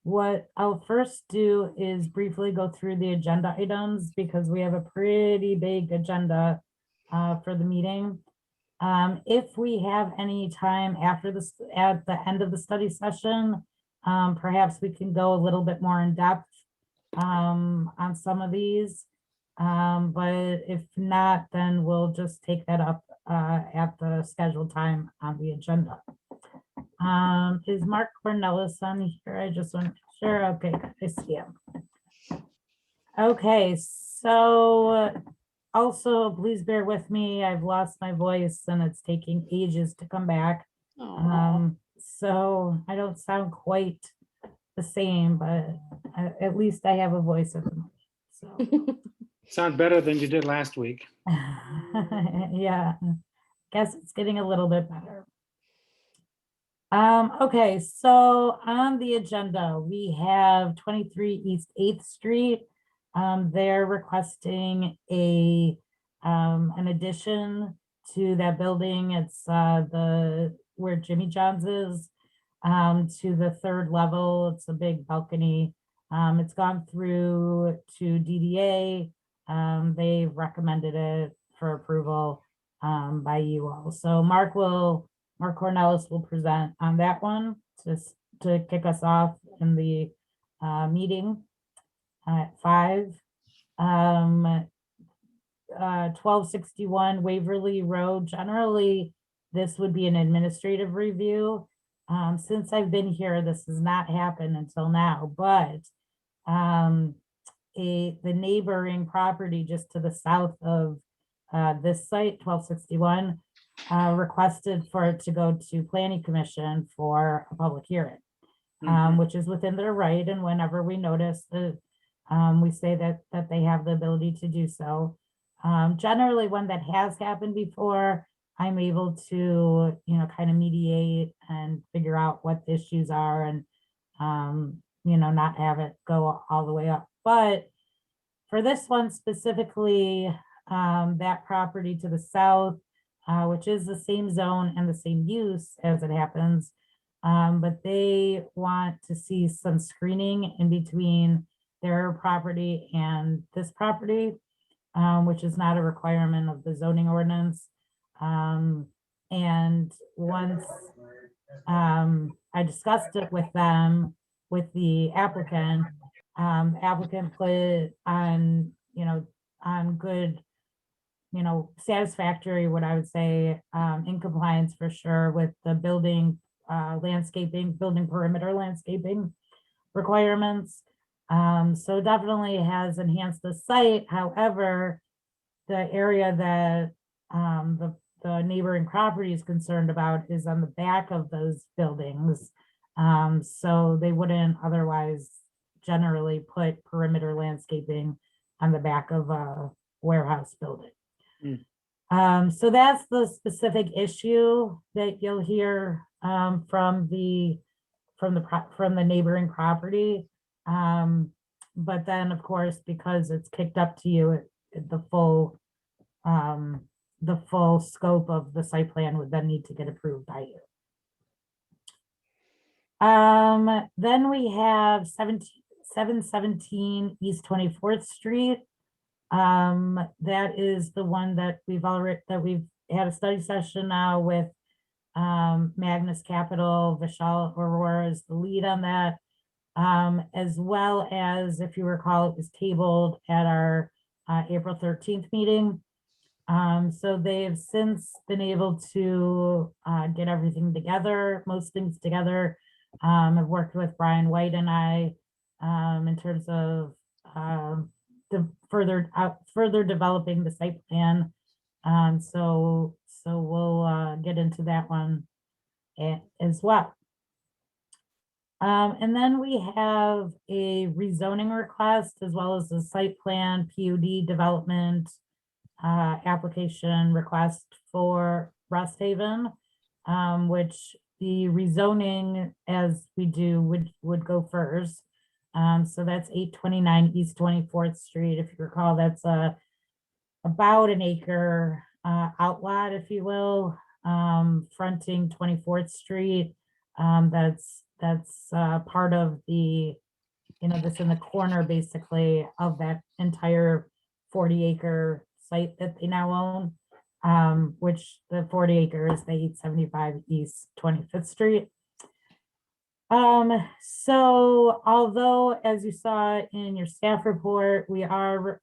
what I'll first do is briefly go through the agenda items because we have a pretty big agenda for the meeting. If we have any time after this, at the end of the study session, perhaps we can go a little bit more in depth on some of these. But if not, then we'll just take that up at the scheduled time on the agenda. Is Mark Cornelis on here? I just want to make sure. Okay, I see him. Okay, so also please bear with me. I've lost my voice and it's taking ages to come back. So I don't sound quite the same, but at least I have a voice at the moment. So Sound better than you did last week. yeah, guess it's getting a little bit better. Okay, so on the agenda, we have 23 East 8th Street. They're requesting an addition to that building. It's where Jimmy John's is, to the 3rd level. It's a big balcony. It's gone through to DDA. They've recommended it for approval by you all. So Mark Cornelis will present on that one to kick us off in the meeting at 5. 1261 Waverly Road. Generally, this would be an administrative review. Since I've been here, this has not happened until now, but the neighboring property just to the south of this site, 1261, requested for it to go to Planning Commission for a public hearing, which is within their right. And whenever we notice that, we say that they have the ability to do so. Generally, when that has happened before, I'm able to, kind of mediate and figure out what the issues are and, not have it go all the way up. But for this one specifically, that property to the south, which is the same zone and the same use as it happens, but they want to see some screening in between their property and this property, which is not a requirement of the zoning ordinance. And once I discussed it with them, with the applicant put on, on good, satisfactory, what I would say, in compliance for sure with the building landscaping, building perimeter landscaping requirements. So definitely has enhanced the site. However, the area that the neighboring property is concerned about is on the back of those buildings. So they wouldn't otherwise generally put perimeter landscaping on the back of a warehouse building. So that's the specific issue that you'll hear from the neighboring property. But then, of course, because it's kicked up to you, the full scope of the site plan would then need to get approved by you. Then we have 717 East 24th Street. That is the one that we've had a study session now with Magnus Capital. Vishal Aurora is the lead on that. As well as, if you recall, it was tabled at our April 13th meeting. So they've since been able to get everything together, most things together. I've worked with Brian White and I in terms of further developing the site plan. So we'll get into that one as well. And then we have a rezoning request as well as the site plan PUD development application request for Rest Haven, which the rezoning, as we do, would go first. So that's 829 East 24th Street. If you recall, that's about an acre outlot, if you will, fronting 24th Street. That's part of the, this in the corner basically of that entire 40-acre site that they now own, which the 40 acres, the 875 East 25th Street. So although, as you saw in your staff report, we are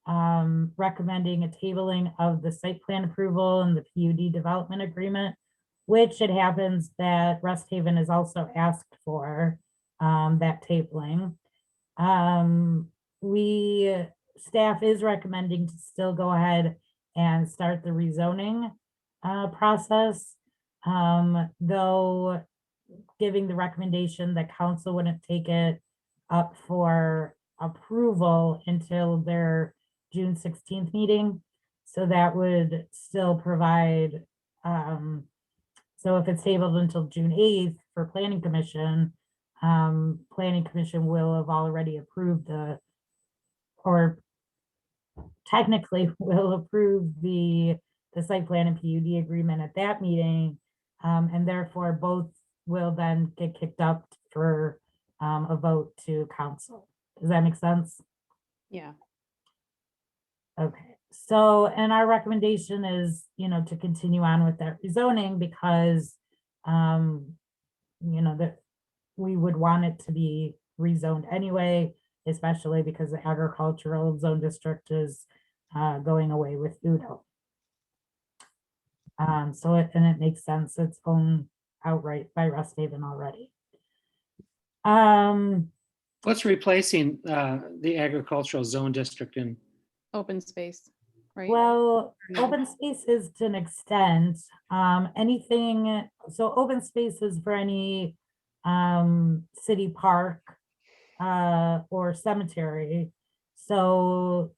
recommending a tabling of the site plan approval and the PUD development agreement, which it happens that Rest Haven has also asked for that tabling. Staff is recommending to still go ahead and start the rezoning process, though giving the recommendation that council wouldn't take it up for approval until their June 16th meeting. So that would still provide, so if it's tabled until June 8th for planning commission will have already approved or technically will approve the site plan and PUD agreement at that meeting. And therefore both will then get kicked up for a vote to council. Does that make sense? Yeah. Okay, so, and our recommendation is, to continue on with that rezoning because, that we would want it to be rezoned anyway, especially because the agricultural zone district is going away with Udo. So it makes sense, it's owned outright by Rest Haven already. What's replacing the agricultural zone district in? Open space, right? Well, No. open space is to an extent, anything, so open space is for any city park or cemetery. So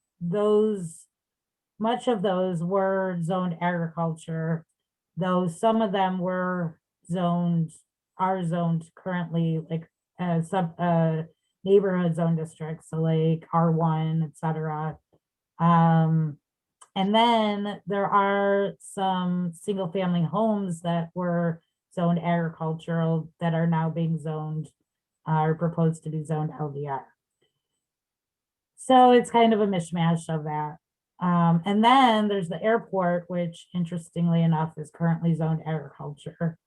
much of those were zoned agriculture, though some of them are zoned currently like neighborhood zone districts, so like R1, etc. And then there are some single family homes that were zoned agricultural that are now being zoned or proposed to be zoned LDR. So it's kind of a mishmash of that. And then there's the airport, which interestingly enough is currently zoned agriculture,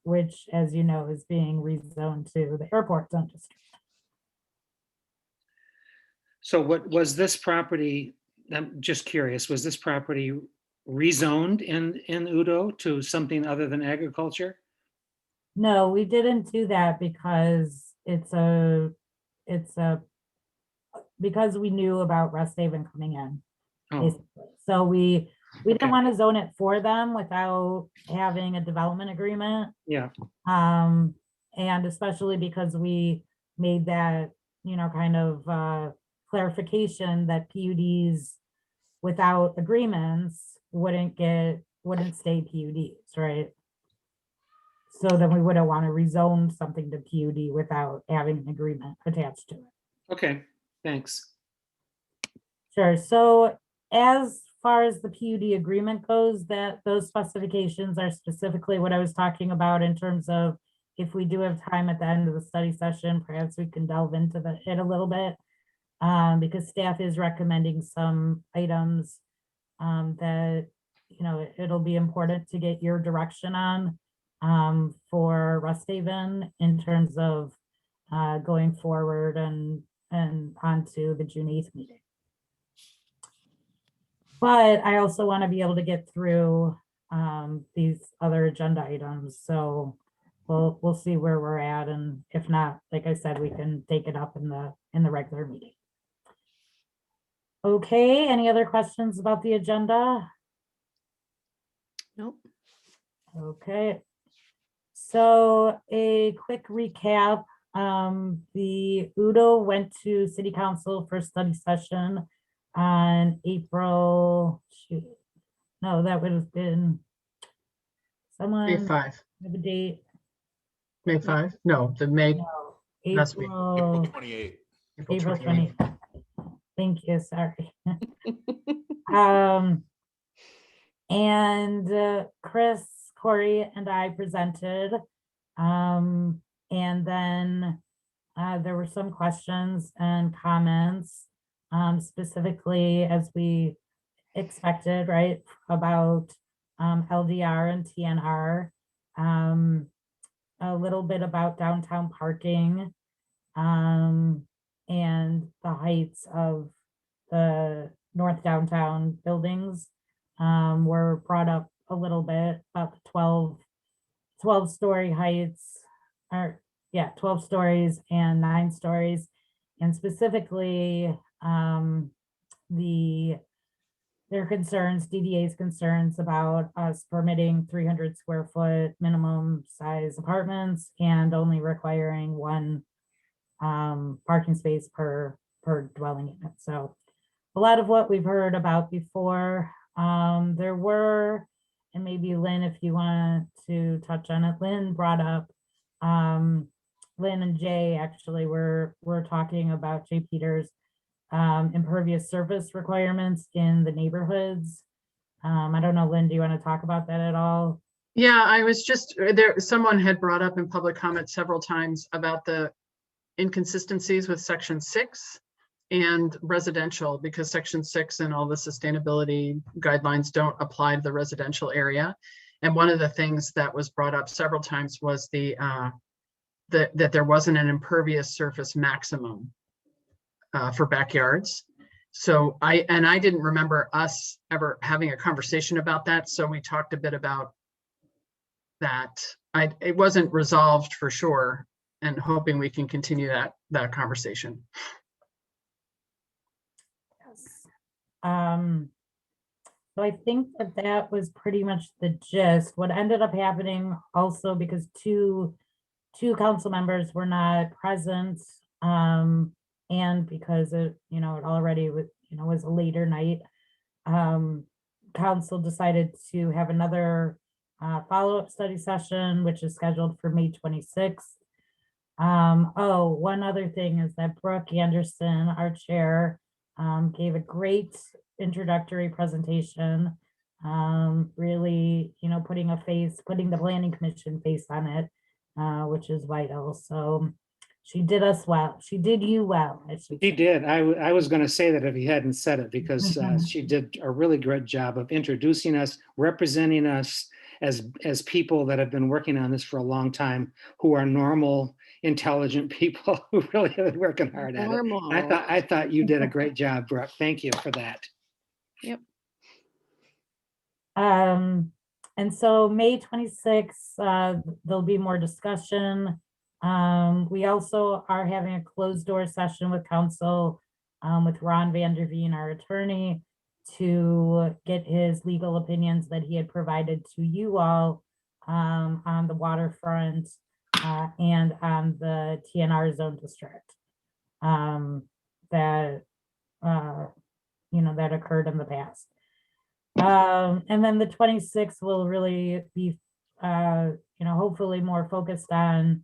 which, as you know, is being rezoned to the airport zone district. So what was this property, I'm just curious, was this property rezoned in Udo to something other than agriculture? No, we didn't do that because because we knew about Rest Haven coming in. Oh, Basically. So we didn't Okay. want to zone it for them without having a development agreement. yeah, And especially because we made that, kind of clarification that PUDs without agreements wouldn't stay PUDs, right? So then we wouldn't want to rezone something to PUD without having an agreement attached to it. okay, thanks. Sure, so as far as the PUD agreement goes, those specifications are specifically what I was talking about in terms of if we do have time at the end of the study session, perhaps we can delve into it a little bit. Because staff is recommending some items that, it'll be important to get your direction on for Rest Haven in terms of going forward and onto the June 8th meeting. But I also want to be able to get through these other agenda items. So we'll see where we're at. And if not, like I said, we can take it up in the regular meeting. Okay, any other questions about the agenda? Nope. Okay. So a quick recap. The Udo went to City Council for study session on April, no, that would have been May someone 5, have a date. May 5? No, the May, No, That's me. April April 28th. April 28th. 20th. Thank you, sorry. And Chris Corey and I presented. And then there were some questions and comments, specifically as we expected, right, about LDR and TNR. A little bit about downtown parking, and the heights of the north downtown buildings were brought up a little bit, about the 12-story heights, or yeah, 12 stories and 9 stories. And specifically, their concerns, DDA's concerns about us permitting 300 square foot minimum size apartments and only requiring one parking space per dwelling unit. So a lot of what we've heard about before. There were, and maybe Lynn, if you want to touch on it, Lynn brought up, Lynn and Jay actually were talking about, Jay Peters, impervious surface requirements in the neighborhoods. I don't know, Lynn, do you want to talk about that at all? Yeah, I was just there. Someone had brought up in public comment several times about the inconsistencies with section 6 and residential, because section 6 and all the sustainability guidelines don't apply to the residential area. And one of the things that was brought up several times was that there wasn't an impervious surface maximum for backyards. So I didn't remember us ever having a conversation about that. So we talked a bit about that. It wasn't resolved for sure, and hoping we can continue that conversation. Yes. So I think that was pretty much the gist. What ended up happening also, because two council members were not present, and because it already was a later night, council decided to have another follow-up study session, which is scheduled for May 26th. Oh, one other thing is that Brooke Anderson, our chair, gave a great introductory presentation, really, putting the planning commission face on it, which is vital. So she did us well. She did you well. She did. I was going to say that if he hadn't said it, because she did a really great job of introducing us, representing us as people that have been working on this for a long time, who are normal, intelligent people who really have been working hard at it. I thought you did a great job, Brooke. Thank you for that. Yep. And so May 26th, there'll be more discussion. We also are having a closed door session with council, with Ron Vanderveen, our attorney, to get his legal opinions that he had provided to you all, on the waterfront, and on the TNR zone district, that occurred in the past. And then the 26th will really be, hopefully more focused on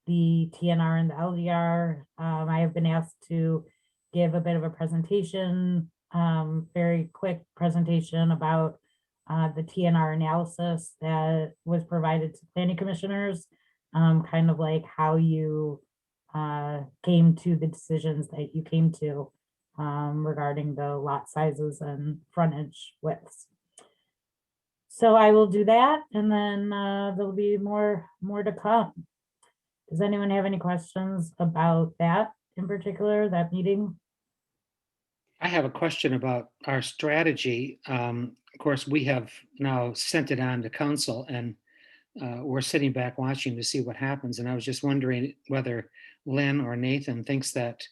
the TNR and the LDR. I have been asked to give a bit of a presentation, very quick presentation about the TNR analysis that was provided to planning commissioners, kind of like how you came to the decisions that you came to, regarding the lot sizes and frontage widths. So I will do that, and then there'll be more to come. Does anyone have any questions about that in particular, that meeting? I have a question about our strategy. Of course, we have now sent it on to council, and we're sitting back watching to see what happens. And I was just wondering whether Lynn or Nathan thinks that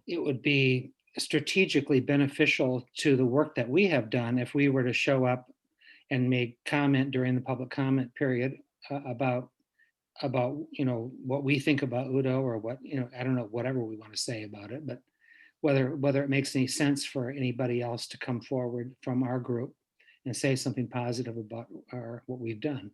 it would be strategically beneficial to the work that we have done if we were to show up and make comment during the public comment period about what we think about Udo, or what, I don't know, whatever we want to say about it, but whether it makes any sense for anybody else to come forward from our group and say something positive about what we've done.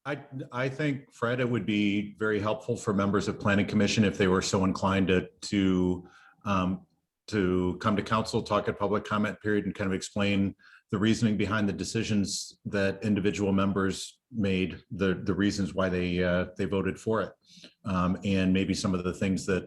I think, Fred, it would be very helpful for members of Planning Commission if they were so inclined to come to council, talk at public comment period, and kind of explain the reasoning behind the decisions that individual members made, the reasons why they voted for it, and maybe some of the things that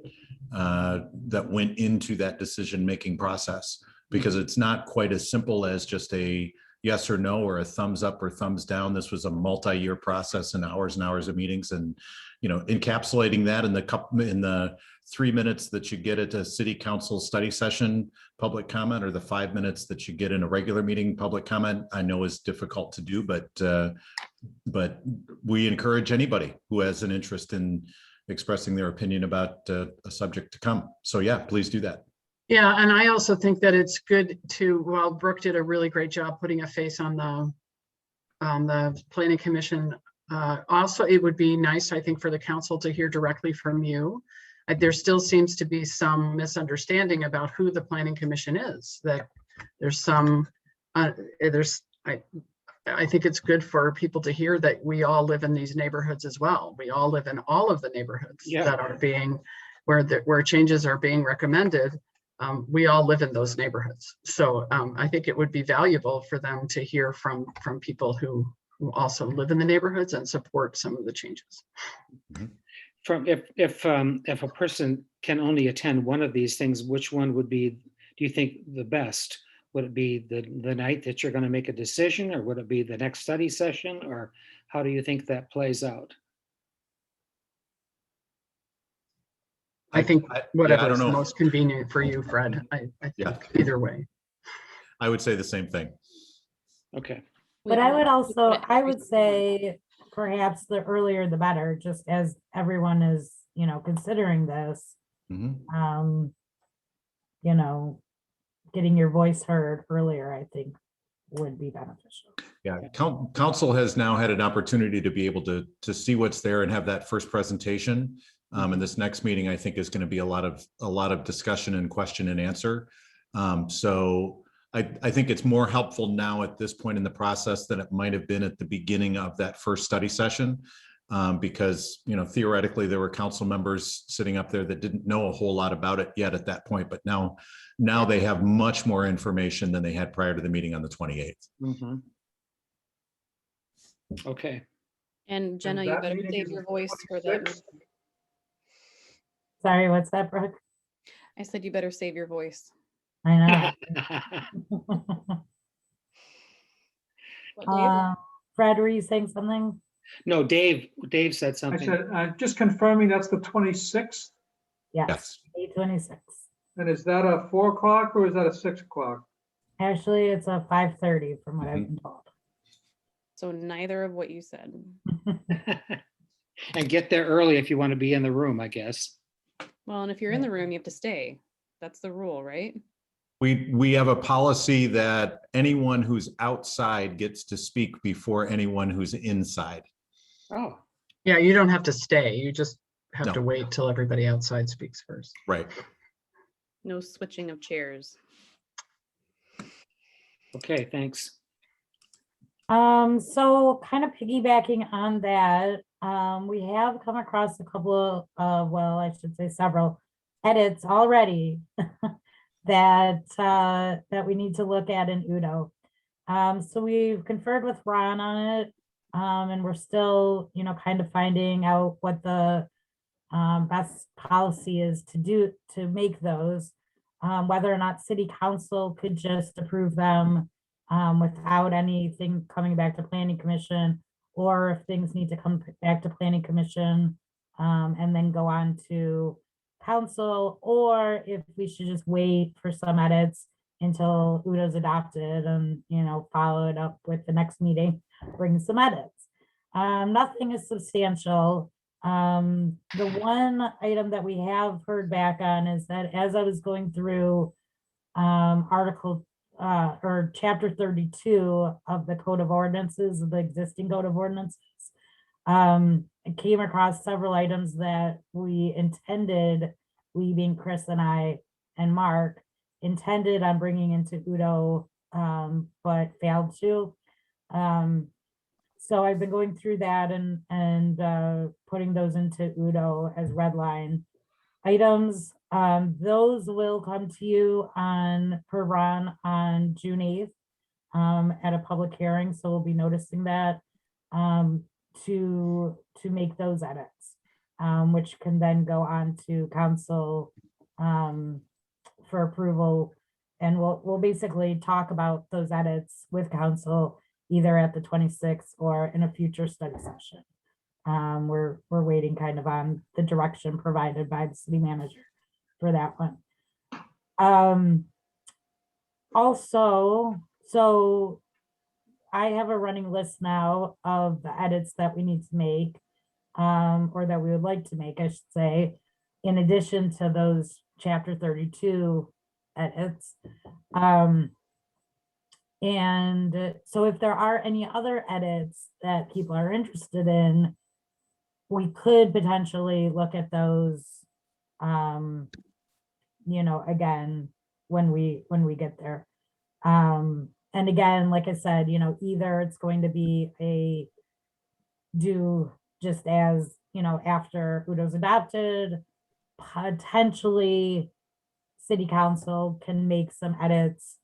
that went into that decision-making process, because it's not quite as simple as just a yes or no, or a thumbs up or thumbs down. This was a multi-year process and hours of meetings, and encapsulating that in the 3 minutes that you get at a city council study session public comment, or the 5 minutes that you get in a regular meeting public comment, I know is difficult to do, but we encourage anybody who has an interest in expressing their opinion about a subject to come. So yeah, please do that. Yeah, and I also think that it's good to, well, Brooke did a really great job putting a face on the planning commission. Also, it would be nice, I think, for the council to hear directly from you. There still seems to be some misunderstanding about who the planning commission is, that there's some, I think it's good for people to hear that we all live in these neighborhoods as well. We all live in all of the neighborhoods that are being, where changes are being recommended. We all live in those neighborhoods. So I think it would be valuable for them to hear from people who also live in the neighborhoods and support some of the changes. From if a person can only attend one of these things, which one would be, do you think, the best? Would it be the night that you're going to make a decision, or would it be the next study session, or how do you think that plays out? I think whatever is know. most convenient for you, Fred. I think either way. I would say the same thing. Okay. But I would say perhaps the earlier the better, just as everyone is, considering this, Mhm. Getting your voice heard earlier, I think would be beneficial. Yeah, council has now had an opportunity to be able to see what's there and have that first presentation. And this next meeting, I think, is going to be a lot of discussion and question and answer. So I think it's more helpful now at this point in the process than it might have been at the beginning of that first study session, because theoretically there were council members sitting up there that didn't know a whole lot about it yet at that point, but now they have much more information than they had prior to the meeting on the 28th. Mm-hmm. Okay. And Jenna, you better save your voice for that. Sorry, what's that, Brooke? I said you better save your voice. I know. What, Dave? Fred, were you saying something? No, Dave said I something. said, just confirming that's the 26th. Yes, 8:26. And is that a 4 o'clock or is that a 6 o'clock? Actually, it's a 5:30 from what I've been told. So neither of what you said. And get there early if you want to be in the room, I guess. Well, and if you're in the room, you have to stay. That's the rule, right? We have a policy that anyone who's outside gets to speak before anyone who's inside. Oh, Yeah, you don't have to stay. You just have No. to wait till everybody outside speaks first. Right. No switching of chairs. okay, thanks. So kind of piggybacking on that, we have come across a couple of, well, I should say several edits already that we need to look at in Udo. So we've conferred with Ron on it, and we're still, kind of finding out what the best policy is to make those, whether or not city council could just approve them without anything coming back to planning commission, or if things need to come back to planning commission and then go on to council, or if we should just wait for some edits until Udo's adopted and, follow it up with the next meeting, bring some edits. Nothing is substantial. The one item that we have heard back on is that as I was going through article or chapter 32 of the code of ordinances, of the existing code of ordinances, I came across several items that we being Chris and I and Mark, intended on bringing into Udo, but failed to. So I've been going through that and putting those into Udo as red line items. Those will come to you per run on June 8th. at a public hearing, so we'll be noticing that to make those edits, which can then go on to council for approval. And we'll basically talk about those edits with council either at the 26th or in a future study session. We're waiting kind of on the direction provided by the city manager for that one. Also, so I have a running list now of the edits that we need to make, or that we would like to make, I should say, in addition to those chapter 32 edits. And so if there are any other edits that people are interested in, we could potentially look at those, again, when we get there. And again, like I said, either it's going to be do just as, after Udo's adopted, potentially city council can make some edits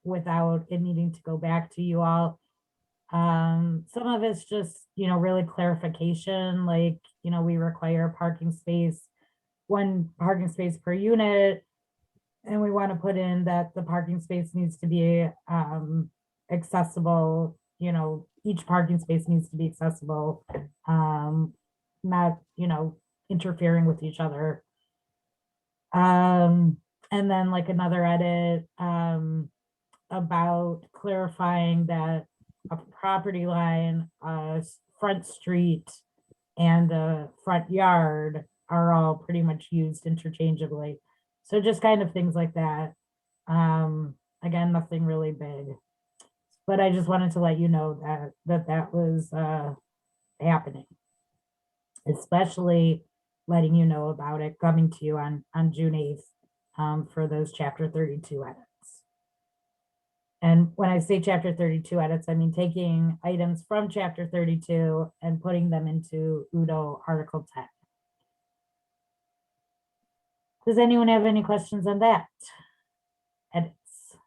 without it needing to go back to you all. Some of it's just, really clarification, like, we require one parking space per unit. And we want to put in that the parking space needs to be accessible, each parking space needs to be accessible, not, interfering with each other. And then like another edit about clarifying that a property line, front street, and a front yard are all pretty much used interchangeably. So just kind of things like that. Again, nothing really big, but I just wanted to let you know that was happening, especially letting you know about it coming to you on June 8th for those chapter 32 edits. And when I say chapter 32 edits, I mean taking items from chapter 32 and putting them into Udo Article 10. Does anyone have any questions on that? Edits.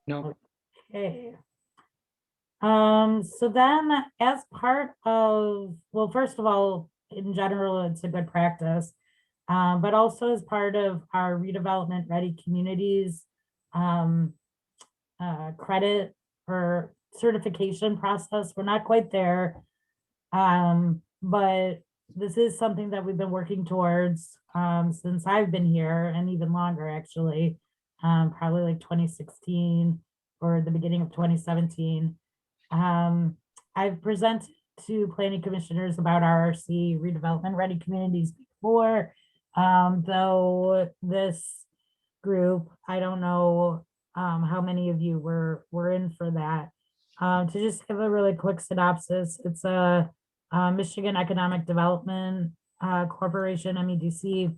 No, Okay. So then as part of, well, first of all, in general, it's a good practice, but also as part of our redevelopment ready communities credit or certification process. We're not quite there, but this is something that we've been working towards since I've been here, and even longer actually, probably like 2016 or the beginning of 2017. I've presented to planning commissioners about RRC redevelopment ready communities before, though this group, I don't know how many of you were in for that. To just give a really quick synopsis, it's a Michigan Economic Development Corporation, MEDC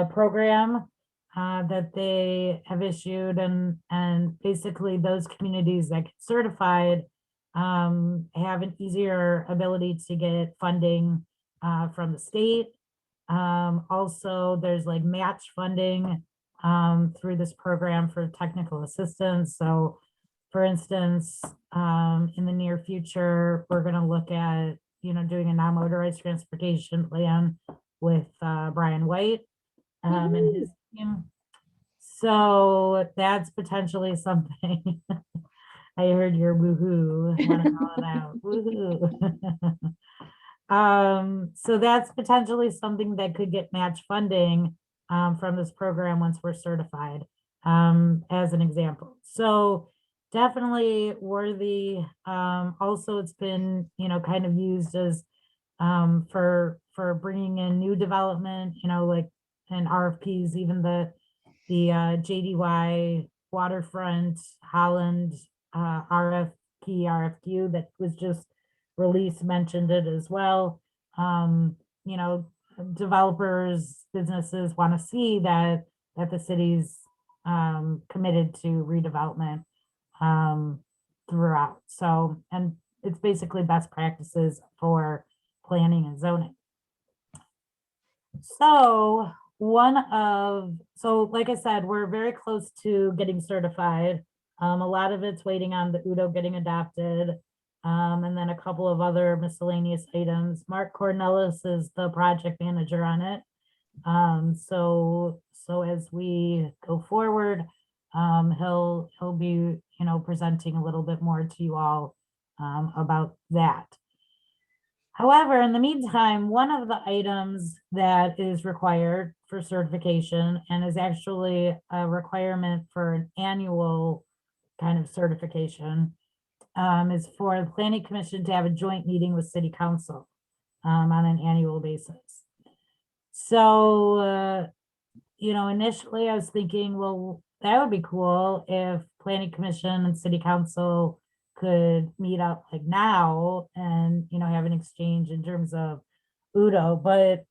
program that they have issued, and basically those communities that get certified have an easier ability to get funding from the state. Also, there's like match funding through this program for technical assistance. So for instance, in the near future, we're going to look at, doing a non-motorized transportation plan with Brian White and his team. So that's potentially something. I heard your woohoo. I want to call it out. Woohoo. So that's potentially something that could get match funding from this program once we're certified, as an example. So definitely worthy. Also, it's been, kind of used as for bringing in new development, like and RFPs, even the JDY waterfront Holland RFQ that was just released mentioned it as well. Developers, businesses want to see that the city's committed to redevelopment throughout. So, and it's basically best practices for planning and zoning. So so like I said, we're very close to getting certified. A lot of it's waiting on the Udo getting adopted. And then a couple of other miscellaneous items. Mark Cornelis is the project manager on it. So as we go forward, he'll be, presenting a little bit more to you all about that. However, in the meantime, one of the items that is required for certification and is actually a requirement for an annual kind of certification is for the planning commission to have a joint meeting with city council on an annual basis. So, initially I was thinking, well, that would be cool if planning commission and city council could meet up like now and, have an exchange in terms of Udo, but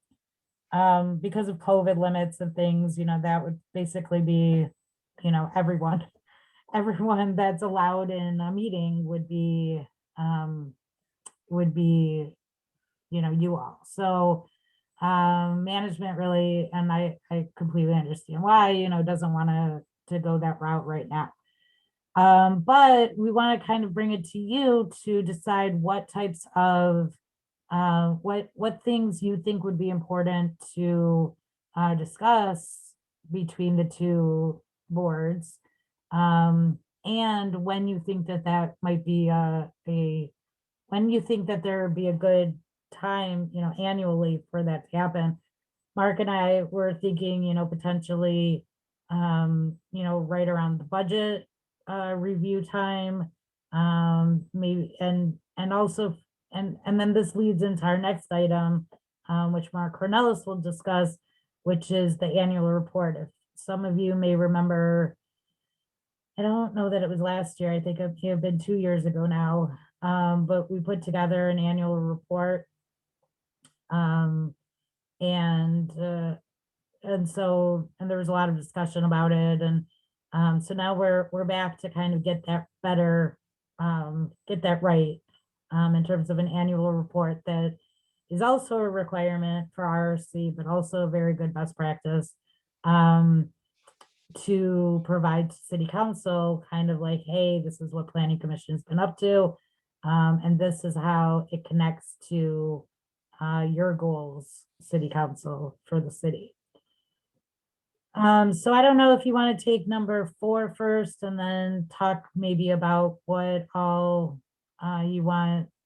because of COVID limits and things, that would basically be, everyone that's allowed in a meeting would be, you all. So management really, and I completely understand why, doesn't want to go that route right now. But we want to kind of bring it to you to decide what types of what things you think would be important to discuss between the two boards. And when you think that might be when you think that there would be a good time, annually for that to happen. Mark and I were thinking, potentially, right around the budget review time, maybe, and also, and then this leads into our next item, which Mark Cornelis will discuss, which is the annual report. If some of you may remember, I don't know that it was last year, I think it may have been 2 years ago now, but we put together an annual report. And there was a lot of discussion about it. And so now we're back to kind of get that better, get that right, in terms of an annual report that is also a requirement for RRC, but also a very good best practice, to provide to city council kind of like, hey, this is what planning commission's been up to. And this is how it connects to your goals, city council, for the city. So I don't know if you want to take number 4 first and then talk maybe about what all you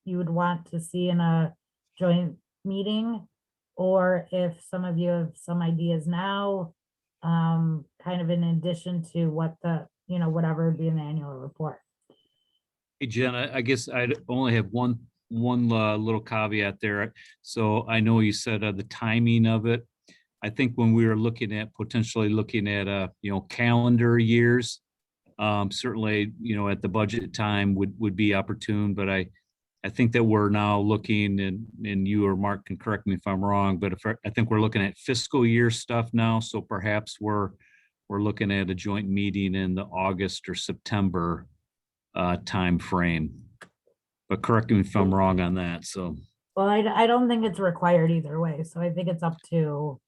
would want to see in a joint meeting, or if some of you have some ideas now, kind of in addition to what the, whatever would be in the annual report. Hey, Jen, I guess I'd only have one little caveat there. So I know you said the timing of it. I think when we were potentially looking at calendar years, certainly, at the budget time would be opportune, but I think that we're now looking, and you or Mark can correct me if I'm wrong, but I think we're looking at fiscal year stuff now. So perhaps we're looking at a joint meeting in the August or September time frame. But correct me if I'm wrong on that. So, well, I don't think it's required either way. So I think it's up to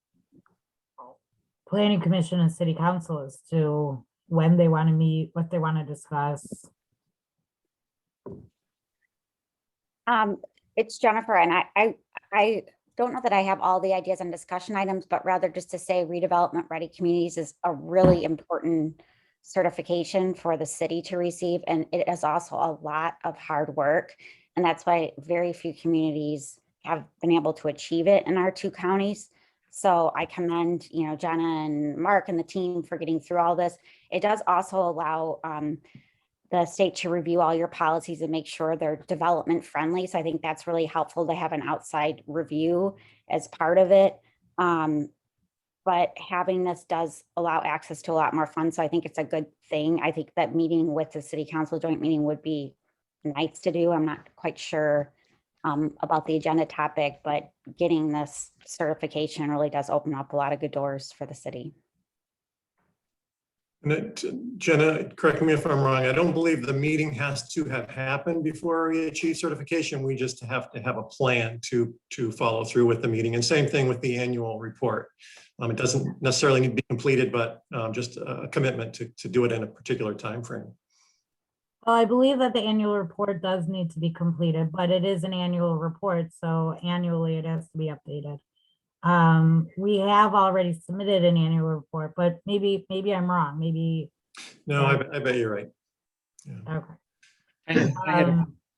planning commission and city council as to when they want to meet, what they want to discuss. It's Jennifer, and I don't know that I have all the ideas and discussion items, but rather just to say redevelopment ready communities is a really important certification for the city to receive. And it is also a lot of hard work. And that's why very few communities have been able to achieve it in our 2 counties. So I commend, Jenna and Mark and the team for getting through all this. It does also allow the state to review all your policies and make sure they're development friendly. So I think that's really helpful to have an outside review as part of it. But having this does allow access to a lot more funds. So I think it's a good thing. I think that meeting with the city council joint meeting would be nice to do. I'm not quite sure about the agenda topic, but getting this certification really does open up a lot of good doors for the city. Jenna, correct me if I'm wrong. I don't believe the meeting has to have happened before we achieve certification. We just have to have a plan to follow through with the meeting. And same thing with the annual report. It doesn't necessarily need to be completed, but just a commitment to do it in a particular time frame. Well, I believe that the annual report does need to be completed, but it is an annual report, so annually it has to be updated. We have already submitted an annual report, but maybe I'm wrong, maybe, No, I bet you're right. Yeah. okay.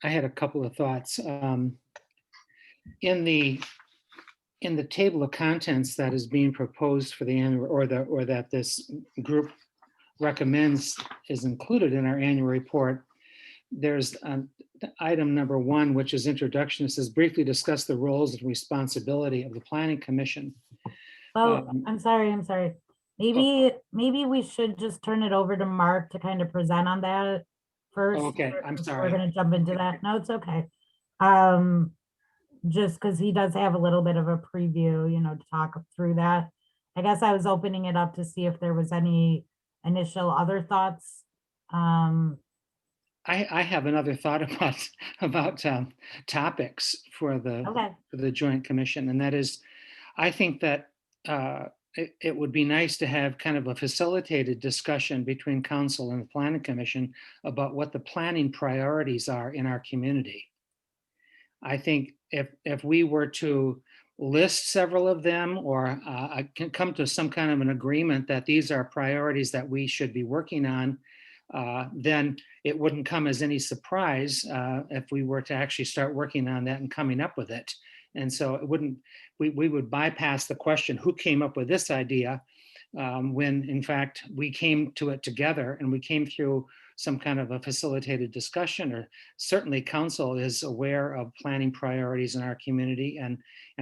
I had a couple of thoughts. In the table of contents that is being proposed for the annual, or that this group recommends is included in our annual report, there's item number 1, which is introduction. It says briefly discuss the roles and responsibility of the Planning Commission. Oh, I'm sorry. Maybe we should just turn it over to Mark to kind of present on that first. Okay, I'm if sorry. We're gonna jump into that. No, it's okay. Just because he does have a little bit of a preview, to talk through that. I guess I was opening it up to see if there was any initial other thoughts. I have another thought about topics for the Joint Commission, and that is, I think that it would be nice to have kind of a facilitated discussion between council and the Planning Commission about what the planning priorities are in our community. I think if we were to list several of them, or can come to some kind of an agreement that these are priorities that we should be working on, then it wouldn't come as any surprise if we were to actually start working on that and coming up with it. And so it wouldn't, we would bypass the question, who came up with this idea, when in fact we came to it together and we came through some kind of a facilitated discussion. Or certainly council is aware of planning priorities in our community. And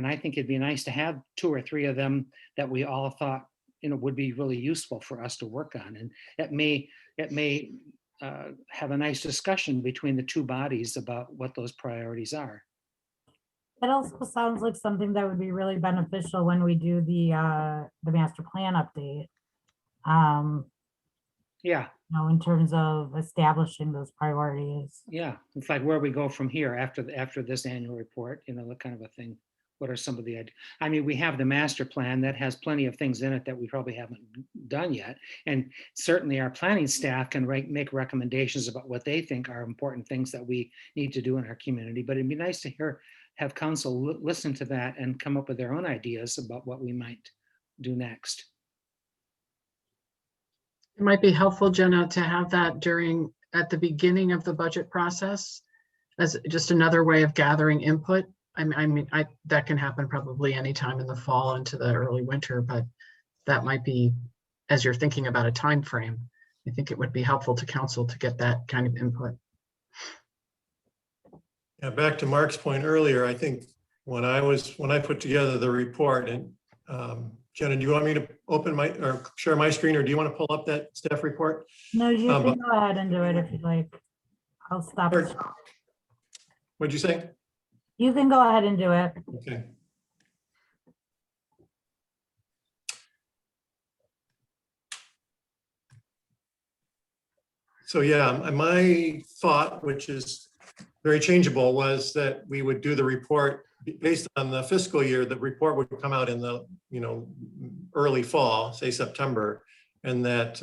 I think it'd be nice to have 2 or 3 of them that we all thought, would be really useful for us to work on. And it may have a nice discussion between the 2 bodies about what those priorities are. It also sounds like something that would be really beneficial when we do the master plan update. Yeah. In terms of establishing those priorities. Yeah, it's like where we go from here after this annual report, that kind of a thing. What are some of the, I mean, we have the master plan that has plenty of things in it that we probably haven't done yet. And certainly our planning staff can make recommendations about what they think are important things that we need to do in our community. But it'd be nice to have council listen to that and come up with their own ideas about what we might do next. It might be helpful, Jenna, to have that at the beginning of the budget process as just another way of gathering input. I mean, that can happen probably anytime in the fall into the early winter, but that might be, as you're thinking about a time frame, I think it would be helpful to council to get that kind of input. Yeah, back to Mark's point earlier, I think when I put together the report, and Jenna, do you want me to share my screen, or do you want to pull up that staff report? No, you can go ahead and do it if you'd like. I'll stop. What'd you say? You can go ahead and do it. Okay. So yeah, my thought, which is very changeable, was that we would do the report based on the fiscal year. The report would come out in the early fall, say September, and that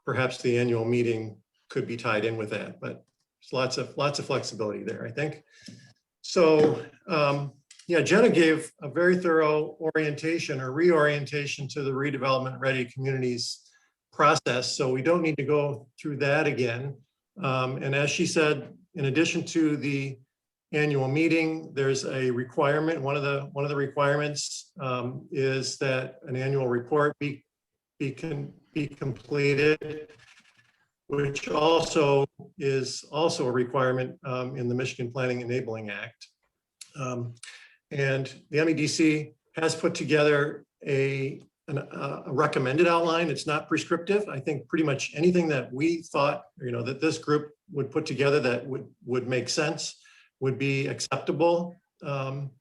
perhaps the annual meeting could be tied in with that. But there's lots of flexibility there, I think. So yeah, Jenna gave a very thorough orientation or reorientation to the redevelopment ready communities process. So we don't need to go through that again. And as she said, in addition to the annual meeting, there's a requirement. One of the requirements is that an annual report be completed, which also is a requirement in the Michigan Planning Enabling Act. And the MEDC has put together a recommended outline. It's not prescriptive. I think pretty much anything that we thought, that this group would put together that would make sense would be acceptable,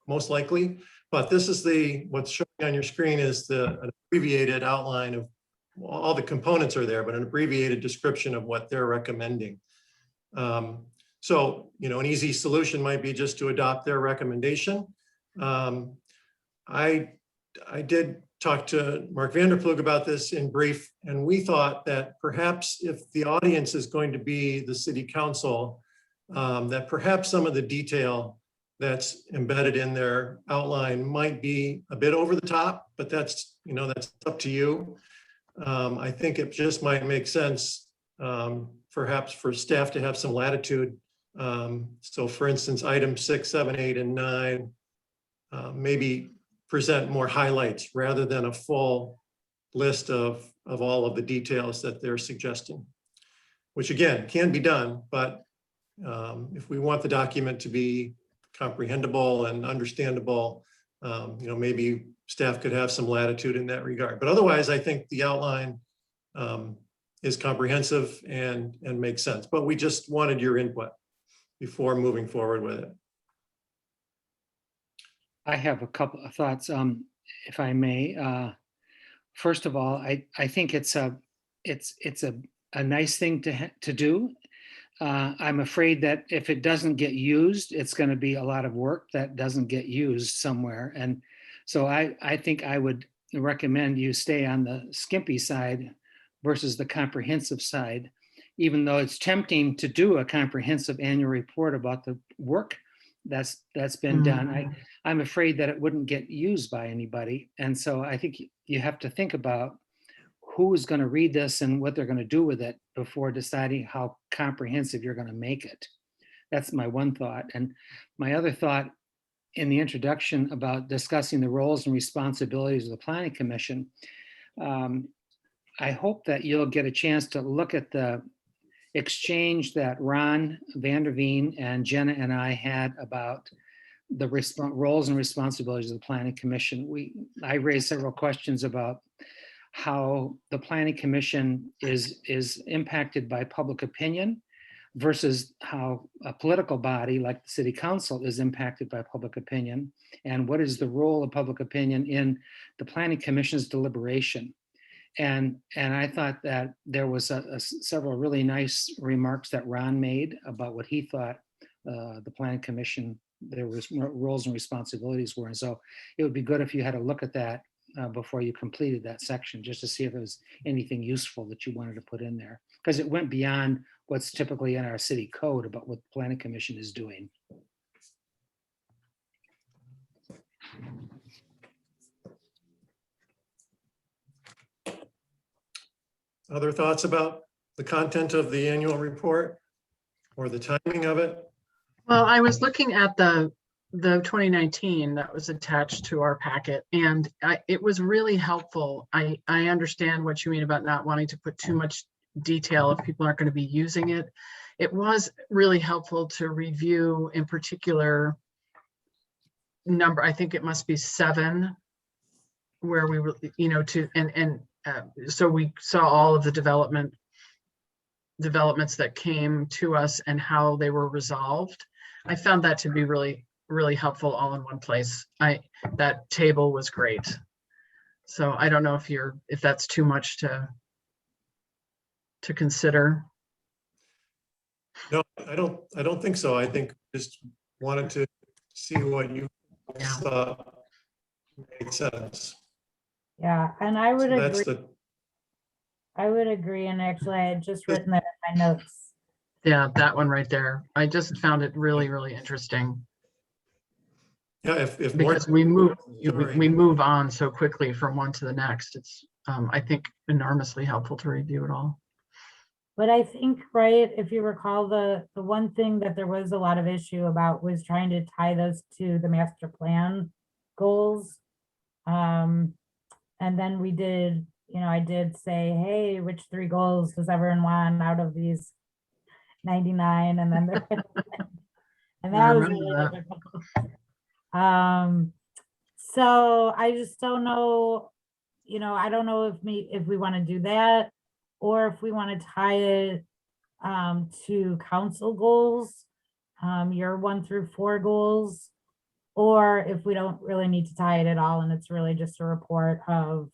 most likely. But this is what's showing on your screen is an abbreviated outline of all the components are there, but an abbreviated description of what they're recommending. So, an easy solution might be just to adopt their recommendation. I did talked to Mark Vanderplug about this in brief, and we thought that perhaps if the audience is going to be the city council, that perhaps some of the detail that's embedded in their outline might be a bit over the top, but that's up to you. I think it just might make sense, perhaps for staff to have some latitude. So for instance, item 6, 7, 8, and 9, maybe present more highlights rather than a full list of all of the details that they're suggesting, which again, can be done, but if we want the document to be comprehensible and understandable, maybe staff could have some latitude in that regard. But otherwise, I think the outline is comprehensive and makes sense. But we just wanted your input before moving forward with it. I have a couple of thoughts, if I may. First of all, I think it's a nice thing to do. I'm afraid that if it doesn't get used, it's going to be a lot of work that doesn't get used somewhere. And so I think I would recommend you stay on the skimpy side versus the comprehensive side, even though it's tempting to do a comprehensive annual report about the work that's been done. I'm afraid that it wouldn't get used by anybody. And so I think you have to think about who is going to read this and what they're going to do with it before deciding how comprehensive you're going to make it. That's my one thought. And my other thought in the introduction about discussing the roles and responsibilities of the Planning Commission, I hope that you'll get a chance to look at the exchange that Ron Vanderveen and Jenna and I had about the roles and responsibilities of the Planning Commission. I raised several questions about how the Planning Commission is impacted by public opinion versus how a political body like the City Council is impacted by public opinion, and what is the role of public opinion in the Planning Commission's deliberation. And I thought that there was several really nice remarks that Ron made about what he thought the Planning Commission, their roles and responsibilities were. And so it would be good if you had a look at that before you completed that section, just to see if there was anything useful that you wanted to put in there, because it went beyond what's typically in our city code about what the Planning Commission is doing. Other thoughts about the content of the annual report or the timing of it? Well, I was looking at the 2019 that was attached to our packet, and it was really helpful. I understand what you mean about not wanting to put too much detail if people aren't going to be using it. It was really helpful to review, in particular, number, I think it must be 7, where we were, so we saw all of the developments that came to us and how they were resolved. I found that to be really, really helpful all in one place. That table was great. So I don't know if that's too much to consider. No, I don't think so. I think just wanted to see what you thought made sense. Yeah, and I would So that's agree. I would agree. And actually, I had just written that in my notes. Yeah, that one right there. I just found it really, really interesting. Yeah, if more, Because we move on so quickly from one to the next. It's I think enormously helpful to review it all. But I think, right, if you recall, the one thing that there was a lot of issue about was trying to tie those to the master plan goals. And then we did, I did say, hey, which 3 goals does everyone want out of these 99? And then there, and that was really difficult. So I just don't know, I don't know if we want to do that, or if we want to tie it to council goals, your 1 through 4 goals, or if we don't really need to tie it at all and it's really just a report of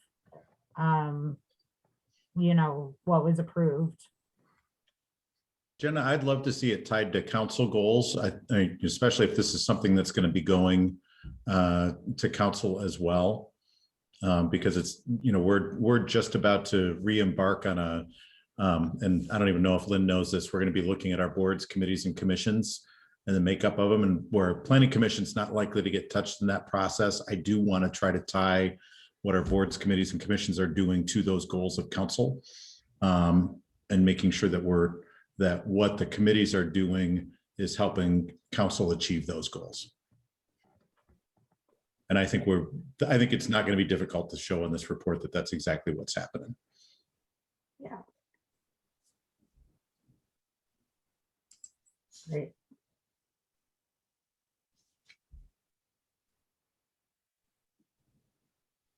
what was approved. Jenna, I'd love to see it tied to council goals, especially if this is something that's going to be going to council as well. because it's, we're just about to re-embark on a, and I don't even know if Lynn knows this, we're going to be looking at our boards, committees, and commissions and the makeup of them, and where planning commission's not likely to get touched in that process. I do want to try to tie what our boards, committees, and commissions are doing to those goals of council, and making sure that what the committees are doing is helping council achieve those goals. And I think it's not going to be difficult to show in this report that that's exactly what's happening. Yeah. Great.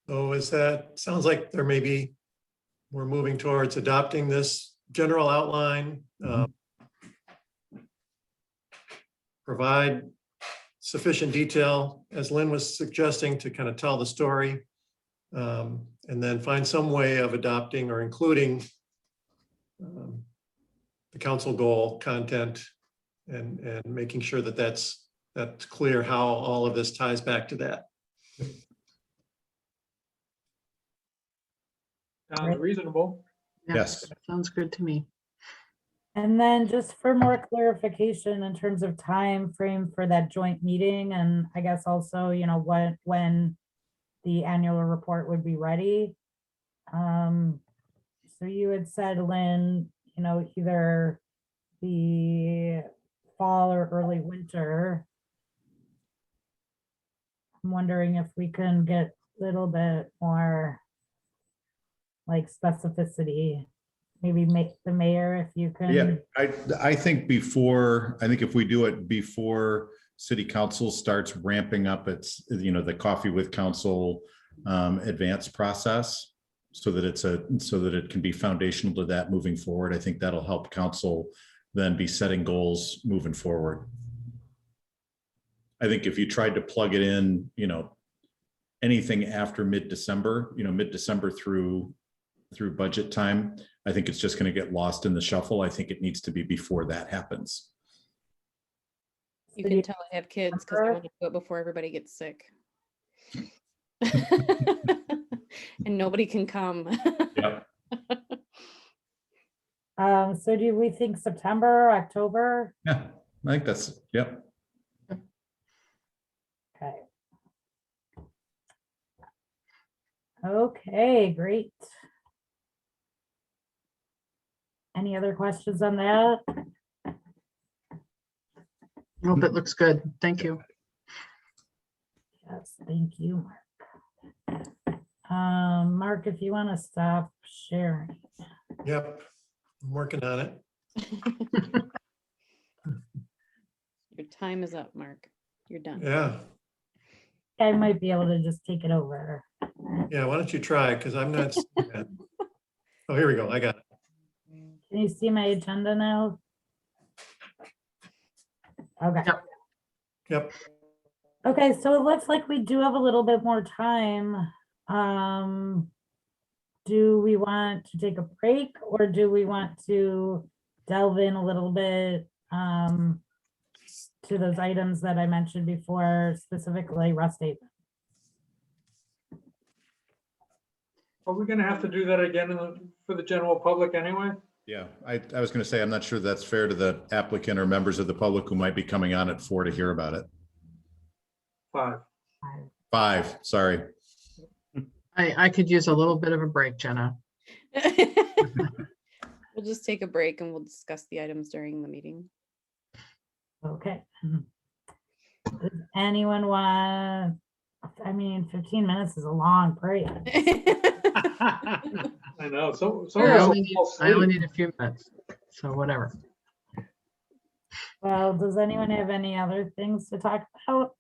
So sounds like we're moving towards adopting this general outline, provide sufficient detail, as Lynn was suggesting, to kind of tell the story, and then find some way of adopting or including the council goal content, and making sure that that's clear how all of this ties back to that. Sounds reasonable. Yes. Sounds good to me. And then just for more clarification in terms of time frame for that joint meeting, and I guess also, when the annual report would be ready. So you had said, Lynn, either the fall or early winter. I'm wondering if we can get a little bit more like specificity, maybe make the mayor, if you can. Yeah, I think if we do it before city council starts ramping up its, the coffee with council advance process, so that it can be foundational to that moving forward. I think that'll help council then be setting goals moving forward. I think if you tried to plug it in, anything after mid-December, mid-December through budget time, I think it's just going to get lost in the shuffle. I think it needs to be before that happens. You can tell I have kids because I want to do it before everybody gets sick. And nobody can come. Yep. So do we think September, October? Yeah, I think that's, yep. Okay. Okay, great. Any other questions on that? Nope, it looks good. Thank you. Yes, thank you, Mark. Mark, if you want to stop sharing. Yep, I'm working on it. Your time is up, Mark. You're done. Yeah, I might be able to just take it over. yeah, why don't you try, because I'm not seeing that. Oh, here we go, I got it. Can you see my agenda now? Okay. Yep. Okay, so it looks like we do have a little bit more time. Do we want to take a break, or do we want to delve in a little bit to those items that I mentioned before, specifically Rust Haven? Are we gonna have to do that again for the general public anyway? Yeah, I was going to say, I'm not sure that's fair to the applicant or members of the public who might be coming on at 4 to hear about it. 5. 5, sorry. I could use a little bit of a break, Jenna. We'll just take a break and we'll discuss the items during the meeting. Okay. Does anyone want, 15 minutes is a long break. I know, so. I only need a few minutes, so whatever. Well, does anyone have any other things to talk about?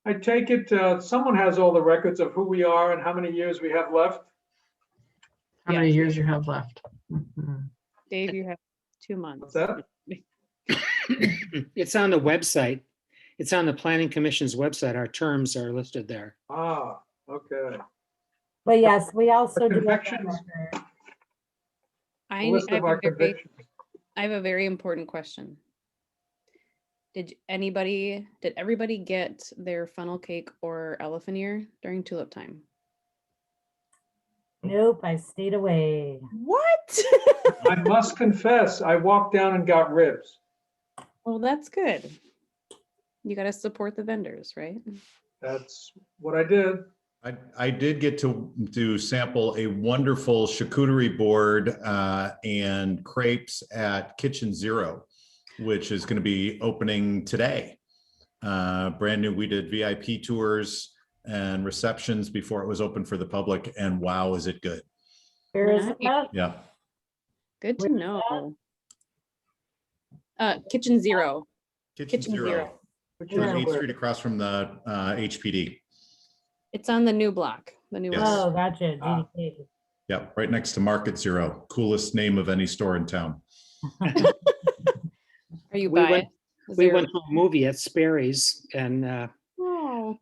I take it someone has all the records of who we are and how many years we have left. How many years you have left? Mhm. Dave, you have 2 months. What's that? It's on the website. It's on the Planning Commission's website. Our terms are listed there. Ah, okay. But yes, we also do. have that Convictions? record. A list of our convictions. I have a very important question. Did everybody get their funnel cake or elephant ear during tulip time? Nope, I stayed away. What? I must confess, I walked down and got ribs. Well, that's good. You got to support the vendors, right? That's what I did. I did get to sample a wonderful charcuterie board and crepes at Kitchen Zero, which is going to be opening today. Brand new. We did VIP tours and receptions before it was open for the public, and wow, is it good? Where is it Nice. at? Yeah. Good to Where's know. Kitchen Zero. Kitchen Zero. Which On is Eighth where- Street across from the HPD. It's on the new block. The new Yes. Oh, gotcha. Ah. GDK. Yeah, right next to Market Zero. Coolest name of any store in town. Are you We biased? went- Is We there- went to a movie at Sperry's and Oh,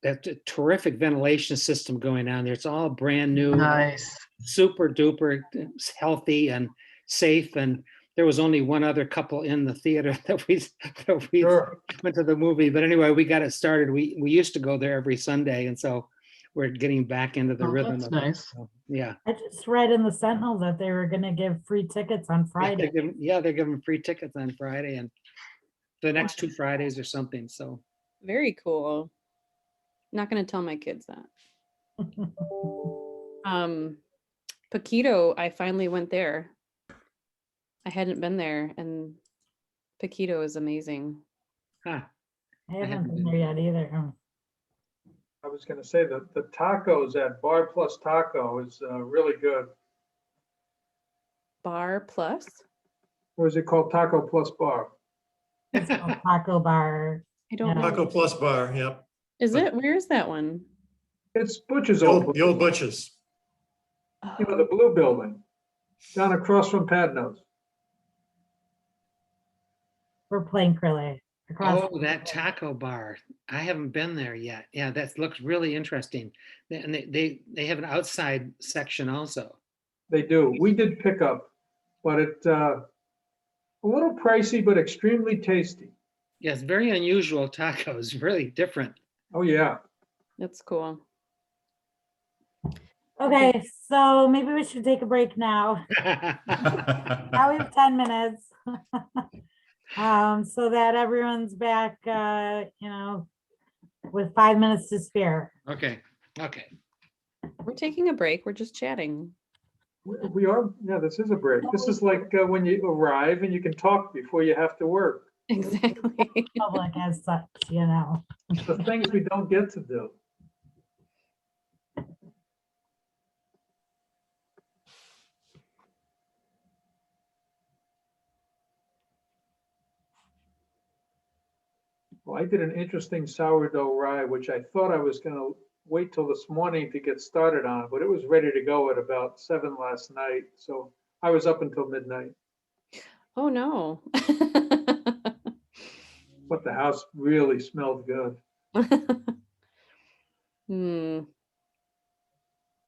that's a terrific ventilation system going on there. It's all brand new, Nice. super duper healthy and safe. And there was only one other couple in the theater that we Sure. went to the movie. But anyway, we got it started. We used to go there every Sunday, and so we're getting back into the Oh, rhythm that's of it. nice. So, yeah. I just read in the Sentinel that they were gonna give free tickets on Yeah, Friday. they're giving free tickets on Friday and the next 2 Fridays or something. So very cool. Not going to tell my kids that. Paquito, I finally went there. I hadn't been there, and Paquito is amazing. huh. I haven't been there yet either. I was gonna say that the tacos at Bar Plus Taco is really good. Bar Plus? Or is it called Taco Plus Bar? It's called Taco Bar. I don't Yeah. know. Taco Plus Bar, yep. Is it? Where is that one? It's Butcher's The old, old, the old Butch's. you know, the blue building, down across from Padnos. We're playing Crilly. Across. Oh, that taco bar. I haven't been there yet. Yeah, that looks really interesting. And they have an outside section also. They do. We did pickup, but it's a little pricey, but extremely tasty. Yes, very unusual tacos, really different. Oh, yeah. That's cool. Okay, so maybe we should take a break now. Now we have 10 minutes. So that everyone's back, with 5 minutes to spare. Okay, okay. We're taking a break. We're just chatting. We are, yeah, this is a break. This is like when you arrive and you can talk before you have to work. Exactly. Public as such, The things we don't get to do. Well, I did an interesting sourdough rye, which I thought I was gonna wait till this morning to get started on, but it was ready to go at about 7 last night. So I was up until midnight, Oh, no. but the house really smelled good. Hmm.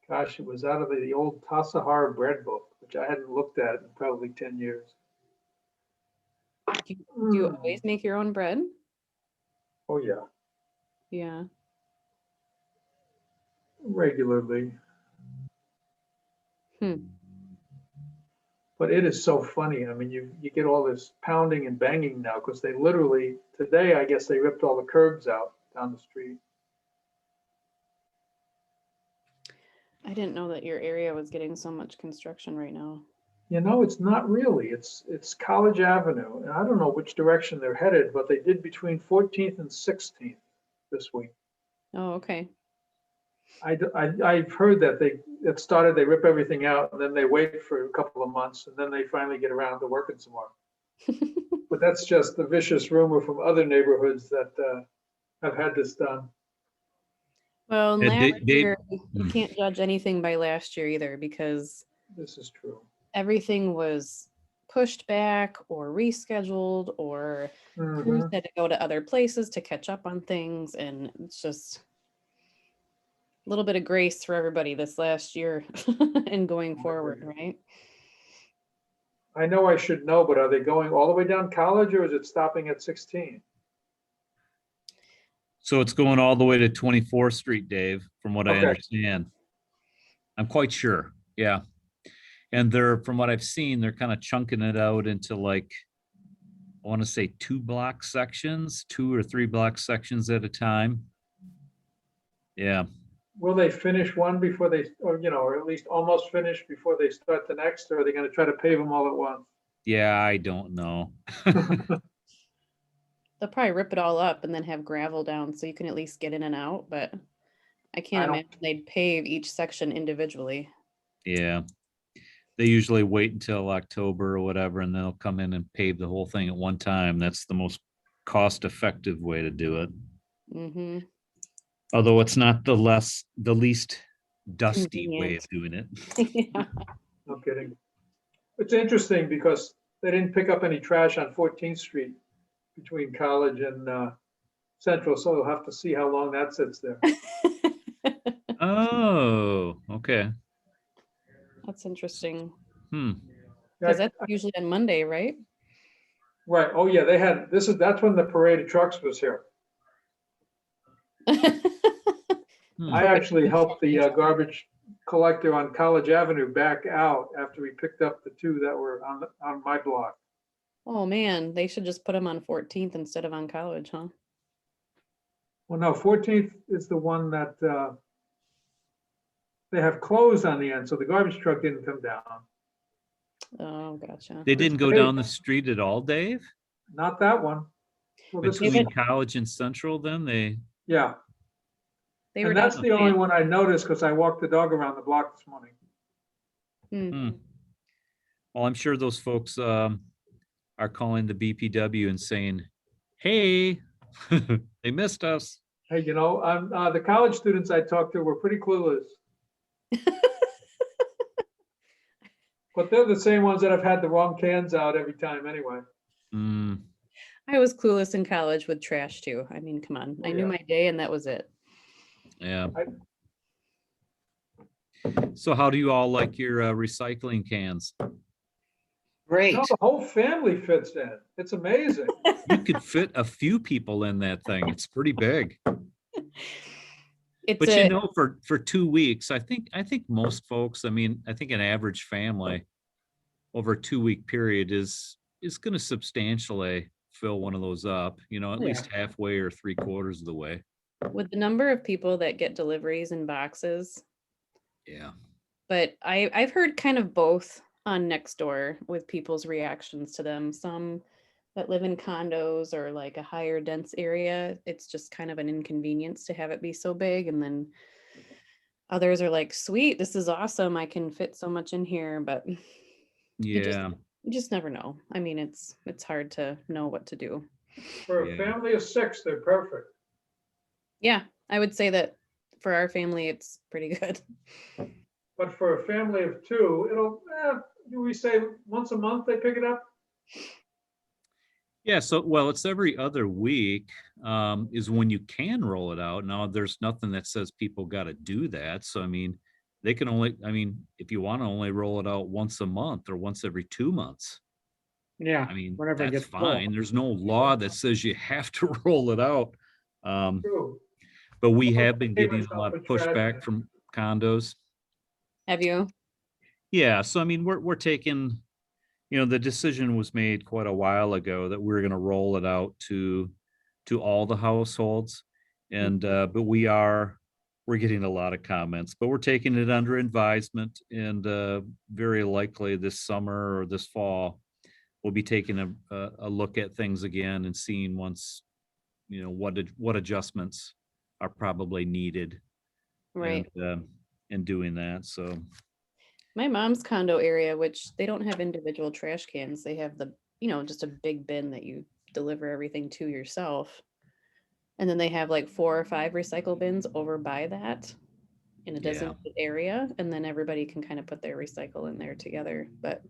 Gosh, it was out of the old Tassajara bread book, which I hadn't looked at in probably 10 years. Do you always make your own bread? Oh, yeah, Yeah. regularly. Hmm. But it is so funny. I mean, you get all this pounding and banging now because they literally, today, I guess they ripped all the curbs out down the street. I didn't know that your area was getting so much construction right now. You know, it's not really. It's College Avenue. And I don't know which direction they're headed, but they did between 14th and 16th this week. Oh, okay. I've heard that they rip everything out and then they wait for a couple of months and then they finally get around to working some more. But that's just the vicious rumor from other neighborhoods that have had this done. Well, Yeah, last they- year, you can't judge anything by last year either because This is true. everything was pushed back or rescheduled or crews Mhm. had to go to other places to catch up on things. And it's just a little bit of grace for everybody this last year and going forward, right? I know I should know, but are they going all the way down College or is it stopping at 16? So it's going all the way to 24th Street, Dave, from what I Okay. understand. I'm quite sure. Yeah. And from what I've seen, they're kind of chunking it out into like, I want to say 2 block sections, 2 or 3 block sections at a time. Yeah. Will they finish one before they, or at least almost finish before they start the next, or are they going to try to pave them all at once? Yeah, I don't know. They'll probably rip it all up and then have gravel down so you can at least get in and out, but I can't don't- imagine they'd pave each section individually. Yeah. They usually wait until October or whatever, and they'll come in and pave the whole thing at one time. That's the most cost-effective way to do it. Mm-hmm. Although it's not the least dusty way of doing it. Yeah. No kidding. It's interesting because they didn't pick up any trash on 14th Street between College and Central, so we'll have to see how long that sits there. Oh, okay. That's interesting. Hmm. Because that's usually on Monday, right? Right. Oh, yeah, they had, that's when the parade of trucks was here. Hmm. I actually helped the garbage collector on College Avenue back out after we picked up the 2 that were on my block. Oh, man, they should just put them on 14th instead of on College, huh? Well, no, 14th is the one that they have closed on the end, so the garbage truck didn't come down. Oh, gotcha. They didn't go down the street at all, Dave? Not that one. Well, this is, Between College and Central, then yeah, They were and that's down the only one I noticed because I walked the dog around the block this morning. Hmm. Well, I'm sure those folks are calling the BPW and saying, hey, they missed us. Hey, the college students I talked to were pretty clueless. But they're the same ones that have had the wrong cans out every time anyway. Hmm. I was clueless in college with trash too. I mean, come on. Oh, I knew yeah. my day and that was it. Yeah. So how do you all like your recycling cans? Great. No, the whole family fits in. It's amazing. You could fit a few people in that thing. It's pretty big. It's But a, for 2 weeks, I think most folks, I mean, I think an average family over a 2-week period is going to substantially fill one of those up, at least halfway or 3/4 of the way. with the number of people that get deliveries in boxes, Yeah. but I've heard kind of both on Nextdoor with people's reactions to them. Some that live in condos or like a higher dense area, it's just kind of an inconvenience to have it be so big. And then others are like, sweet, this is awesome. I can fit so much in here, but Yeah. you just never know. I mean, it's hard to know what to do. For a Yeah. family of 6, they're perfect. Yeah, I would say that for our family, it's pretty good. But for a family of 2, do we say once a month they pick it up? Yeah, so it's every other week is when you can roll it out. Now, there's nothing that says people got to do that. So, I mean, they can only, if you want to only roll it out once a month or once every 2 months, Yeah. I mean, whenever it that's gets full. fine. There's no law that says you have to roll it out. True. But we Well, have been they getting must a lot of not put trash in pushback it. from condos. Have you? Yeah, so I mean, we're taking, the decision was made quite a while ago that we're going to roll it out to all the households, and but we're getting a lot of comments, but we're taking it under advisement, and very likely this summer or this fall, we'll be taking a look at things again and seeing once, what adjustments are probably needed, Right. and doing that. So. My mom's condo area, which they don't have individual trash cans. They have the, just a big bin that you deliver everything to yourself. And then they have like 4 or 5 recycle bins over by that in a designated area. And then everybody can kind of put their recycle in there together. But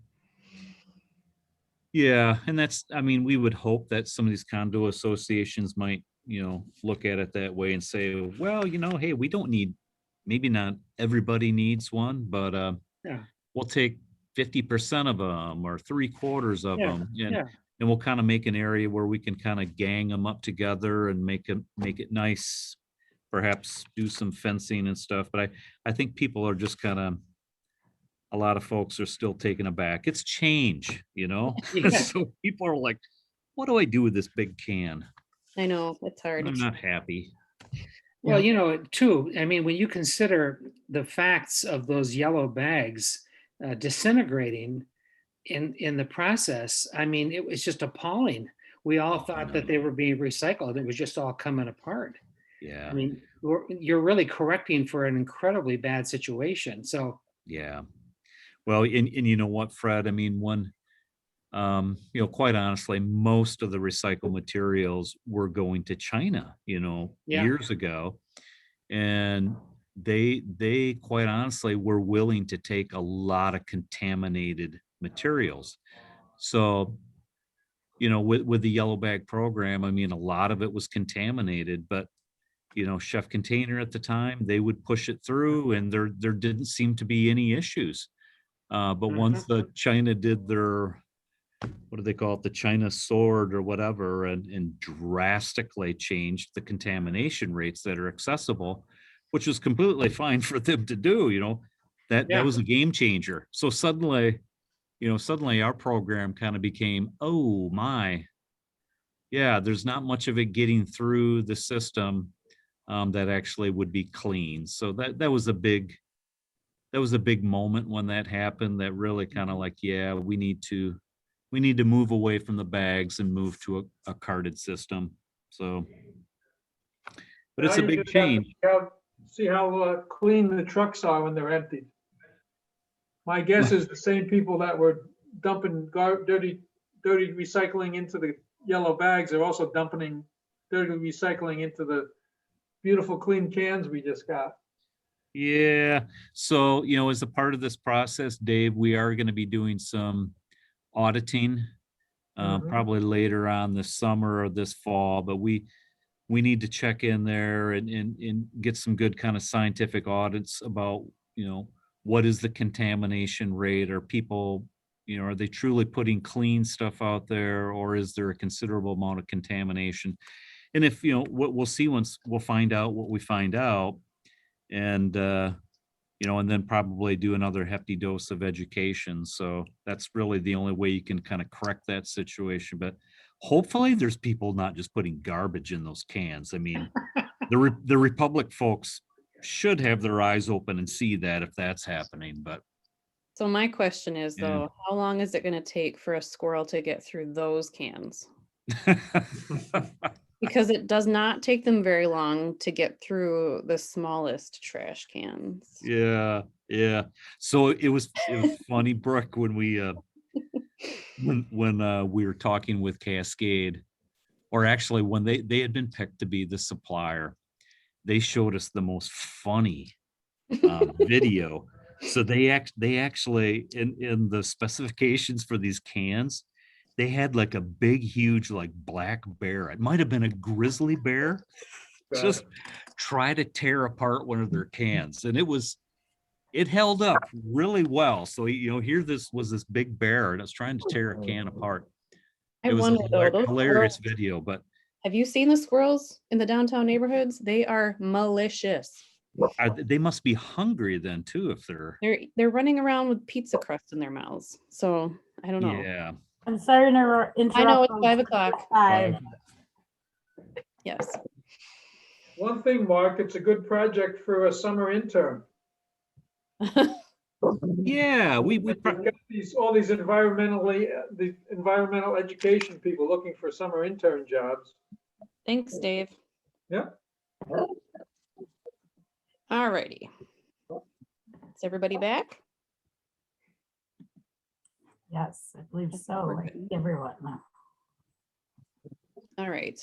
Yeah, and we would hope that some of these condo associations might, look at it that way and say, well, hey, we don't need, maybe not everybody needs one, but Yeah. we'll take 50% of them or 3/4 of Yeah, them. yeah. And we'll kind of make an area where we can kind of gang them up together and make it nice. Perhaps do some fencing and stuff, but I think people are just kind of, a lot of folks are still taken aback. It's change, you know? Yeah. So people are like, what do I do with this big can? I know, it's hard. I'm not happy. Well, Yeah. you know, too, I mean, when you consider the facts of those yellow bags disintegrating in the process, I mean, it was just appalling. We all thought that they were being recycled. It was just all coming apart. Yeah, I mean, you're really correcting for an incredibly bad situation. So, yeah. Well, and you know what, Fred? I mean, you know, quite honestly, most of the recycled materials were going to China, you know, Yeah. years ago. And they quite honestly were willing to take a lot of contaminated materials. So, you know, with the yellow bag program, I mean, a lot of it was contaminated, but you know, Chef Container at the time, they would push it through and there didn't seem to be any issues. But once the China did their, what do they call it, the China sword or whatever, and drastically changed the contamination rates that are accessible, which was completely fine for them to do, you know, that Yeah. was a game changer. So suddenly, you know, suddenly our program kind of became, oh my, yeah, there's not much of it getting through the system that actually would be clean. So that was a big moment when that happened, that really kind of like, yeah, we need to move away from the bags and move to a carted system. So, but it's Now a you big just have to change. see how clean the trucks are when they're emptied. My guess is the same people that were dumping dirty recycling into the yellow bags are also dumping dirty recycling into the beautiful clean cans we just got. Yeah. So, you know, as a part of this process, Dave, we are going to be doing some auditing, Mhm. probably later on this summer or this fall, but we need to check in there and get some good kind of scientific audits about, you know, what is the contamination rate? Are people, you know, are they truly putting clean stuff out there, or is there a considerable amount of contamination? And if, you know, what we'll see once we'll find out what we find out, and you know, and then probably do another hefty dose of education. So that's really the only way you can kind of correct that situation. But hopefully there's people not just putting garbage in those cans. I mean, the Republic folks should have their eyes open and see that if that's happening. But So my question is Yeah. though, how long is it gonna take for a squirrel to get through those cans? Because it does not take them very long to get through the smallest trash cans. yeah, yeah. So it was funny, Brooke, when we we were talking with Cascade, or actually when they had been picked to be the supplier, they showed us the most funny video. So they actually in the specifications for these cans, they had like a big, huge, like black bear. It might have been a grizzly bear. Just try to tear apart one of their cans, and it held up really well. So you know, here this was this big bear, and it's trying to tear a can apart. I It was a wonder though, those hilarious squirrels, video, but have you seen the squirrels in the downtown neighborhoods? They are malicious. they must be hungry then too, if they're They're running around with pizza crust in their mouths. So I don't know. yeah. I'm sorry to interrupt. I know it's folks. 5 o'clock. 5. Yes. One thing, Mark, it's a good project for a summer intern. Yeah, we We've got all these the environmental education people looking for summer intern jobs. Thanks, Dave. Yeah. All righty. Is everybody back? Yes, I believe I think so. we're Like good. everyone. All right.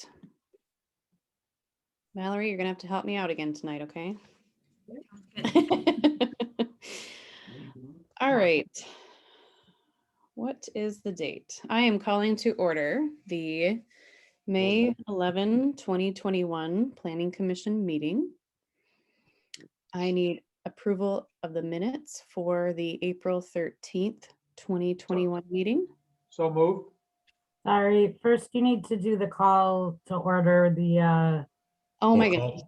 Mallory, you're gonna have to help me out again tonight, okay? All right. What is the date? I am calling to order the May 11, 2021 Planning Commission meeting. I need approval of the minutes for the April 13th, 2021 meeting. So moved. Sorry, first you need to do the call to order the, Oh my Roll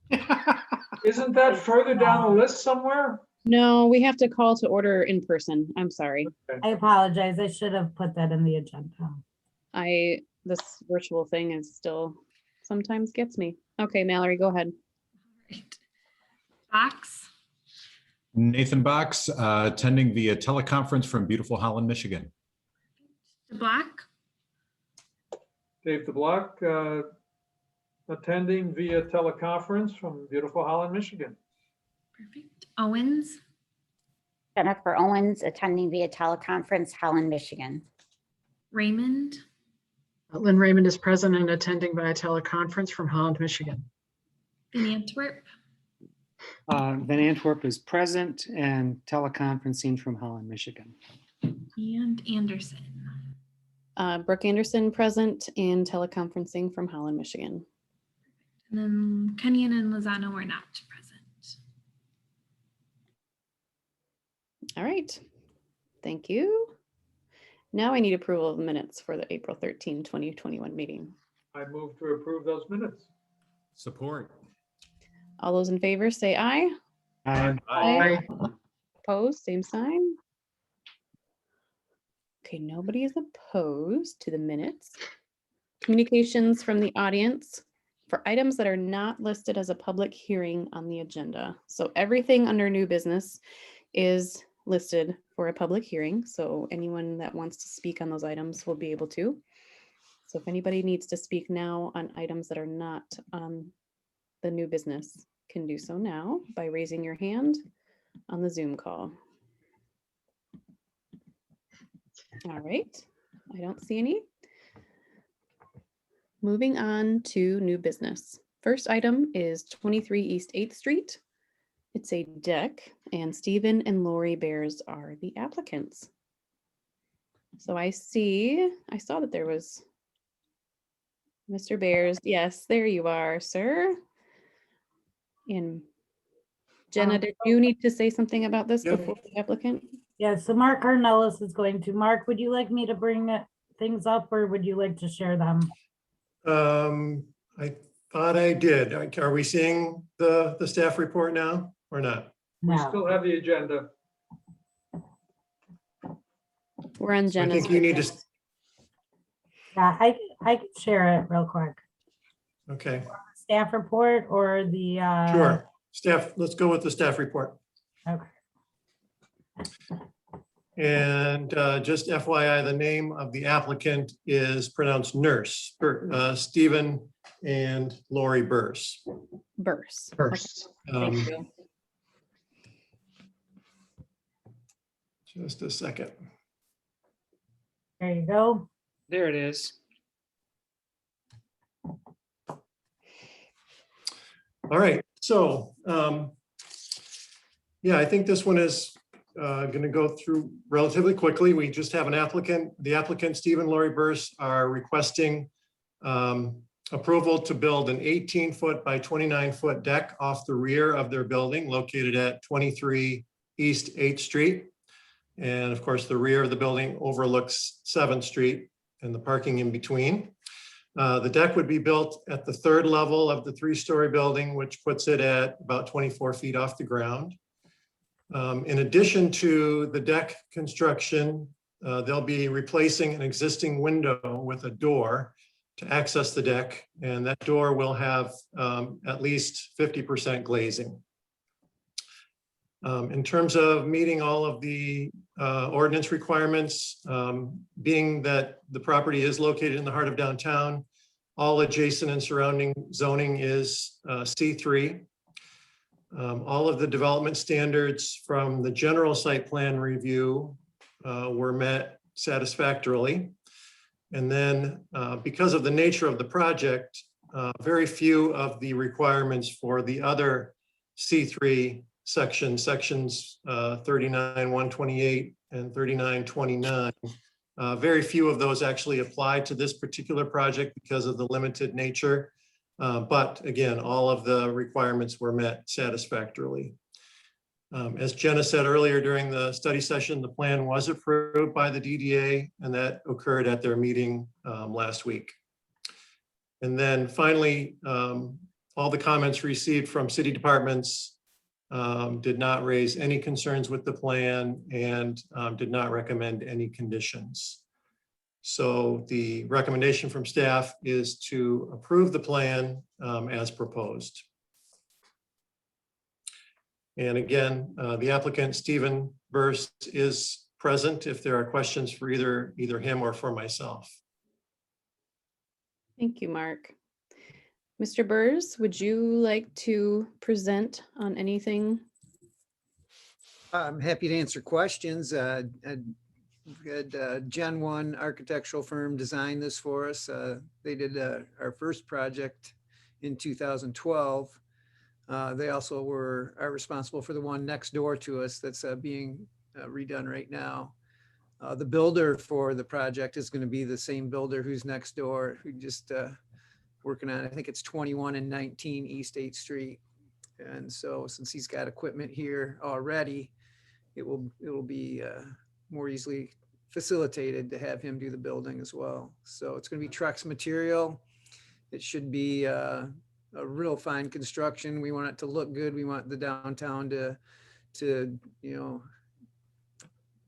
goodness. call. Isn't that further down the list somewhere? No, we have to call to order in person. I'm sorry. I apologize. I should have put that in the agenda. This virtual thing is still sometimes gets me. Okay, Mallory, go ahead. Right. Fox, Nathan Box, attending via teleconference from beautiful Holland, Michigan. DeBlock, Dave DeBlock, attending via teleconference from beautiful Holland, Michigan. perfect. Owens, Jennifer Owens, attending via teleconference, Holland, Michigan. Raymond, Lynn Raymond is present and attending via teleconference from Holland, Michigan. Van Antwerp, Van Antwerp is present and teleconferencing from Holland, Michigan. and Anderson. Brooke Anderson present and teleconferencing from Holland, Michigan. And then Kenyon and Lozano were not present. All right. Thank you. Now I need approval of the minutes for the April 13, 2021 meeting. I move to approve those minutes. Support. All those in favor say aye. Aye. Opposed, same sign. Okay, nobody is opposed to the minutes. Communications from the audience for items that are not listed as a public hearing on the agenda. So everything under new business is listed for a public hearing. So anyone that wants to speak on those items will be able to. So if anybody needs to speak now on items that are not on the new business, can do so now by raising your hand on the Zoom call. All right, I don't see any. Moving on to new business. First item is 23 East 8th Street. It's a deck and Stephen and Lori Bears are the applicants. So I saw that there was Mr. Bears. Yes, there you are, sir. And Jenna, did you need to say something about this Yep. before the applicant? Yeah, so Mark Arnellis is going to. Mark, would you like me to bring things up or would you like to share them? I thought I did. Are we seeing the staff report now or not? We No. still have the agenda. We're on I Jenna's. think you need to, Yeah, I can share it real quick. okay, Staff report or the, sure. Staff, let's go with the staff report. Okay. And just FYI, the name of the applicant is pronounced Nurse, Stephen and Lori Burse. Burse. First. Thank you. Just a second. There you go. There it is. All right, so, yeah, I think this one is going to go through relatively quickly. We just have an applicant. The applicant, Stephen Lori Burse, are requesting approval to build an 18-foot by 29-foot deck off the rear of their building located at 23 East 8th Street. And of course, the rear of the building overlooks 7th Street and the parking in between. The deck would be built at the 3rd level of the 3-story building, which puts it at about 24 feet off the ground. In addition to the deck construction, they'll be replacing an existing window with a door to access the deck, and that door will have at least 50% glazing. In terms of meeting all of the ordinance requirements, being that the property is located in the heart of downtown, all adjacent and surrounding zoning is C3. All of the development standards from the general site plan review were met satisfactorily. And then because of the nature of the project, very few of the requirements for the other C3 sections 39-128 and 39-29, very few of those actually apply to this particular project because of the limited nature. But again, all of the requirements were met satisfactorily. As Jenna said earlier during the study session, the plan was approved by the DDA, and that occurred at their meeting last week. And then finally, all the comments received from city departments did not raise any concerns with the plan and did not recommend any conditions. So the recommendation from staff is to approve the plan as proposed. And again, the applicant, Stephen Burst, is present if there are questions for either him or for myself. Thank you, Mark. Mr. Burrs, would you like to present on anything? I'm happy to answer questions. We had Gen 1 architectural firm design this for us. They did our first project in 2012. They also are responsible for the one next door to us that's being redone right now. The builder for the project is going to be the same builder who's next door, who just working on, I think it's 21 and 19 East 8th Street. And so since he's got equipment here already, it will be more easily facilitated to have him do the building as well. So it's going to be Trex material. It should be a real fine construction. We want it to look good. We want the downtown to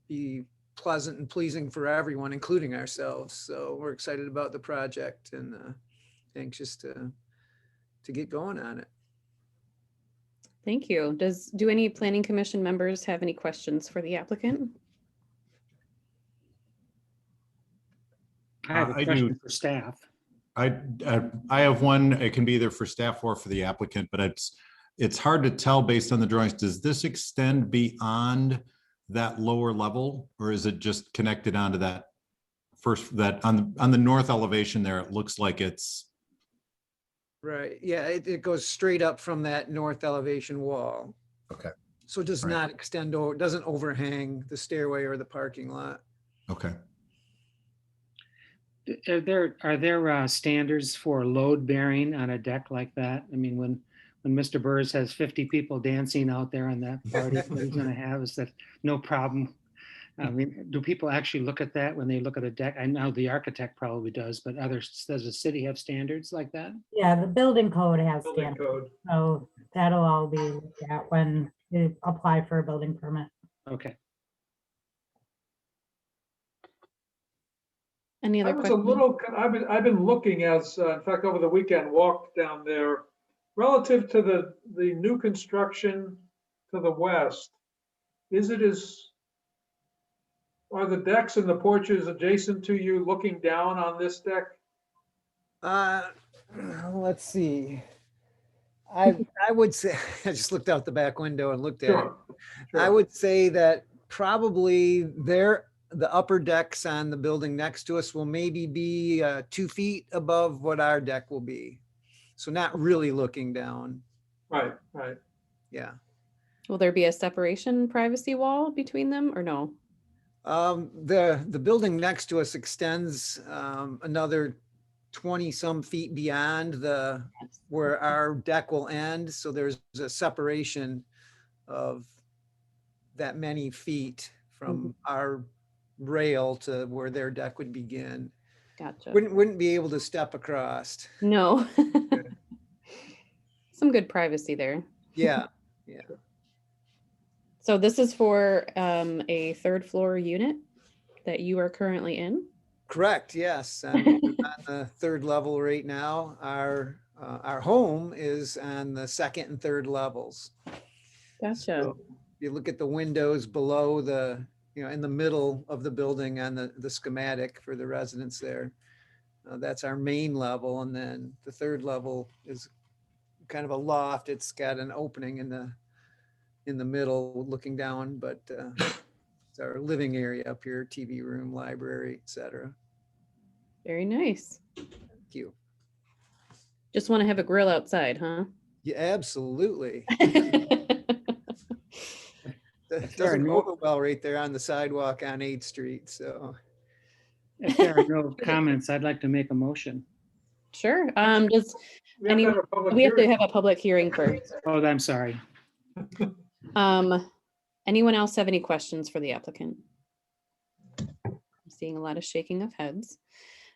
be pleasant and pleasing for everyone, including ourselves. So we're excited about the project and anxious to get going on it. Thank you. Do any planning commission members have any questions for the applicant? I have a I question do. for staff. I have one. It can be either for staff or for the applicant, but it's hard to tell based on the drawings. Does this extend beyond that lower level, or is it just connected onto that first, that on the north elevation there? It looks like it's Right. Yeah, it goes straight up from that north elevation wall. okay. So it does Right. not extend or doesn't overhang the stairway or the parking lot. Okay. Are there standards for load bearing on a deck like that? I mean, when Mr. Burrs has 50 people dancing out there on that party that he's going to have, is that no problem? I mean, do people actually look at that when they look at a deck? I know the architect probably does, but does the city have standards like that? Yeah, the building code has Building standards, code. so that'll all be looked at when you apply for a building permit. Okay. Any I other was a questions? little, I've been looking as, in fact, over the weekend, walked down there relative to the new construction to the west. Are the decks and the porches adjacent to you looking down on this deck? Let's see. I would say, I just looked out the back window and looked at it. Sure. I would say that probably the upper decks on the building next to us will maybe be 2 feet above what our deck will be. So not really looking down. Right. Yeah. Will there be a separation privacy wall between them or no? The building next to us extends another 20 some feet beyond where our deck will end. So there's a separation of that many feet from our rail to where their deck would begin. Gotcha. Wouldn't be able to step across. No. Some good privacy there. Yeah. So this is for a third floor unit that you are currently in? Correct, yes. And we're on the 3rd level right now. Our home is on the 2nd and 3rd levels. Gotcha. So you look at the windows below in the middle of the building on the schematic for the residents there. That's our main level. And then the 3rd level is kind of a loft. It's got an opening in the middle looking down, but it's our living area up here, TV room, library, etc. Very nice. Thank you. Just want to have a grill outside, huh? Yeah, absolutely. There It are doesn't no- go over well right there on the sidewalk on 8th Street, so. If there are no comments, I'd like to make a motion. Sure. We have to have a public We have to hearing. have a public hearing first. Oh, I'm sorry. Anyone else have any questions for the applicant? I'm seeing a lot of shaking of heads.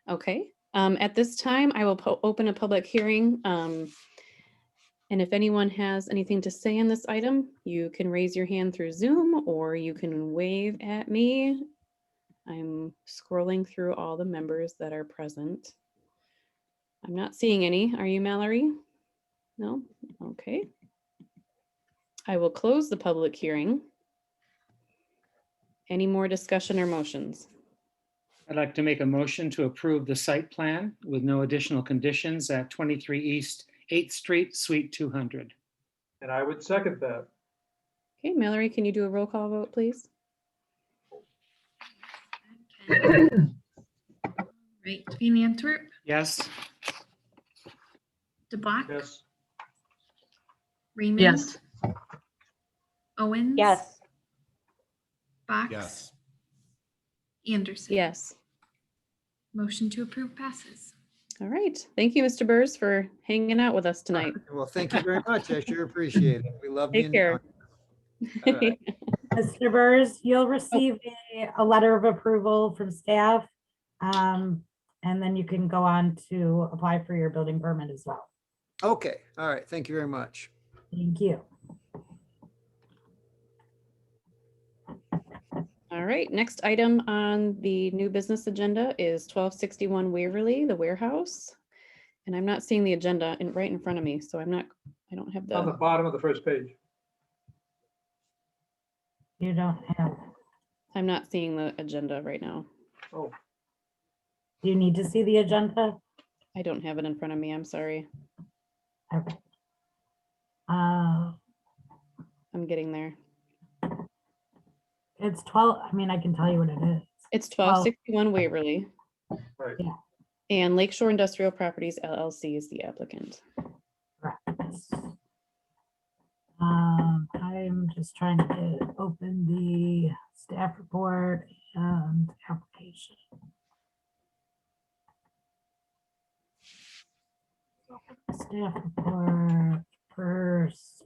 Okay, at this time, I will open a public hearing. And if anyone has anything to say on this item, you can raise your hand through Zoom or you can wave at me. I'm scrolling through all the members that are present. I'm not seeing any. Are you, Mallory? No? Okay. I will close the public hearing. Any more discussion or motions? I'd like to make a motion to approve the site plan with no additional conditions at 23 East 8th Street, Suite 200. And I would second that. Okay, Mallory, can you do a roll call vote, please? Right, Van Antwerp, Yes. DeBlock, Yes. Raymond. Yes. Owens. Yes. Box. Yes. Anderson. Yes. Motion to approve passes. All right. Thank you, Mr. Burrs, for hanging out with us tonight. Well, thank you very much. I sure appreciate it. We love Take being. care. All right. Mr. Burrs, you'll receive a letter of approval from staff. And then you can go on to apply for your building permit as well. Okay, all right. Thank you very much. Thank you. All right, next item on the new business agenda is 1261 Waverly, the warehouse. And I'm not seeing the agenda right in front of me, so I don't have On the the, bottom of the first page. You don't have, I'm not seeing the agenda right now. Oh, do you need to see the agenda? I don't have it in front of me, I'm sorry. Okay. I'm getting there. It's 12, I mean, I can tell you what it is. It's Well- 1261 Waverly. right. Yeah. And Lakeshore Industrial Properties LLC is the applicant. Correct. I'm just trying to open the staff report and application. Staff report first.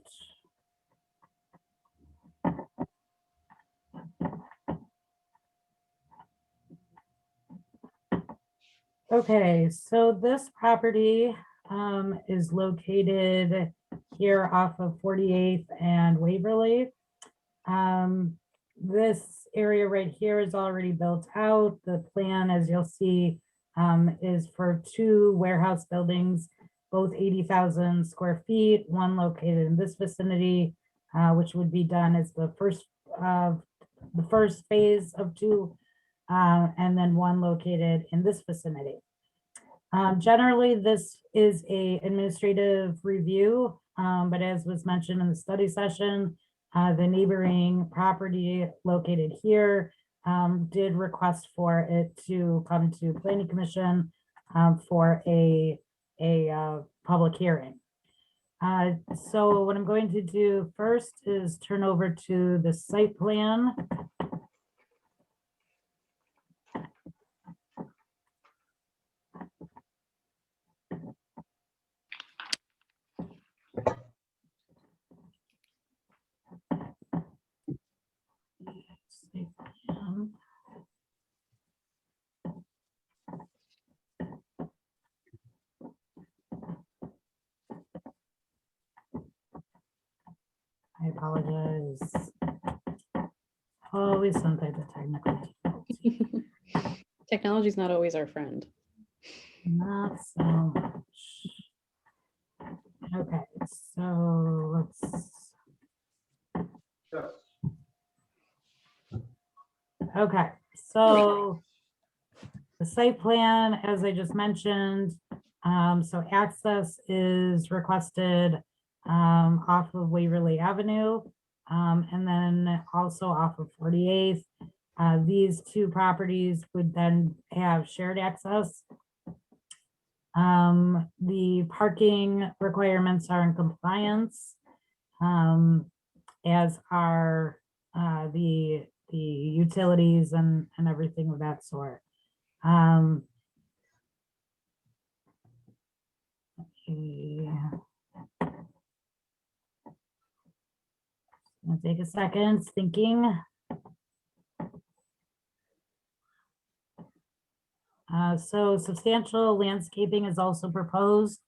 Okay, so this property is located here off of 48th and Waverly. This area right here is already built out. The plan, as you'll see, is for 2 warehouse buildings, both 80,000 square feet, one located in this vicinity, which would be done as the first phase of 2, and then one located in this vicinity. Generally, this is a administrative review, but as was mentioned in the study session, the neighboring property located here did request for it to come to Planning Commission for a public hearing. So what I'm going to do first is turn over to the site plan. Site plan. I apologize. Always some type of technical difficulty. Technology is not always our friend. Not so much. Okay, so let's, Yes. okay, so the site plan, as I just mentioned, so access is requested off of Waverly Avenue, and then also off of 48th. These 2 properties would then have shared access. The parking requirements are in compliance, as are the utilities and everything of that sort. Yeah. I'll take a second thinking. So substantial landscaping is also proposed,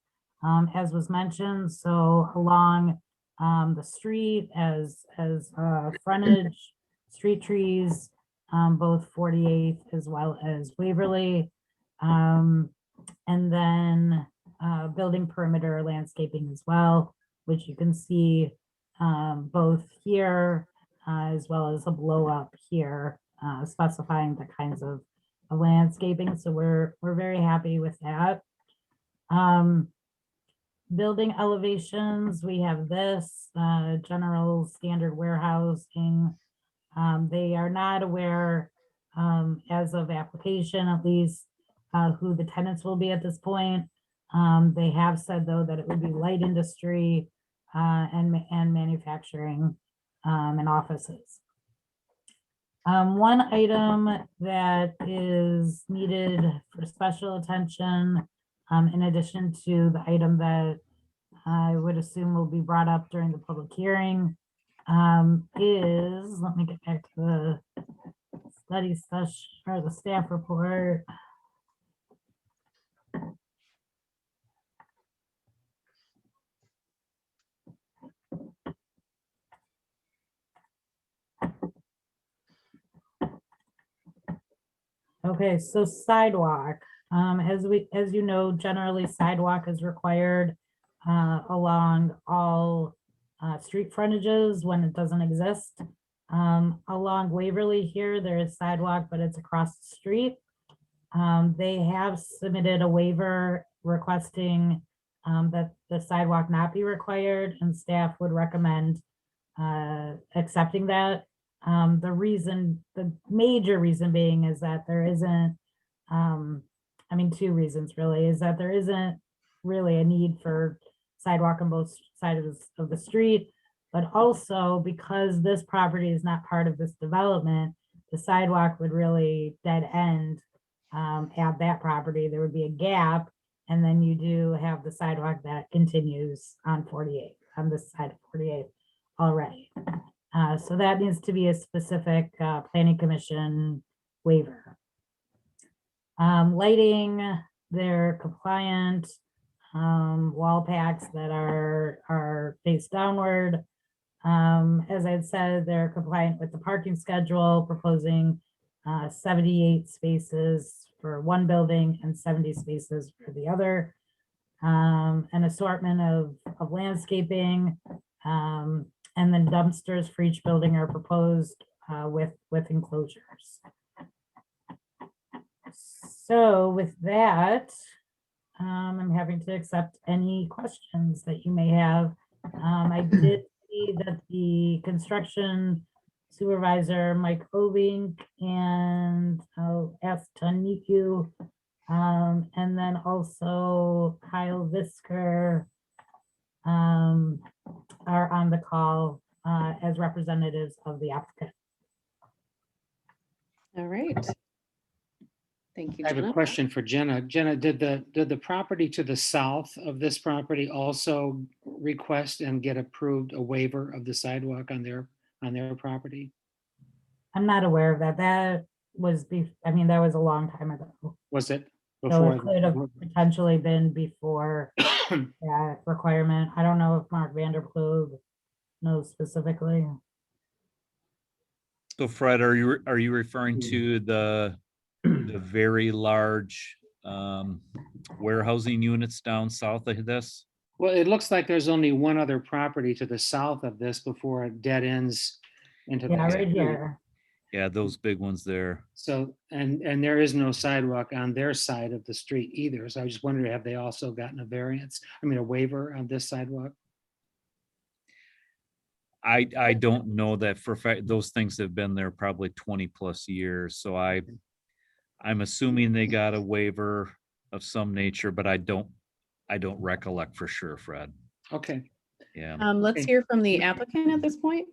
as was mentioned, so along the street as frontage, street trees, both 48th as well as Waverly. And then building perimeter landscaping as well, which you can see both here as well as a blow up here, specifying the kinds of landscaping. So we're very happy with that. Building elevations, we have this general standard warehousing. They are not aware, as of application at least, who the tenants will be at this point. They have said though that it would be light industry and manufacturing and offices. One item that is needed for special attention, in addition to the item that I would assume will be brought up during the public hearing, is, let me get back to the study session or the staff report. Okay, so sidewalk, as you know, generally sidewalk is required along all street frontages when it doesn't exist. Along Waverly here, there is sidewalk, but it's across the street. They have submitted a waiver requesting that the sidewalk not be required, and staff would recommend accepting that. The major reason being is that there isn't, I mean, two reasons really, is that there isn't really a need for sidewalk on both sides of the street, but also because this property is not part of this development, the sidewalk would really dead end at that property. There would be a gap, and then you do have the sidewalk that continues on 48, on this side of 48 already. So that needs to be a specific planning commission waiver. Lighting, they're compliant. Wall packs that are face downward. As I had said, they're compliant with the parking schedule, proposing 78 spaces for one building and 70 spaces for the other. An assortment of landscaping, and then dumpsters for each building are proposed with enclosures. So with that, I'm having to accept any questions that you may have. I did see that the construction supervisor, Mike Ovink, and I'll ask to unmute you. And then also Kyle Visker are on the call as representatives of the applicant. All right. Thank you, I have Jenna. a question for Jenna. Jenna, did the property to the south of this property also request and get approved a waiver of the sidewalk on their property? I'm not aware of that. That was, I mean, that was a long time ago. Was it So before? it could have potentially been before that requirement. I don't know if Mark Vanderploeg knows specifically. So Fred, are you referring to the very large warehousing units down south of this? Well, it looks like there's only one other property to the south of this before it dead ends into the Yeah, right street. here. Yeah, those big ones there. So, and there is no sidewalk on their side of the street either. So I just wondered, have they also gotten a variance? I mean, a waiver on this sidewalk? I don't know that for a fact. Those things have been there probably 20 plus years. So I'm assuming they got a waiver of some nature, but I don't recollect for sure, Fred. Okay. Yeah. Let's Okay. hear from the applicant at this point.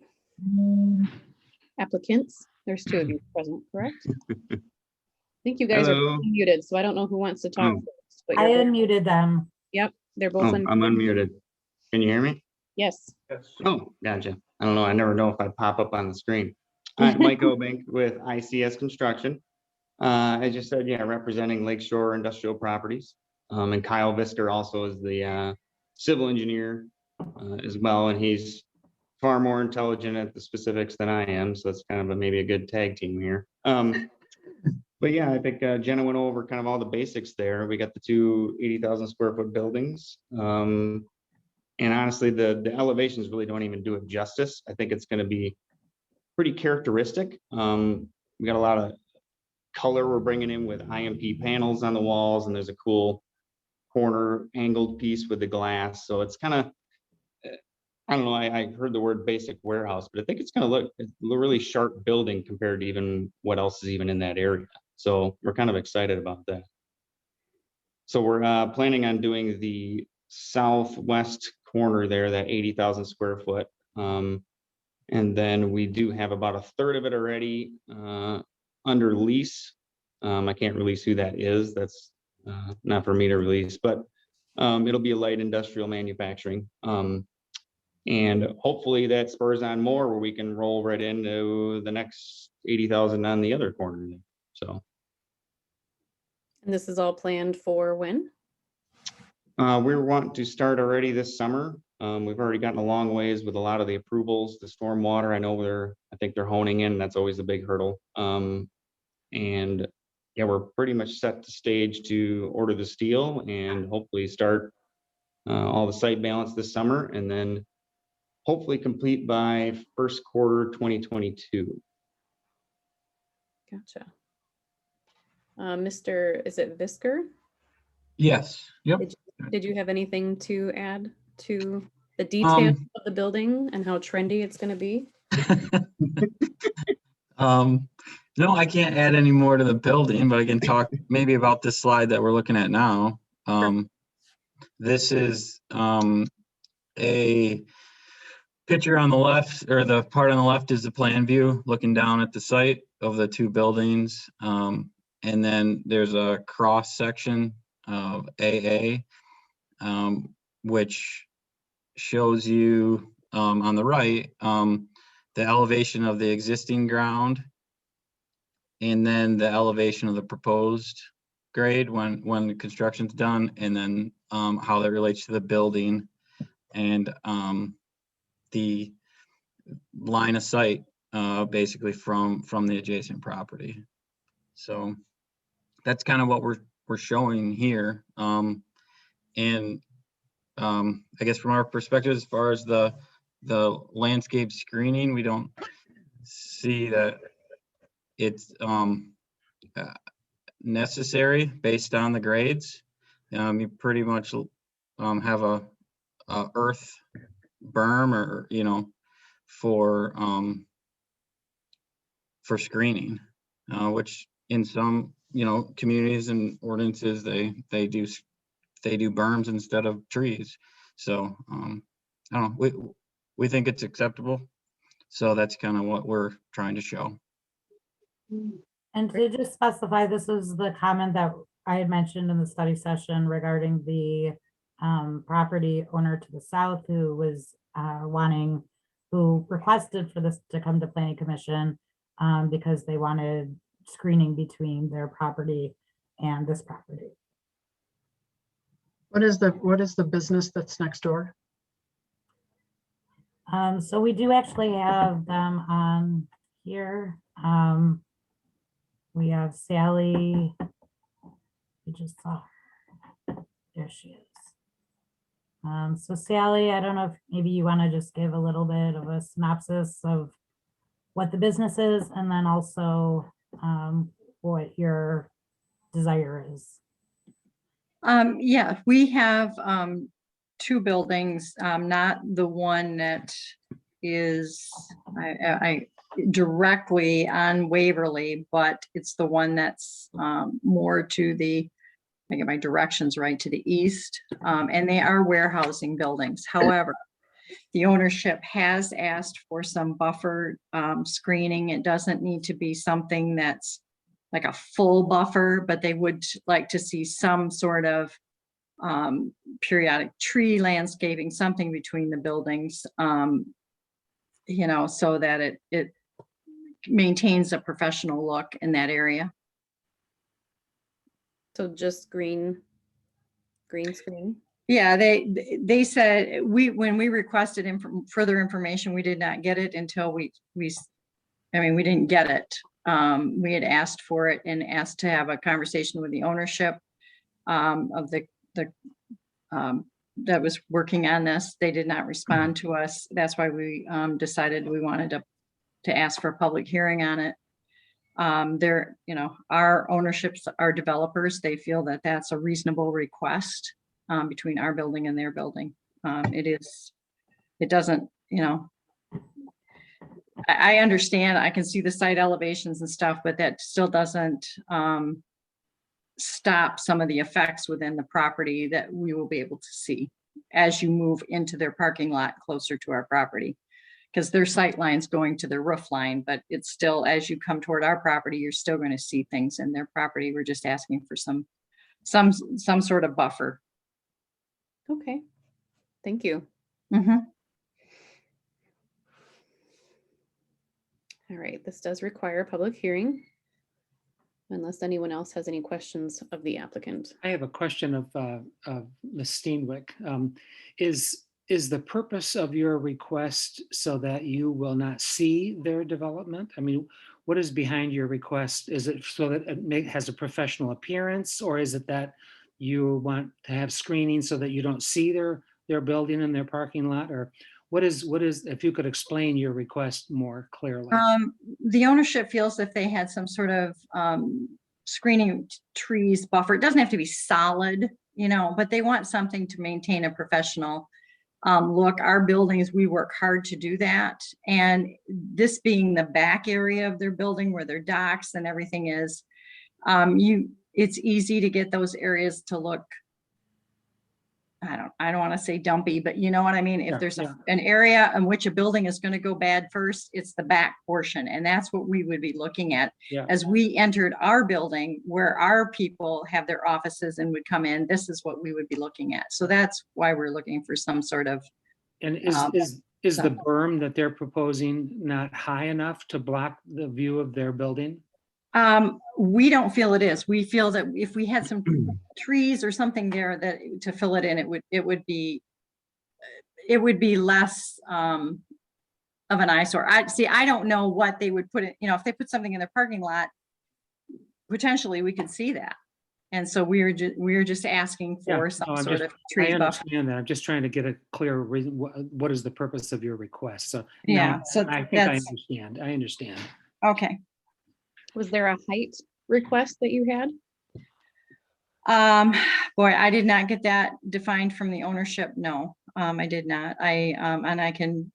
Applicants, there's two of you present, correct? I think you guys are Hello. muted, so I don't know who wants to talk Oh. first. But I you're both- unmuted them. Yep, they're both Oh, I'm unmuted. Can you hear me? Yes. Yes. Oh, gotcha. I don't know. I never know if I pop up on the screen. All right, Mike Obank with ICS Construction. As you said, yeah, representing Lakeshore Industrial Properties. And Kyle Visker also is the civil engineer as well, and he's far more intelligent at the specifics than I am, so that's kind of maybe a good tag team here. But yeah, I think Jenna went over kind of all the basics there. We got the two 80,000 square foot buildings. And honestly, the elevations really don't even do it justice. I think it's going to be pretty characteristic. We got a lot of color we're bringing in with IMP panels on the walls, and there's a cool corner angled piece with the glass. So it's kind of, I don't know, I heard the word basic warehouse, but I think it's going to look a really sharp building compared to even what else is even in that area. So we're kind of excited about that. So we're planning on doing the southwest corner there, that 80,000 square foot. And then we do have about a third of it already under lease. I can't release who that is. That's not for me to release, but it'll be a light industrial manufacturing. And hopefully that spurs on more where we can roll right into the next 80,000 on the other corner. So. And this is all planned for when? We want to start already this summer. We've already gotten a long ways with a lot of the approvals, the stormwater. I think they're honing in. That's always a big hurdle. And yeah, we're pretty much set to stage to order the steel and hopefully start all the site balance this summer, and then hopefully complete by first quarter 2022. Gotcha. Is it Visker? Yes. Yep. Did you have anything to add to the details of the building and how trendy it's going to be? No, I can't add any more to the building, but I can talk maybe about this slide that we're looking at now. This is a picture on the left, or the part on the left is the plan view looking down at the site of the two buildings. And then there's a cross section of AA, which shows you on the right the elevation of the existing ground, and then the elevation of the proposed grade when the construction's done, and then how that relates to the building and the line of sight basically from the adjacent property. So that's kind of what we're showing here. And I guess from our perspective, as far as the landscape screening, we don't see that it's necessary based on the grades. You pretty much have a earth berm, or for screening, which in some communities and ordinances they do berms instead of trees. So I don't know, we think it's acceptable. So that's kind of what we're trying to show. And to just specify, this was the comment that I had mentioned in the study session regarding the property owner to the south who was who requested for this to come to planning commission because they wanted screening between their property and this property. What is the business that's next door? So we do actually have them on here. We have Sally. We just saw her. There she is. So Sally, I don't know if maybe you want to just give a little bit of a synopsis of what the business is, and then also what your desire is. Yeah, we have two buildings, not the one that is I directly on Waverly, but it's the one that's more to the, I get my directions right, to the east, and they are warehousing buildings. However, the ownership has asked for some buffer screening. It doesn't need to be something that's like a full buffer, but they would like to see some sort of periodic tree landscaping, something between the buildings, you know, so that it maintains a professional look in that area. So just green screen? Yeah, they said when we requested further information, we did not get it until we didn't get it. We had asked for it and asked to have a conversation with the ownership of the that was working on this. They did not respond to us. That's why we decided we wanted to ask for a public hearing on it. They're, you know, our ownerships are developers. They feel that that's a reasonable request between our building and their building. It doesn't, you know, I understand, I can see the site elevations and stuff, but that still doesn't stop some of the effects within the property that we will be able to see as you move into their parking lot closer to our property. Because their sight line's going to their roof line, but it's still, as you come toward our property, you're still going to see things in their property. We're just asking for some sort of buffer. Okay, thank you. Mhm. All right, this does require a public hearing. Unless anyone else has any questions of the applicant. I have a question of Ms. Steenwick. Is the purpose of your request so that you will not see their development? I mean, what is behind your request? Is it so that it has a professional appearance, or is it that you want to have screening so that you don't see their building and their parking lot? Or what is, if you could explain your request more clearly? The ownership feels that they had some sort of screening trees buffer. It doesn't have to be solid, you know, but they want something to maintain a professional look. Our buildings, we work hard to do that. And this being the back area of their building where their docks and everything is, it's easy to get those areas to look, I don't want to say dumpy, but you know what I mean? If there's an area in which a building is going to go bad first, it's the back portion. And that's what we would be looking at. As we entered our building where our people have their offices and would come in, this is what we would be looking at. So that's why we're looking for some sort of. And is the berm that they're proposing not high enough to block the view of their building? We don't feel it is. We feel that if we had some trees or something there that to fill it in, it would be less of an eyesore. I don't know what they would put it, you know, if they put something in their parking lot, potentially we could see that. And so we're just asking for some sort of tree buffer. I understand that. I'm just trying to get a clear reason. What is the purpose of your request? So yeah, so I think I understand. I understand. Okay. Was there a height request that you had? Boy, I did not get that defined from the ownership. No, I did not. And I can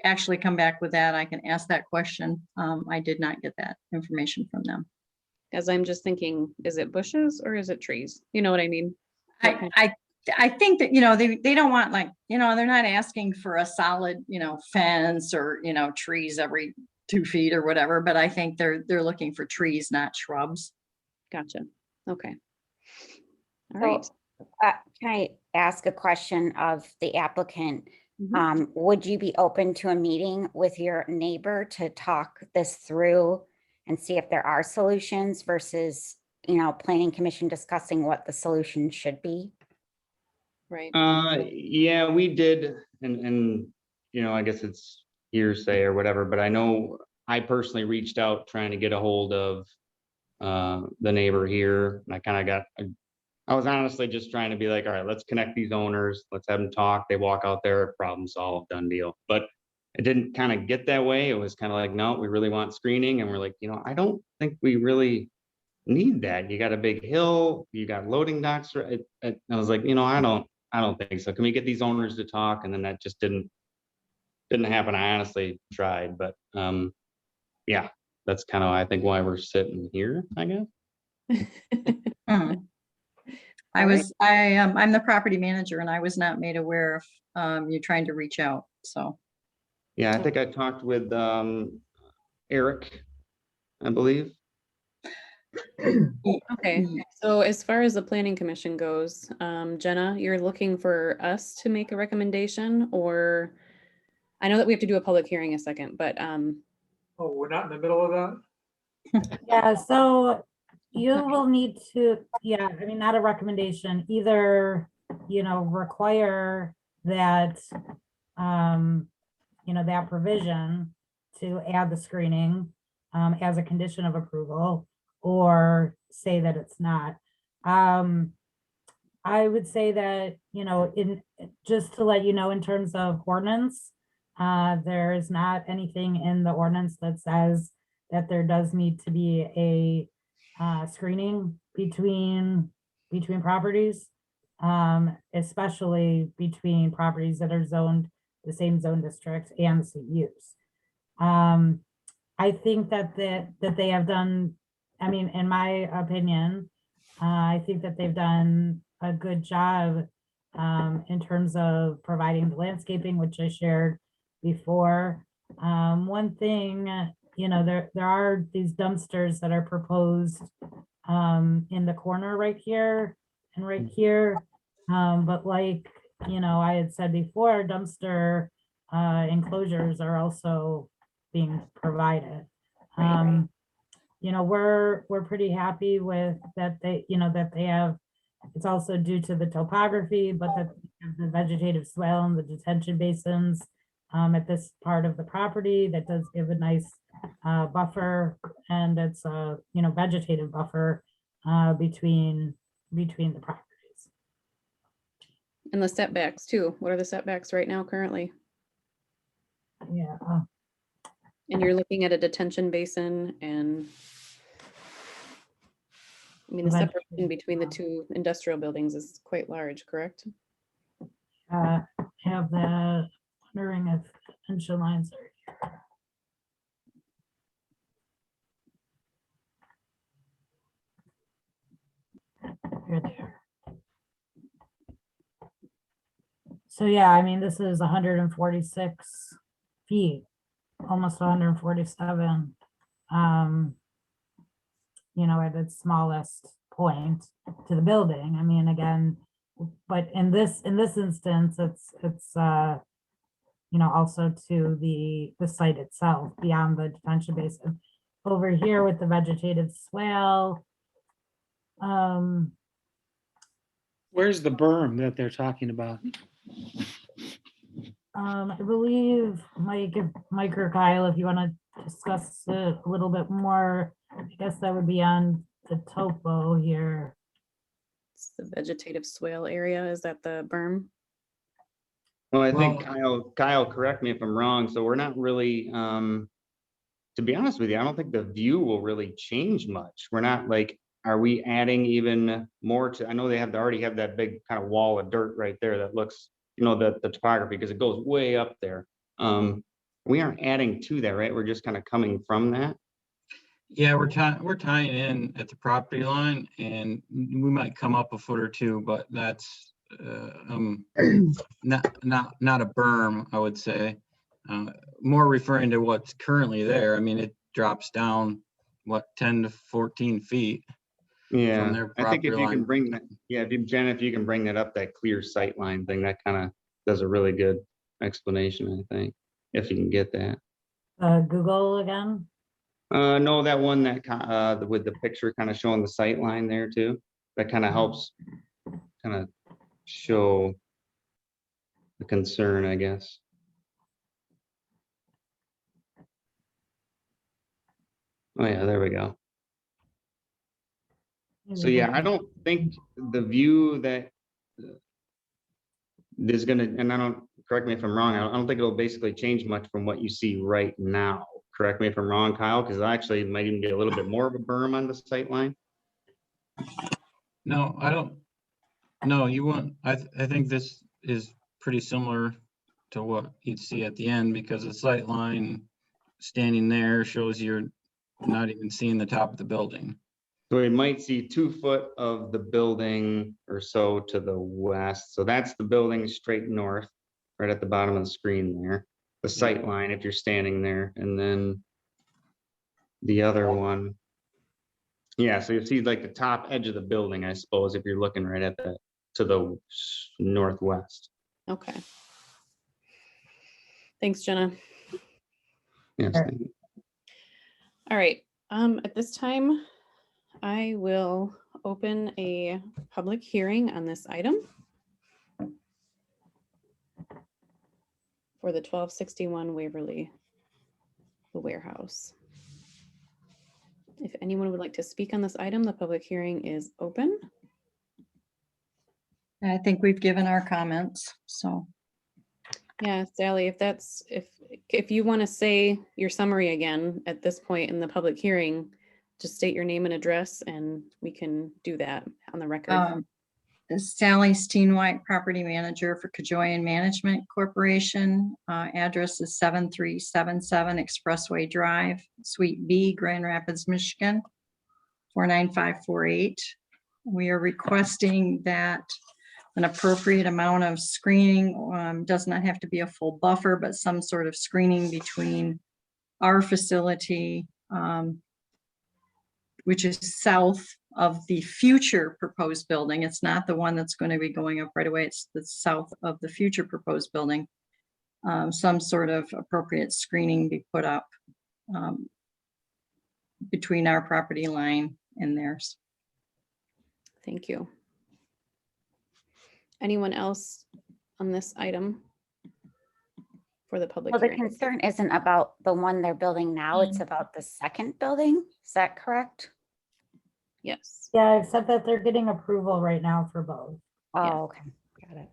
actually come back with that. I can ask that question. I did not get that information from them. As I'm just thinking, is it bushes or is it trees? You know what I mean? I think that, you know, they don't want, like, you know, they're not asking for a solid, you know, fence or, you know, trees every 2 feet or whatever, but I think they're looking for trees, not shrubs. Gotcha. Okay. All So, right. Can I ask a question of the applicant? Mhm. Would you be open to a meeting with your neighbor to talk this through and see if there are solutions versus, you know, planning commission discussing what the solution should be? Right. Yeah, we did, and you know, I guess it's hearsay or whatever, but I know I personally reached out trying to get a hold of the neighbor here, and I kind of I was honestly just trying to be like, all right, let's connect these owners, let's have them talk. They walk out there, problem solved, done deal. But it didn't kind of get that way. It was kind of like, no, we really want screening, and we're like, you know, I don't think we really need that. You got a big hill, you got loading docks. I was like, you know, I don't think so. Can we get these owners to talk? And then that just didn't happen. I honestly tried, but yeah, that's kind of, I think, why we're sitting here, I guess. I'm the property manager and I was not made aware of you trying to reach out, so. Yeah, I think I talked with Eric, I believe. Okay, so as far as the planning commission goes, Jenna, you're looking for us to make a recommendation, or I know that we have to do a public hearing a second, but Oh, we're not in the middle of that? Yeah, so you will need to, yeah, I mean, not a recommendation, either, require that, that provision to add the screening as a condition of approval, or say that it's not. I would say that, just to let you know, in terms of ordinance, there is not anything in the ordinance that says that there does need to be a screening between properties, especially between properties that are zoned the same zone district and the CUs. I think that they have done, I mean, in my opinion, I think that they've done a good job in terms of providing the landscaping, which I shared before. One thing, there are these dumpsters that are proposed in the corner right here and right here. But like, I had said before, dumpster enclosures are also being provided. We're pretty happy with that that they have, it's also due to the topography, but that they have the vegetative swale and the detention basins at this part of the property that does give a nice buffer, and it's a, vegetative buffer between the properties. and the setbacks too. What are the setbacks right now currently? Yeah. And you're looking at a detention basin, and I mean, the Vegetative separation between the two industrial buildings is quite large, correct? Have the, wondering if potential lines are here. Here they are. So yeah, I mean, this is 146 feet, almost 147. At its smallest point to the building. I mean, again, but in this instance, it's also to the site itself beyond the detention basin. Over here with the vegetative swale. Where's the berm that they're talking about? I believe Mike or Kyle, if you want to discuss it a little bit more, I guess that would be on the topo here. It's the vegetative swale area. Is that the berm? Well, I think Kyle, correct me if I'm wrong. So we're not really, to be honest with you, I don't think the view will really change much. We're not like, are we adding even more to, I know they already have that big kind of wall of dirt right there that looks, the topography, because it goes way up there. We aren't adding to that, right? We're just kind of coming from that. Yeah, we're tying in at the property line, and we might come up a foot or two, but that's not a berm, I would say. More referring to what's currently there. I mean, it drops down, what, 10 to 14 feet. Yeah, their I think if property you can line. bring that, Jen, if you can bring that up, that clear sight line thing, that kind of does a really good explanation, I think, if you can get that. Google again. No, that one that with the picture kind of showing the sight line there too, that kind of helps kind of show the concern, I guess. Oh yeah, there we go. So yeah, I don't think the view that there's gonna, and I don't, correct me if I'm wrong, I don't think it'll basically change much from what you see right now. Correct me if I'm wrong, Kyle, because actually it might even be a little bit more of a berm on the sight line. No, I don't. No, you won't. I think this is pretty similar to what you'd see at the end, because the sight line standing there shows you're not even seeing the top of the building. So we might see 2 foot of the building or so to the west. So that's the building straight north, right at the bottom of the screen there. The sight line, if you're standing there, and then the other one Yeah, so you see like the top edge of the building, I suppose, if you're looking right at to the northwest. Okay. Thanks, Jenna. Yes. Sure. thank you. All right, at this time, I will open a public hearing on this item for the 1261 Waverly, the warehouse. If anyone would like to speak on this item, the public hearing is open. I think we've given our comments, so. Yeah, Sally, if you want to say your summary again at this point in the public hearing, just state your name and address and we can do that on the record. Sally Steenwhite, property manager for Kajoyan Management Corporation. Address is 7377 Expressway Drive, Suite B, Grand Rapids, Michigan, 49548. We are requesting that an appropriate amount of screening, does not have to be a full buffer, but some sort of screening between our facility, which is south of the future proposed building. It's not the one that's going to be going up right away. It's the south of the future proposed building. Some sort of appropriate screening be put up between our property line and theirs. Thank you. Anyone else on this item for the public Well, the hearing? concern isn't about the one they're building now, it's about the second building. Is that correct? Yes. Yeah, except that they're getting approval right now for both. Oh, Yeah. okay, got it.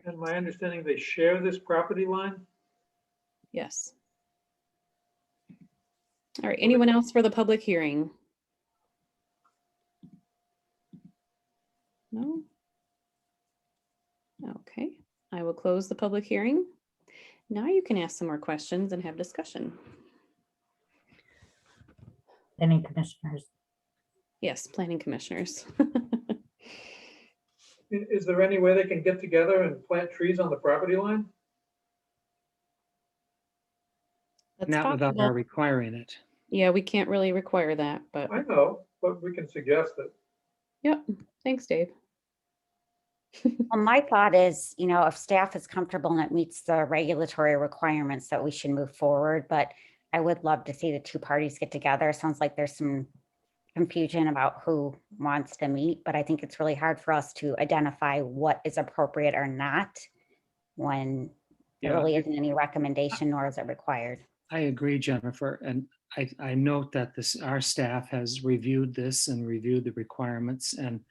And my understanding, they share this property line? Yes. All right, anyone else for the public hearing? No? Okay, I will close the public hearing. Now you can ask some more questions and have discussion. Any commissioners? Yes, planning commissioners. Is there any way they can get together and plant trees on the property line? That's Not without possible. our requiring it. Yeah, we can't really require that, but I know, but we can suggest it. yep, thanks, Dave. Well, my thought is, if staff is comfortable and it meets the regulatory requirements, that we should move forward, but I would love to see the two parties get together. Sounds like there's some confusion about who wants to meet, but I think it's really hard for us to identify what is appropriate or not when there Yeah. really isn't any recommendation, nor is it required. I agree, Jennifer, and I note that our staff has reviewed this and reviewed the requirements and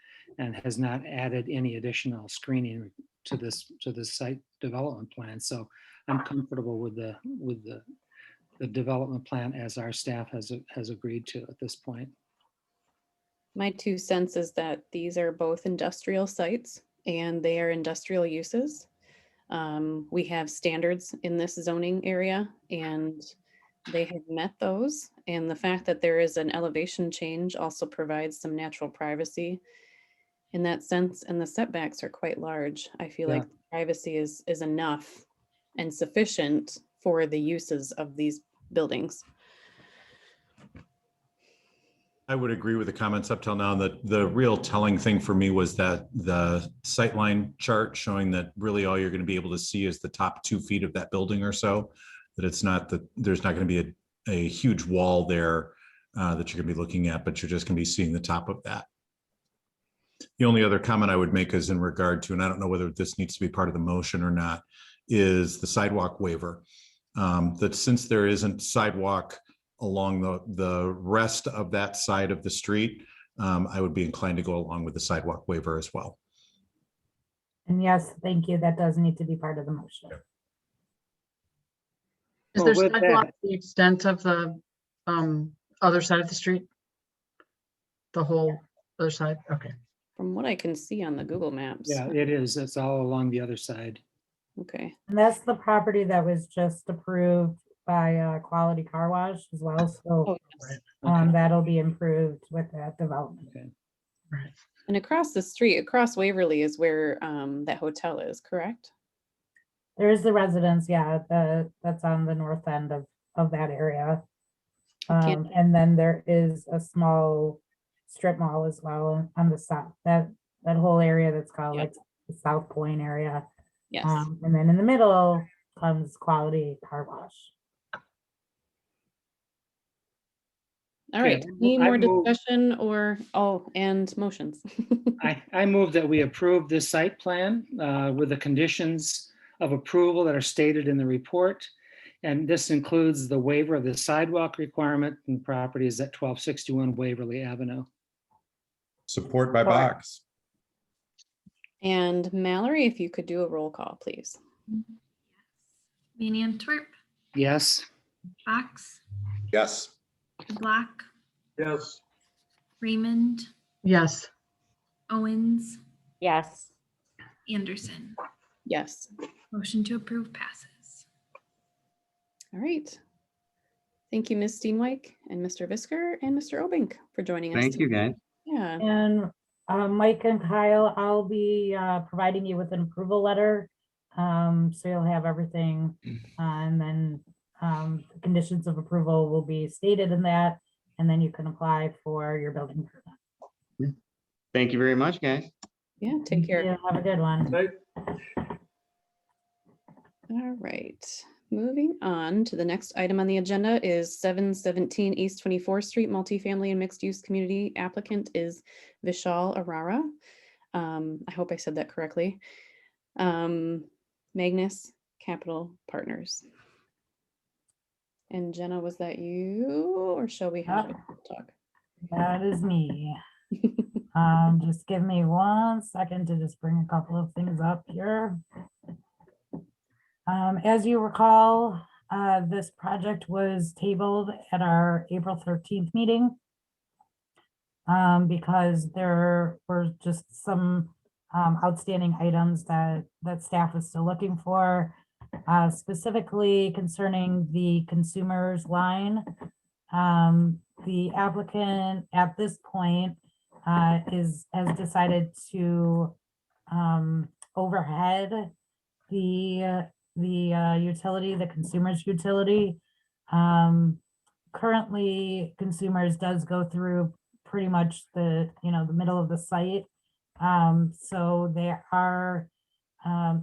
has not added any additional screening to this site development plan. So I'm comfortable with the development plan as our staff has agreed to at this point. My 2 cents is that these are both industrial sites and they are industrial uses. We have standards in this zoning area and they have met those. And the fact that there is an elevation change also provides some natural privacy in that sense. And the setbacks are quite large. I feel like privacy is enough and sufficient for the uses of these buildings. I would agree with the comments up till now. That the real telling thing for me was that the sightline chart showing that really all you're going to be able to see is the top 2 feet of that building or so. That it's not that there's not going to be a huge wall there that you're going to be looking at, but you're just going to be seeing the top of that. The only other comment I would make is in regard to, and I don't know whether this needs to be part of the motion or not, is the sidewalk waiver. That since there isn't sidewalk along the rest of that side of the street, I would be inclined to go along with the sidewalk waiver as well. And yes, thank you. That does need to be part of the motion. Is Well, there with sidewalk that- to the extent of the other side of the street? The whole other side? Okay. From what I can see on the Google Maps. Yeah, it is. It's all along the other side. Okay. And that's the property that was just approved by Quality Car Wash as well. So Oh, yes. that'll be improved with that development. Okay. Right. And across the street, across Waverly is where that hotel is, correct? There is the residence, yeah, that's on the north end of that area. Can't- And then there is a small strip mall as well on the south, that whole area that's called Yep. like the South Point area. Yes. And then in the middle comes Quality Car Wash. All right, Okay, any I more move- discussion or, oh, and motions? I move that we approve this site plan with the conditions of approval that are stated in the report. And this includes the waiver of the sidewalk requirement and properties at 1261 Waverly Avenue. Support by Box. And Mallory, if you could do a roll call, please. Van Antwerp, Yes. Fox, Yes. Black, Yes. Raymond, Yes. Owens, Yes. Anderson. Yes. Motion to approve passes. All right. Thank you, Ms. Steenwyk and Mr. Visker and Mr. Obink for joining us. Thank you, today. guys. Yeah. And Mike and Kyle, I'll be providing you with an approval letter. So you'll have everything. And then the conditions of approval will be stated in that. And then you can apply for your building permit. Thank you very much, guys. Yeah, take care. Yeah, have a good one. Night. All right. Moving on to the next item on the agenda is 717 East 24th Street, multifamily and mixed-use community. Applicant is Vishal Arara. I hope I said that correctly. Magnus Capital Partners. And Jenna, was that you, or shall we have it talk? That is me. Just give me 1 second to just bring a couple of things up here. As you recall, this project was tabled at our April 13th meeting because there were just some outstanding items that staff is still looking for, specifically concerning the consumers line. The applicant at this point has decided to overhead the utility, the consumer's utility. Currently, consumers does go through pretty much the middle of the site. So they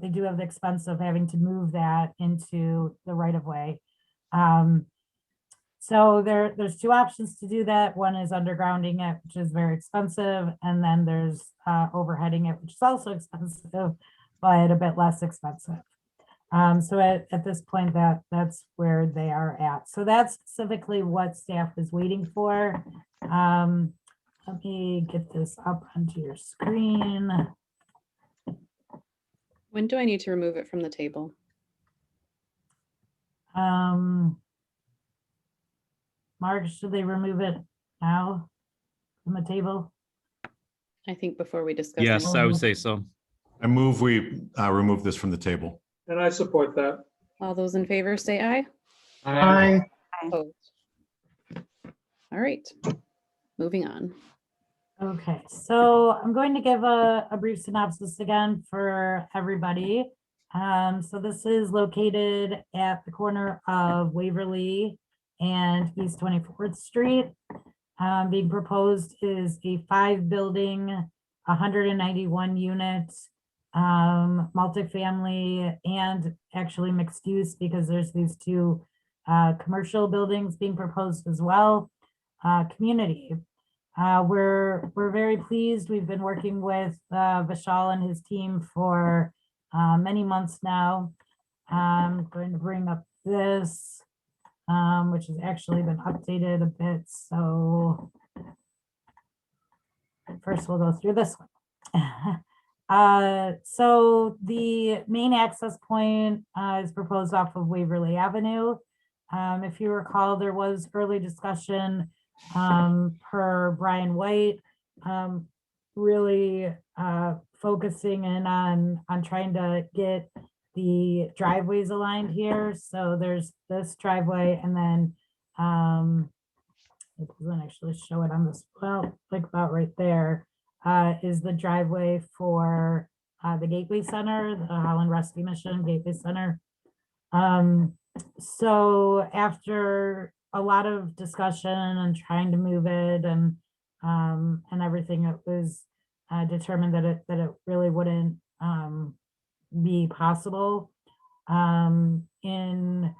do have the expense of having to move that into the right of way. So there's 2 options to do that. One is undergrounding it, which is very expensive, and then there's overheading it, which is also expensive, but a bit less expensive. So at this point, that's where they are at. So that's specifically what staff is waiting for. Let me get this up onto your screen. When do I need to remove it from the table? Mark, should they remove it now from the table? I think before we discuss. Yes, I would say so. I move we remove this from the table. And I support that. All those in favor say aye. Aye. Opposed? All right, moving on. Okay, so I'm going to give a brief synopsis again for everybody. So this is located at the corner of Waverly and East 24th Street. Being proposed is a 5-building, 191 units, multifamily and actually mixed use, because there's these 2 commercial buildings being proposed as well. Community. We're very pleased. We've been working with Vishal and his team for many months now. I'm going to bring up this, which has actually been updated a bit. So first we'll go through this one. So the main access point is proposed off of Waverly Avenue. If you recall, there was early discussion per Brian White, really focusing in on trying to get the driveways aligned here. So there's this driveway, and then it doesn't actually show it on this, well, like about right there is the driveway for the Gateway Center, the Holland Rescue Mission Gateway Center. So after a lot of discussion and trying to move it and everything, it was determined that it really wouldn't be possible. In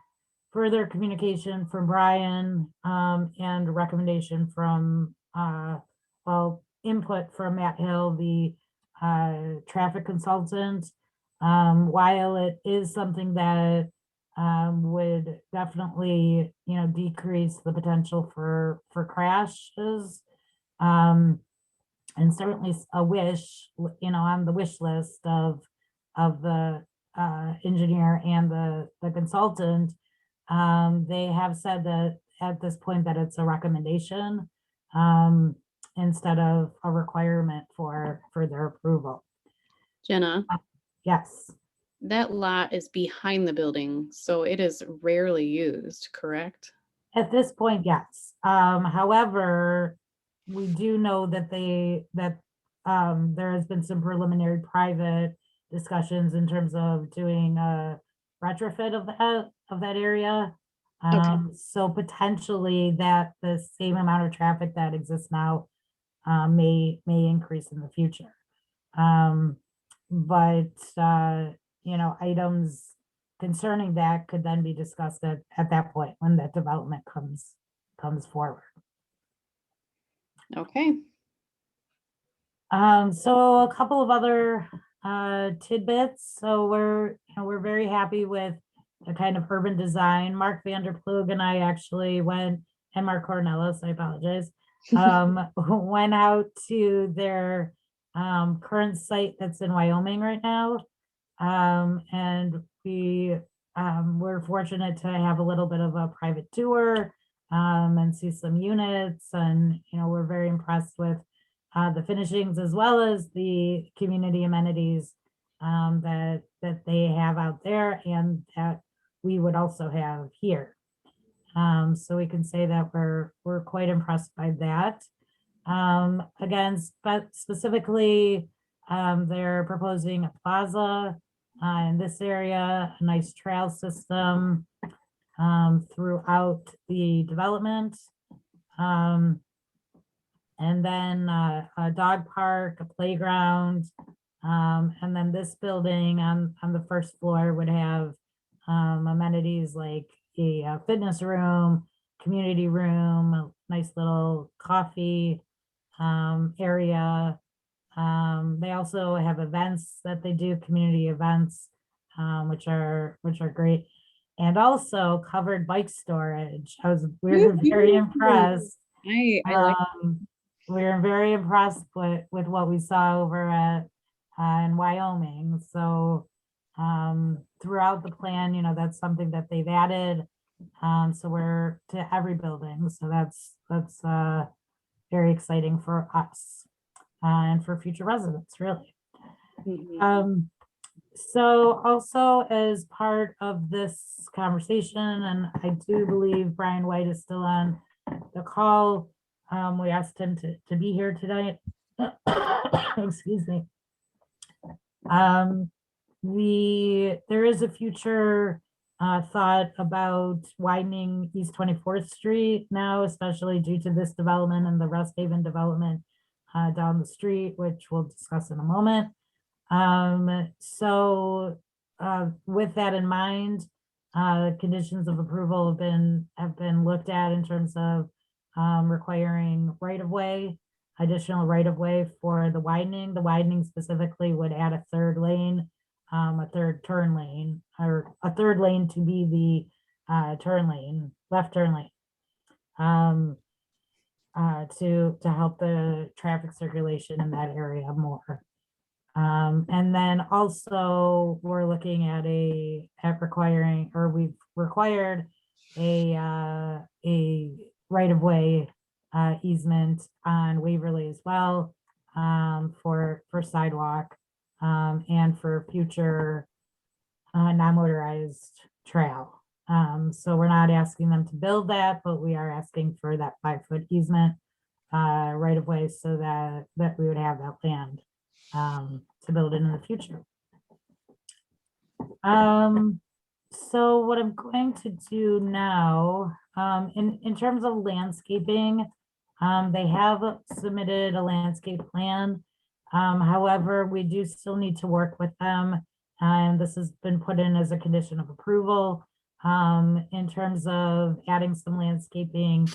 further communication from Brian and recommendation from well, input from Matt Hill, the traffic consultant, while it is something that would definitely, you know, decrease the potential for crashes, and certainly a wish, you know, on the wish list of the engineer and the consultant. They have said that at this point that it's a recommendation instead of a requirement for their approval. Jenna, Yes, that lot is behind the building, so it is rarely used, correct? at this point, yes. However, we do know that there has been some preliminary private discussions in terms of doing a retrofit of that area. So potentially that the same amount of traffic that exists now may increase in the future. But you know, items concerning that could then be discussed at that point when that development comes forward. Okay. So a couple of other tidbits. So we're very happy with the kind of urban design. Mark Vanderplug and I actually went, and Mark Cornelis, I apologize, went out to their current site that's in Wyoming right now. And we're fortunate to have a little bit of a private tour and see some units, and you know, we're very impressed with the finishings as well as the community amenities that they have out there and that we would also have here. So we can say that we're quite impressed by that. Again, specifically, they're proposing a plaza in this area, a nice trail system throughout the development. And then a dog park, a playground, and then this building on the first floor would have amenities like a fitness room, community room, a nice little coffee area. They also have events that they do, community events, which are great, and also covered bike storage. We were very impressed. I like We were very impressed with what we saw over at in Wyoming. So throughout the plan, you know, that's something that they've added. So we're to every building. So that's very exciting for us and for future residents, really. So also as part of this conversation, and I do believe Brian White is still on the call, we asked him to be here tonight. Excuse me. There is a future thought about widening East 24th Street now, especially due to this development and the Rest Haven development down the street, which we'll discuss in a moment. So with that in mind, conditions of approval have been looked at in terms of requiring right-of-way, additional right-of-way for the widening. The widening specifically would add a third lane, a third turn lane, or a third lane to be the turn lane, left turn lane, to help the traffic circulation in that area more. And then also we're looking at requiring, or we've required a right-of-way easement on Waverly as well, for sidewalk and for future non-motorized trail. So we're not asking them to build that, but we are asking for that 5-foot easement right-of-way so that we would have that land to build in the future. So what I'm going to do now, in terms of landscaping, they have submitted a landscape plan. However, we do still need to work with them. And this has been put in as a condition of approval, in terms of adding some landscaping,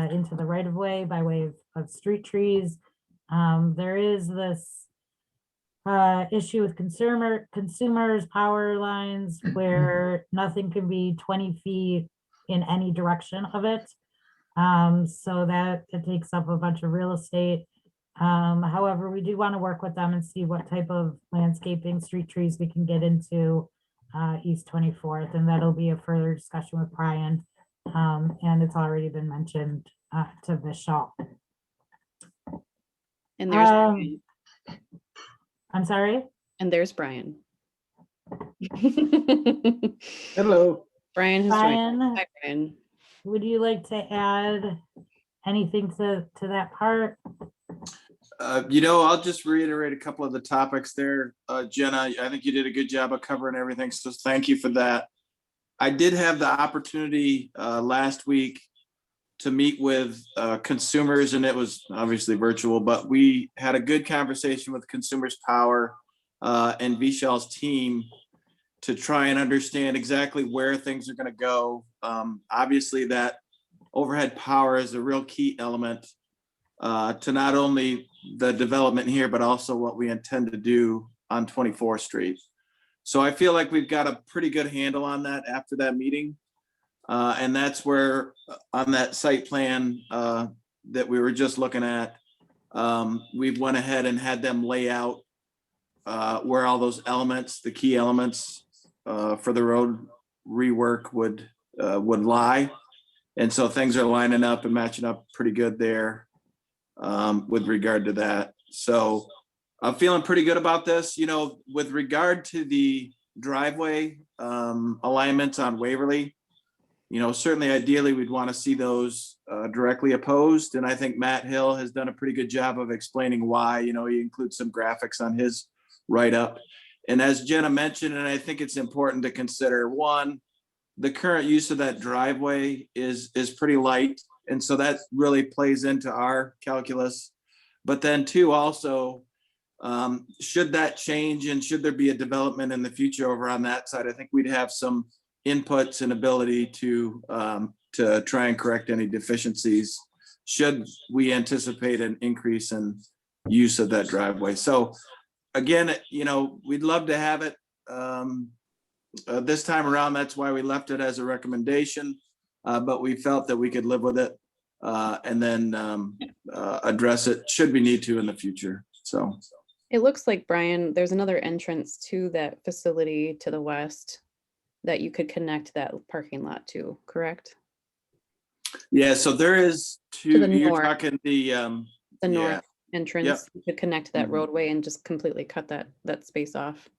into the right of way by way of street trees. There is this issue with consumers, power lines where nothing can be 20 feet in any direction of it. So that it takes up a bunch of real estate. However, we do want to work with them and see what type of landscaping, street trees we can get into East 24th, and that'll be a further discussion with Brian. And it's already been mentioned to Vishal. And there's Um, I'm sorry? and there's Brian. Hello. Brian has joined. Brian, Hi, Brian. would you like to add anything to that part? I'll just reiterate a couple of the topics there. Jenna, I think you did a good job of covering everything, so thank you for that. I did have the opportunity last week to meet with consumers, and it was obviously virtual, but we had a good conversation with Consumers Power and Vishal's team to try and understand exactly where things are going to go. Obviously, that overhead power is a real key element to not only the development here, but also what we intend to do on 24th Street. So I feel like we've got a pretty good handle on that after that meeting. And that's where on that site plan that we were just looking at, we've went ahead and had them lay out where all those elements, the key elements for the road rework would lie. And so things are lining up and matching up pretty good there with regard to that. So I'm feeling pretty good about this. With regard to the driveway alignments on Waverly, certainly ideally we'd want to see those directly opposed. And I think Matt Hill has done a pretty good job of explaining why. He includes some graphics on his write-up. And as Jenna mentioned, and I think it's important to consider, one, the current use of that driveway is pretty light. And so that really plays into our calculus. But then two, also, should that change and should there be a development in the future over on that side, I think we'd have some inputs and ability to try and correct any deficiencies should we anticipate an increase in use of that driveway. So again, we'd love to have it this time around. That's why we left it as a recommendation, but we felt that we could live with it and then address it should we need to in the future. So It looks like, Brian, there's another entrance to that facility to the west that you could connect that parking lot to, correct? Yeah, so there is To the you're north. talking the North entrance, Yep. you could connect that Mhm. roadway and just completely cut that space off.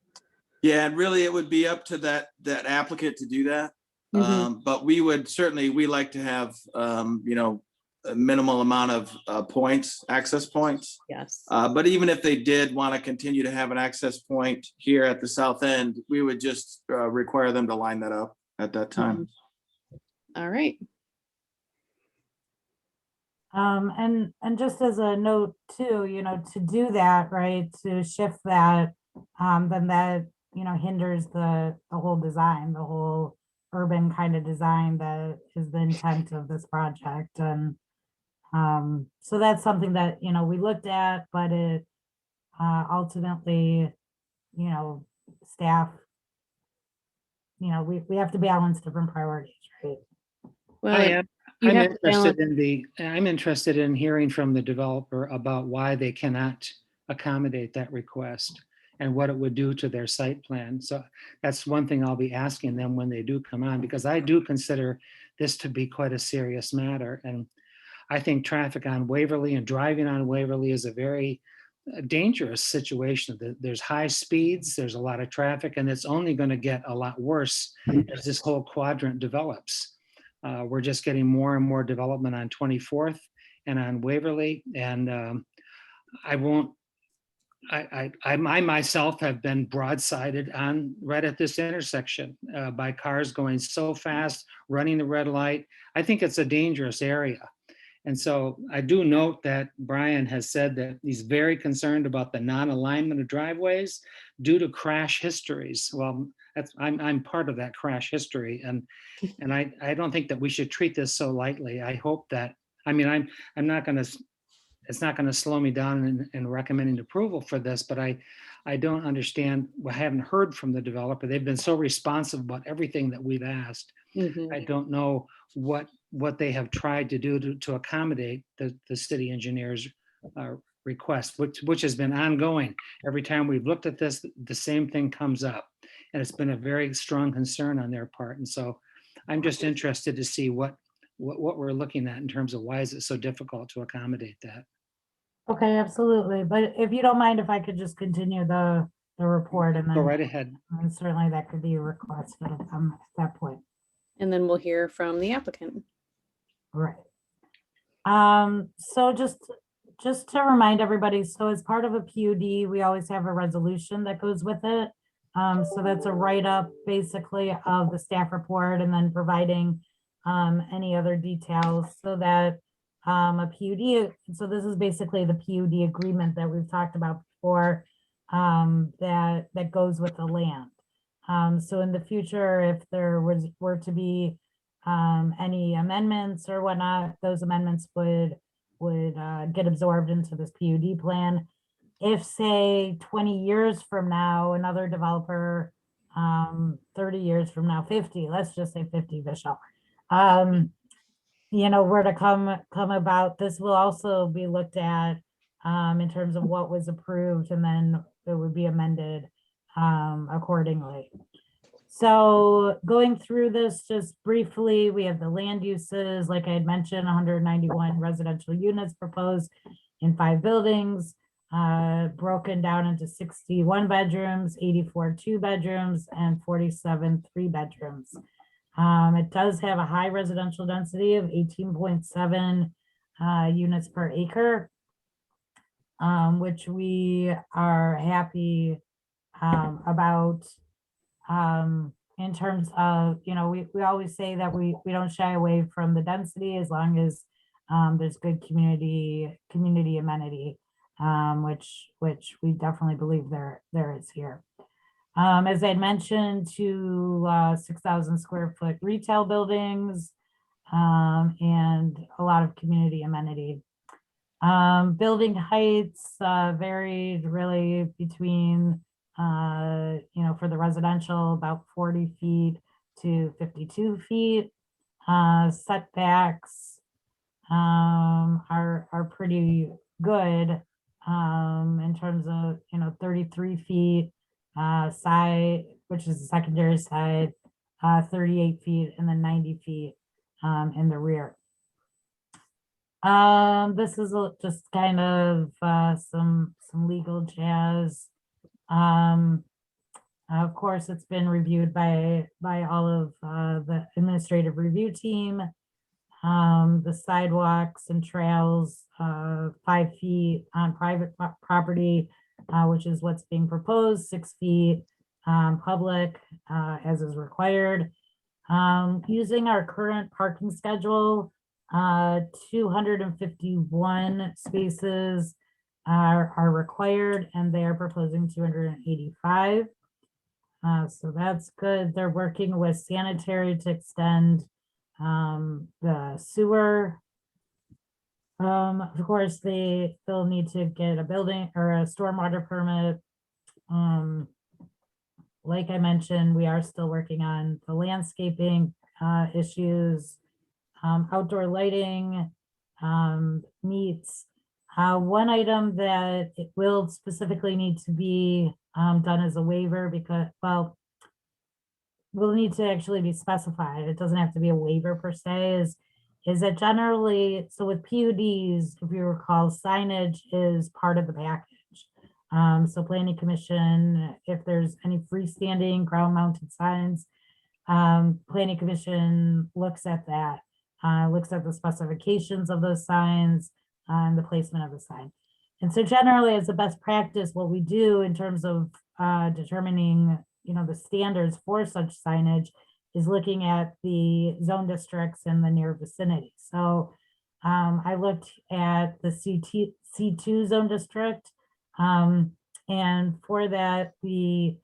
Yeah, and really it would be up to that applicant to do that. But we like to have, a minimal amount of points, access points. Yes. But even if they did want to continue to have an access point here at the south end, we would just require them to line that up at that time. All right. And just as a note too, to do that, right, to shift that, then that, hinders the whole design, the whole urban kind of design that is the intent of this project. And so that's something that, we looked at, but it ultimately, staff, we have to balance different priorities, right? Well, I'm interested in hearing from the developer about why they cannot accommodate that request and what it would do to their site plan. So that's one thing I'll be asking them when they do come on, because I do consider this to be quite a serious matter. And I think traffic on Waverly and driving on Waverly is a very dangerous situation. There's high speeds, there's a lot of traffic, and it's only going to get a lot worse as this whole quadrant develops. We're just getting more and more development on 24th and on Waverly. And I won't I myself have been broadsided on right at this intersection by cars going so fast, running the red light. I think it's a dangerous area. And so I do note that Brian has said that he's very concerned about the non-alignment of driveways due to crash histories. Well, I'm part of that crash history, and I don't think that we should treat this so lightly. I hope that, I mean, I'm not going to, it's not going to slow me down in recommending approval for this, but I don't understand. I haven't heard from the developer. They've been so responsive about everything that we've asked. I don't know what they have tried to do to accommodate the city engineer's request, which has been ongoing. Every time we've looked at this, the same thing comes up, and it's been a very strong concern on their part. And so I'm just interested to see what we're looking at in terms of why is it so difficult to accommodate that. Okay, absolutely. But if you don't mind, if I could just continue the report and Go then right ahead. certainly that could be a request at that point. And then we'll hear from the applicant. Right. So just to remind everybody, so as part of a PUD, we always have a resolution that goes with it. So that's a write-up basically of the staff report and then providing any other details so that a PUD, so this is basically the PUD agreement that we've talked about before, that goes with the land. So in the future, if there were to be any amendments or whatnot, those amendments would get absorbed into this PUD plan. If, say, 20 years from now, another developer, 30 years from now, 50, let's just say 50, Vishal, you know, were to come about, this will also be looked at in terms of what was approved, and then it would be amended accordingly. So going through this just briefly, we have the land uses, like I had mentioned, 191 residential units proposed in 5 buildings, broken down into 61 bedrooms, 84 2-bedrooms, and 47 3-bedrooms. It does have a high residential density of 18.7 units per acre, which we are happy about. In terms of, you know, we always say that we don't shy away from the density as long as there's good community amenity, which we definitely believe there is here. As I mentioned, 2 6,000 square foot retail buildings and a lot of community amenity. Building heights varied really between you know, for the residential, about 40 feet to 52 feet. Setbacks are pretty good in terms of, you know, 33 feet side, which is the secondary side, 38 feet, and then 90 feet in the rear. This is just kind of some legal jazz. Of course, it's been reviewed by all of the administrative review team. The sidewalks and trails, 5 feet on private property, which is what's being proposed, 6 feet public, as is required. Using our current parking schedule, 251 spaces are required, and they are proposing 285. So that's good. They're working with sanitary to extend the sewer. Of course, they'll need to get a building or a stormwater permit. Like I mentioned, we are still working on the landscaping issues, outdoor lighting meets. One item that it will specifically need to be done as a waiver because, well, will need to actually be specified. It doesn't have to be a waiver per se, is that generally, so with PUDs, if you recall, signage is part of the package. So planning commission, if there's any freestanding ground mounted signs, planning commission looks at that, looks at the specifications of those signs and the placement of the sign. And so generally as a best practice, what we do in terms of determining, the standards for such signage is looking at the zone districts in the near vicinity. So I looked at the C2 zone district. And for that, the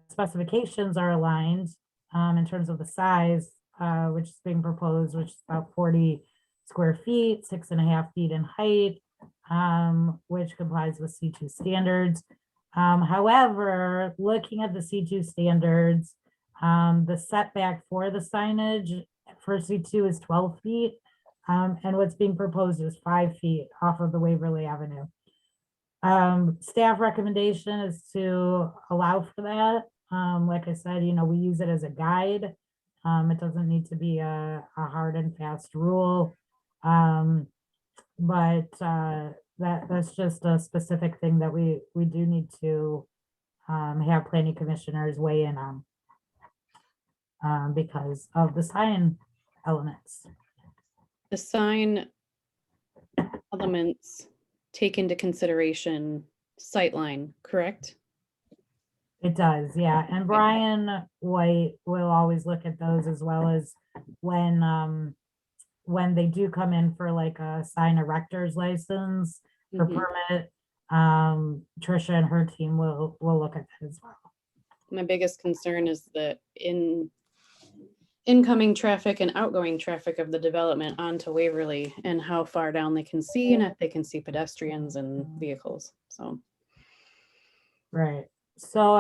specifications are aligned in terms of the size, which is being proposed, which is about 40 square feet, 6.5 feet in height, which complies with C2 standards. However, looking at the C2 standards, the setback for the signage for C2 is 12 feet. And what's being proposed is 5 feet off of the Waverly Avenue. Staff recommendation is to allow for that. Like I said, we use it as a guide. It doesn't need to be a hard and fast rule. But that's just a specific thing that we do need to have planning commissioners weigh in on because of the sign elements. The sign elements take into consideration sightline, correct? It does, yeah. And Brian White will always look at those as well as when they do come in for like a sign erector's license for permit, Trisha and her team will look at that as well. My biggest concern is that incoming traffic and outgoing traffic of the development onto Waverly and how far down they can see and if they can see pedestrians and vehicles. So. Right. So,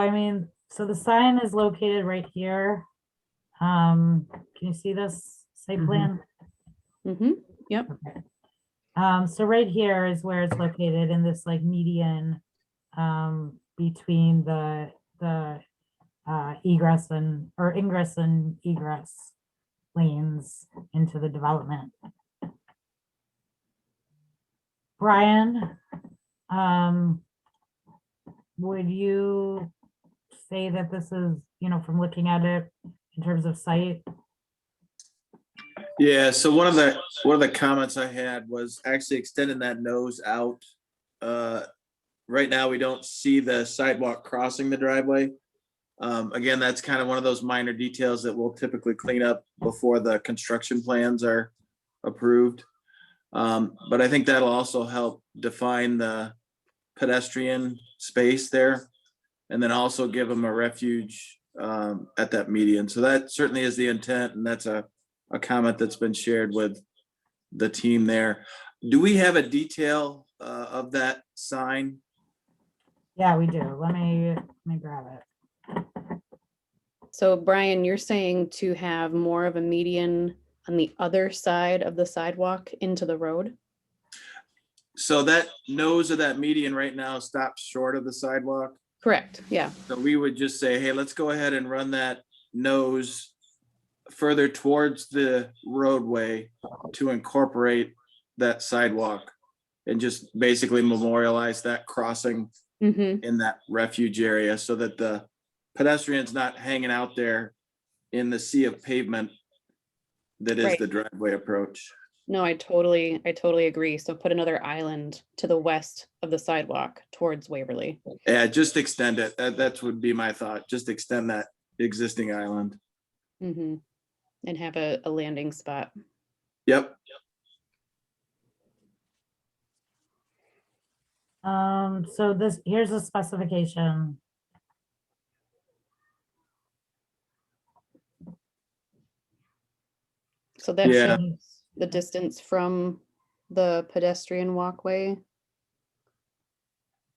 so the sign is located right here. Can you see this site plan? Yep. Okay. So right here is where it's located in this like median between the ingress and egress lanes into the development. Brian, would you say that this is, from looking at it in terms of site? Yeah, so one of the comments I had was actually extending that nose out. Right now, we don't see the sidewalk crossing the driveway. Again, that's kind of one of those minor details that we'll typically clean up before the construction plans are approved. But I think that'll also help define the pedestrian space there and then also give them a refuge at that median. So that certainly is the intent, and that's a comment that's been shared with the team there. Do we have a detail of that sign? Yeah, we do. Let me grab it. So Brian, you're saying to have more of a median on the other side of the sidewalk into the road? So that nose of that median right now stops short of the sidewalk. Correct, yeah. So we would just say, hey, let's go ahead and run that nose further towards the roadway to incorporate that sidewalk and just basically memorialize that crossing in that refuge area so that the pedestrian's not hanging out there in the sea of pavement that is the driveway approach. No, I totally agree. So put another island to the west of the sidewalk towards Waverly. Yeah, just extend it. That would be my thought. Just extend that existing island. And have a landing spot. Yep. So here's the specification. So that shows the distance from the pedestrian walkway.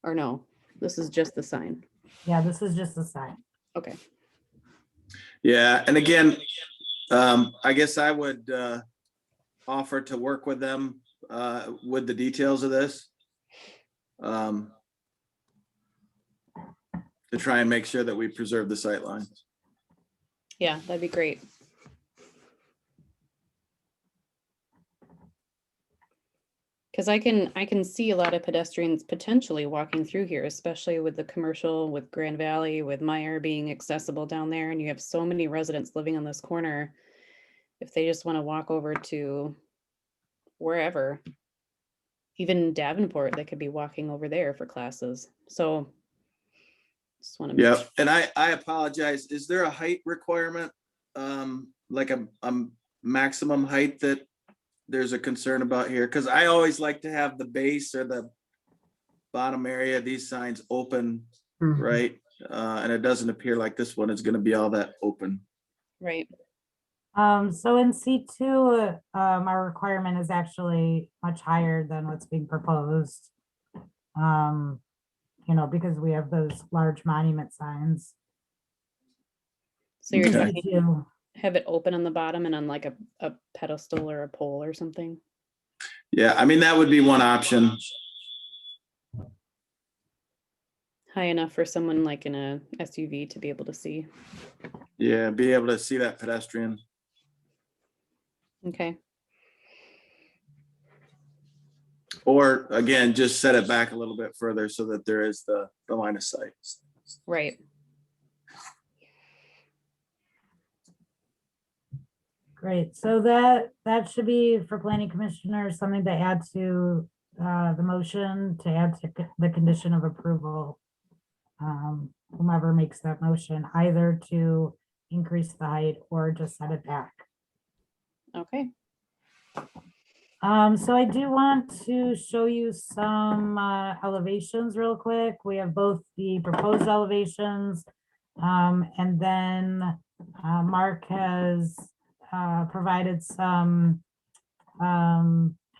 Or no, this is just the sign. Yeah, this is just the sign. Okay. Yeah, and again, I guess I would offer to work with them with the details of this. To try and make sure that we preserve the sight lines. Yeah, that'd be great. Because I can see a lot of pedestrians potentially walking through here, especially with the commercial, with Grand Valley, with Meyer being accessible down there, and you have so many residents living on this corner. If they just want to walk over to wherever, even Davenport, they could be walking over there for classes. So just want to. Yeah, and I apologize. Is there a height requirement? Like a maximum height that there's a concern about here? Because I always like to have the base or the bottom area of these signs open, right? And it doesn't appear like this one is going to be all that open. Right. So in C2, our requirement is actually much higher than what's being proposed. You know, because we have those large monument signs. So you're Okay. trying to have it open on the bottom and on like a pedestal or a pole or something. Yeah, I mean, that would be one option. High enough for someone like in a SUV to be able to see. Yeah, be able to see that pedestrian. Okay. Or again, just set it back a little bit further so that there is the line of sight. Right. Great. So that should be for planning commissioners, something to add to the motion, to add to the condition of approval. Whomever makes that motion, either to increase the height or just set it back. Okay. So I do want to show you some elevations real quick. We have both the proposed elevations, and then Mark has provided some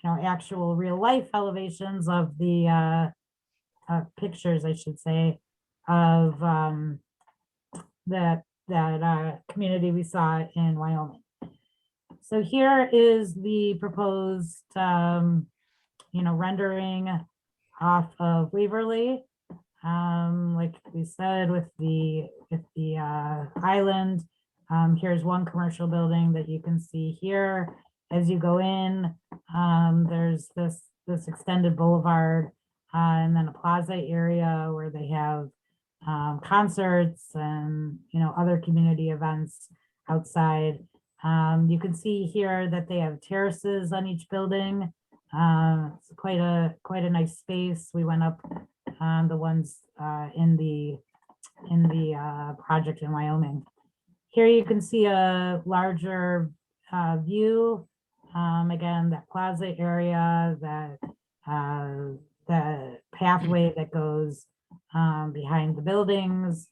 actual real life elevations of the pictures, I should say, of that community we saw in Wyoming. So here is the proposed, rendering off of Waverly. Like we said, with the island. Here's one commercial building that you can see here. As you go in, there's this extended boulevard, and then a plaza area where they have concerts and other community events outside. You can see here that they have terraces on each building. It's quite a nice space. We went up the ones in the project in Wyoming. Here you can see a larger view. Again, that plaza area, the pathway that goes behind the buildings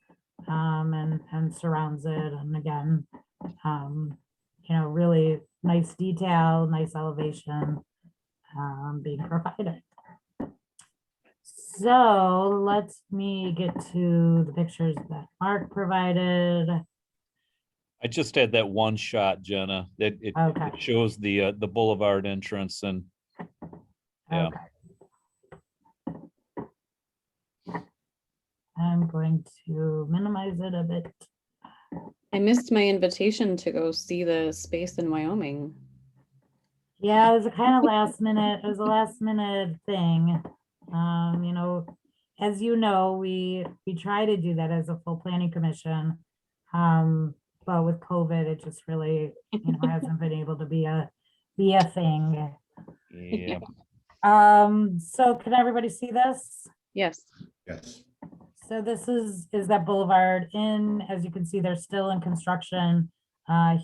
and surrounds it. And again, really nice detail, nice elevation being provided. So let me get to the pictures that Mark provided. I just had that one shot, Jenna, that it shows the boulevard entrance and yeah. Okay. I'm going to minimize it a bit. I missed my invitation to go see the space in Wyoming. Yeah, it was a kind of last minute, it was a last minute thing. As you know, we try to do that as a full planning commission. But with COVID, it just really, hasn't been able to be a thing. Yeah. So can everybody see this? Yes. Yes. So this is that Boulevard Inn. As you can see, they're still in construction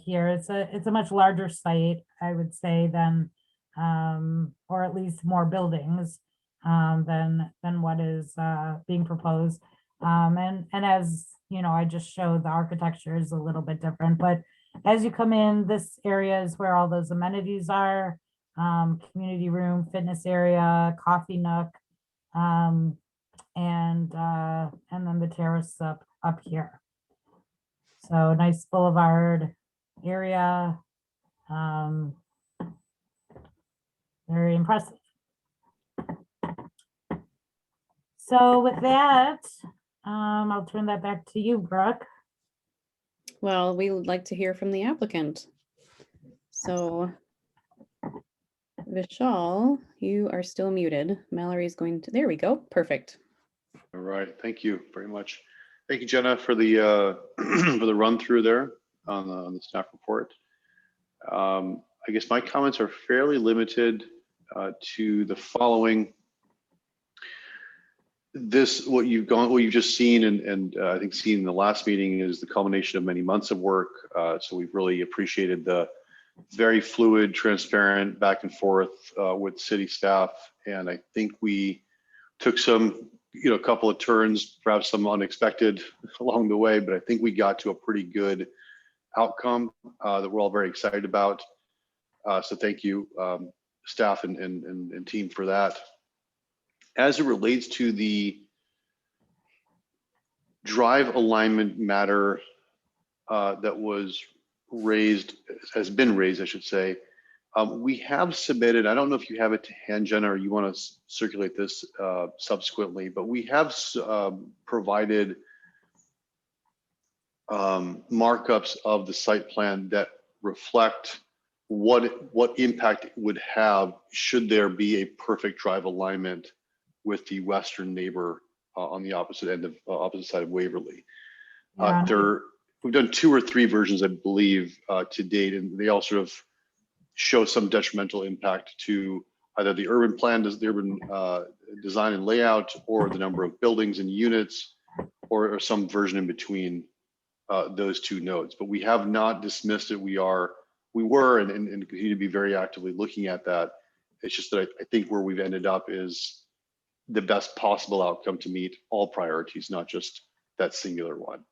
here. It's a much larger site, I would say, than or at least more buildings than what is being proposed. And as I just showed, the architecture is a little bit different. But as you come in, this area is where all those amenities are: community room, fitness area, coffee nook. And then the terrace up here. So nice boulevard area. Very impressive. So with that, I'll turn that back to you, Brooke. Well, we would like to hear from the applicant. So Vishal, you are still muted. Mallory's going to, there we go. Perfect. All right, thank you very much. Thank you, Jenna, for the for the run through there on the staff report. I guess my comments are fairly limited. to the following. What you've just seen and I think seen in the last meeting is the culmination of many months of work. So we've really appreciated the very fluid, transparent back and forth with city staff. And I think we took some, a couple of turns, perhaps some unexpected along the way, but I think we got to a pretty good outcome that we're all very excited about. So thank you, staff and team for that. As it relates to the drive alignment matter that has been raised, I should say, we have submitted, I don't know if you have it to hand, Jenna, or you want to circulate this subsequently, but we have provided markups of the site plan that reflect what impact it would have should there be a perfect drive alignment with the western neighbor on the opposite side of Waverly. Yeah. We've done 2 or 3 versions, I believe, to date, and they all sort of show some detrimental impact to either the urban plan, the urban design and layout, or the number of buildings and units, or some version in between those 2 nodes. But we have not dismissed it. We were and continue to be very actively looking at that. It's just that I think where we've ended up is the best possible outcome to meet all priorities, not just that singular one.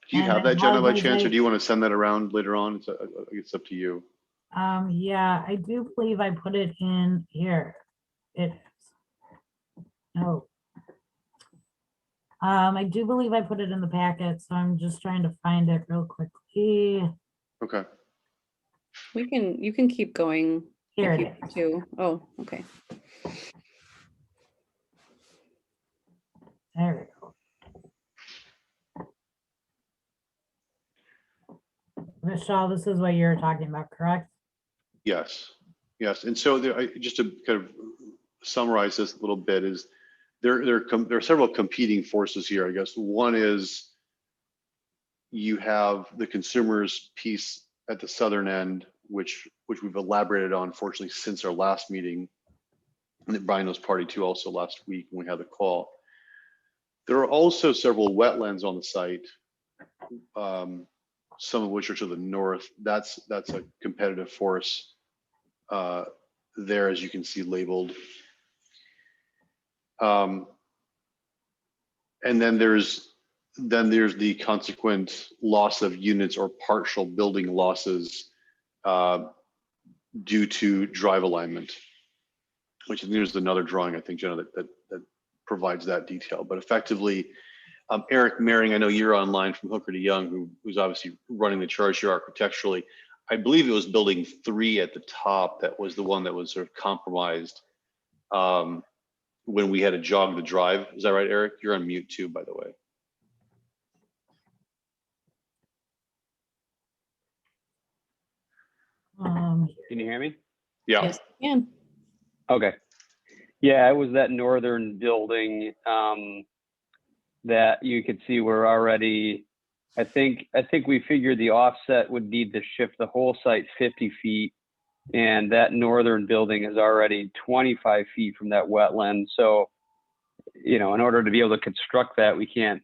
Do you have that, Jenna, by chance, or do you want to send that around later on? It's up to you. Yeah, I do believe I put it in here. It is. No. I do believe I put it in the packet, so I'm just trying to find it real quickly. Okay. You can keep going. Here if it you is. want to. Oh, okay. There we go. Michelle, this is what you're talking about, correct? Yes. And so just to kind of summarize this a little bit is there are several competing forces here, I guess. One is you have the consumers piece at the southern end, which we've elaborated on, fortunately, since our last meeting, and that Brian was party to also last week when we had the call. There are also several wetlands on the site, some of which are to the north. That's a competitive force there, as you can see labeled. And then there's the consequent loss of units or partial building losses due to drive alignment, which there's another drawing, I think, Jenna, that provides that detail. But effectively, Eric Maring, I know you're online from Hooker to Young, who's obviously running the charge here architecturally. I believe it was building 3 at the top that was the one that was sort of compromised when we had to jog the drive. Is that right, Eric? You're on mute too, by the way. Can you hear me? Yeah. Yes, I can. Okay. Yeah, it was that northern building that you could see we're already, I think we figured the offset would need to shift the whole site 50 feet. And that northern building is already 25 feet from that wetland. So, in order to be able to construct that, we can't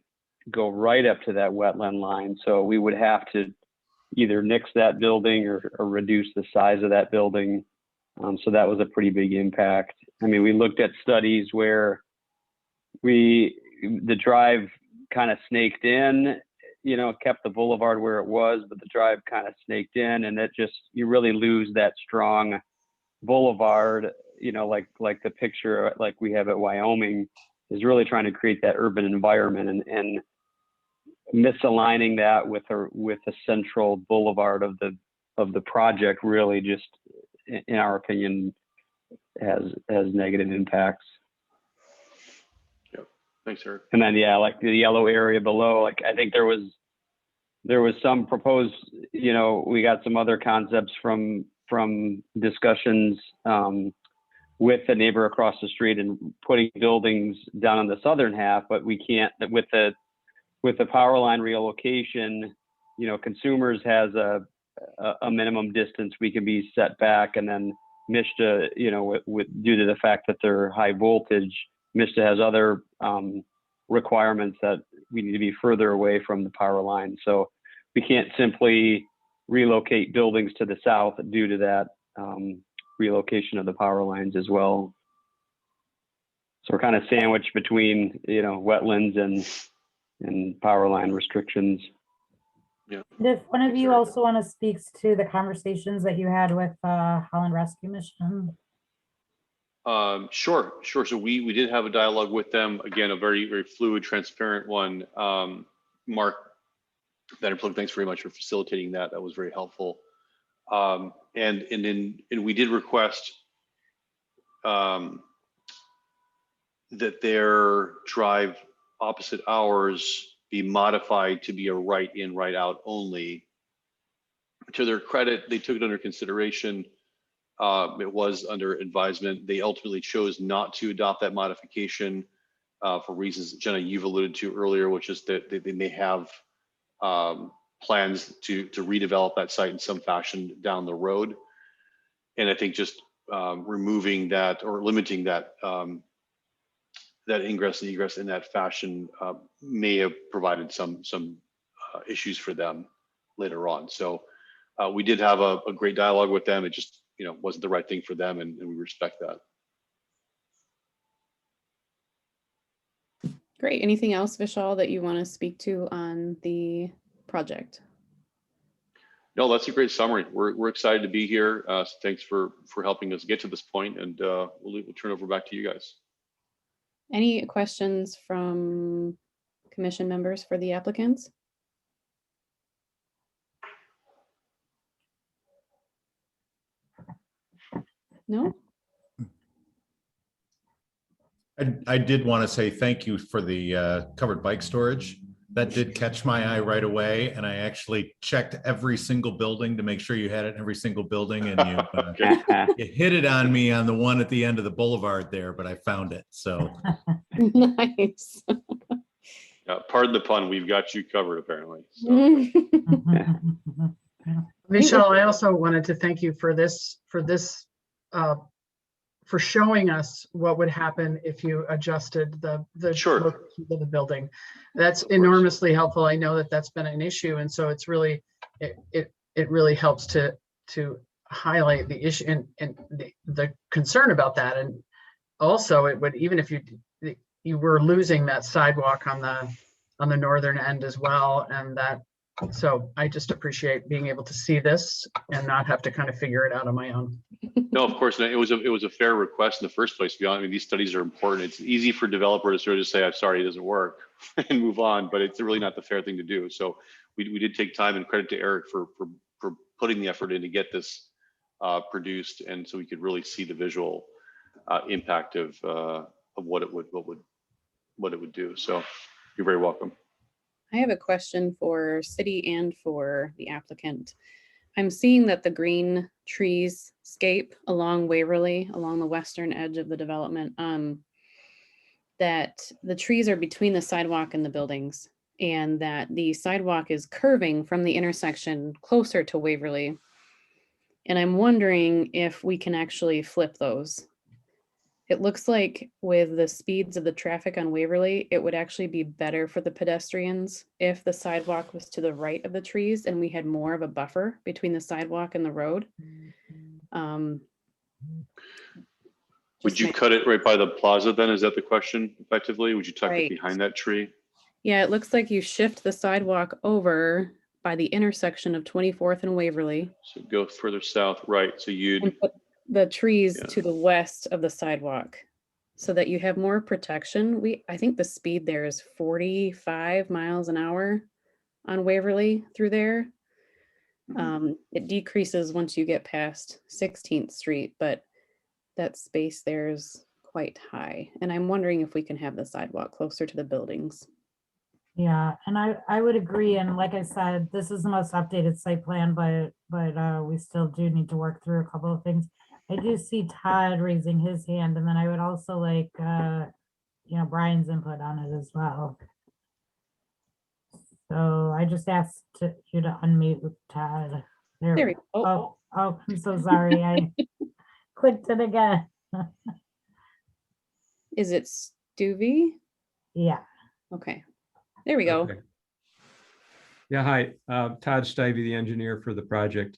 go right up to that wetland line. So we would have to either nix that building or reduce the size of that building. So that was a pretty big impact. I mean, we looked at studies where the drive kind of snaked in, kept the boulevard where it was, but the drive kind of snaked in, and you really lose that strong boulevard, like the picture like we have at Wyoming is really trying to create that urban environment, and misaligning that with a central boulevard of the project really just, in our opinion, has negative impacts. Yep. Thanks, Eric. And then, yeah, like the yellow area below, like I think there was some proposed, we got some other concepts from discussions with the neighbor across the street and putting buildings down on the southern half, but we can't, with the power line relocation, Consumers has a a minimum distance we can be set back, and then MISTA, you know, with due to the fact that they're high voltage, MISTA has other requirements that we need to be further away from the power line. So we can't simply relocate buildings to the south due to that relocation of the power lines as well. So we're kind of sandwiched between, you know, wetlands and power line restrictions. Yeah. If one of you also want to speak to the conversations that you had with Holland Rescue Mission. Sure. So we did have a dialogue with them. Again, a very, very fluid, transparent one. Mark Vanderplug, thanks very much for facilitating that. That was very helpful. And we did request that their drive opposite ours be modified to be a right in, right out only. To their credit, they took it under consideration. It was under advisement. They ultimately chose not to adopt that modification for reasons that Jenna, you've alluded to earlier, which is that they may have plans to redevelop that site in some fashion down the road. And I think just removing that or limiting that that ingress and egress in that fashion may have provided some issues for them later on. So we did have a great dialogue with them. It just, you know, wasn't the right thing for them, and we respect that. Great. Anything else, Vishal, that you want to speak to on the project? No, that's a great summary. We're excited to be here. So thanks for helping us get to this point, and we'll turn over back to you guys. Any questions from commission members for the applicants? No? I did want to say thank you for the covered bike storage. That did catch my eye right away, and I actually checked every single building to make sure you had it in every single building, and you hit it on me on the one at the end of the boulevard there, but I found it. So Nice. Pardon the pun, we've got you covered apparently. So. Vishal, I also wanted to thank you for for showing us what would happen if you adjusted the location of the building. That's enormously helpful. I know that that's been an issue, and so it's really it really helps to highlight the issue and the concern about that. And also, it would, even if you were losing that sidewalk on the northern end as well, and that. So I just appreciate being able to see this and not have to kind of figure it out on my own. No, of course, it was a fair request in the first place. To be honest, I mean, these studies are important. It's easy for developers to sort of just say, "I'm sorry, it doesn't work," and move on. But it's really not the fair thing to do. So we did take time, and credit to Eric for putting the effort in to get this produced, and so we could really see the visual impact of what it would do. So you're very welcome. I have a question for city and for the applicant. I'm seeing that the green trees scape along Waverly, along the western edge of the development, that the trees are between the sidewalk and the buildings, and that the sidewalk is curving from the intersection closer to Waverly. And I'm wondering if we can actually flip those. It looks like with the speeds of the traffic on Waverly, it would actually be better for the pedestrians if the sidewalk was to the right of the trees and we had more of a buffer between the sidewalk and the road. Would you cut it right by the plaza then? Is that the question effectively? Would you tuck Right. it behind that tree? Yeah, it looks like you shift the sidewalk over by the intersection of 24th and Waverly. So go further south, right? So you'd And put the trees to the west of the sidewalk so that you have more protection. I think the speed there is 45 miles an hour on Waverly through there. It decreases once you get past 16th Street, but that space there is quite high. And I'm wondering if we can have the sidewalk closer to the buildings. Yeah, and I would agree. And like I said, this is the most updated site plan, but we still do need to work through a couple of things. I do see Todd raising his hand, and then I would also like, Brian's input on it as well. So I just asked you to unmute with Todd. There we go. Oh, I'm so sorry. I clicked it again. Is it Stuvie? Yeah. Okay, there we go. Okay. Yeah, hi, Todd Stivey, the engineer for the project.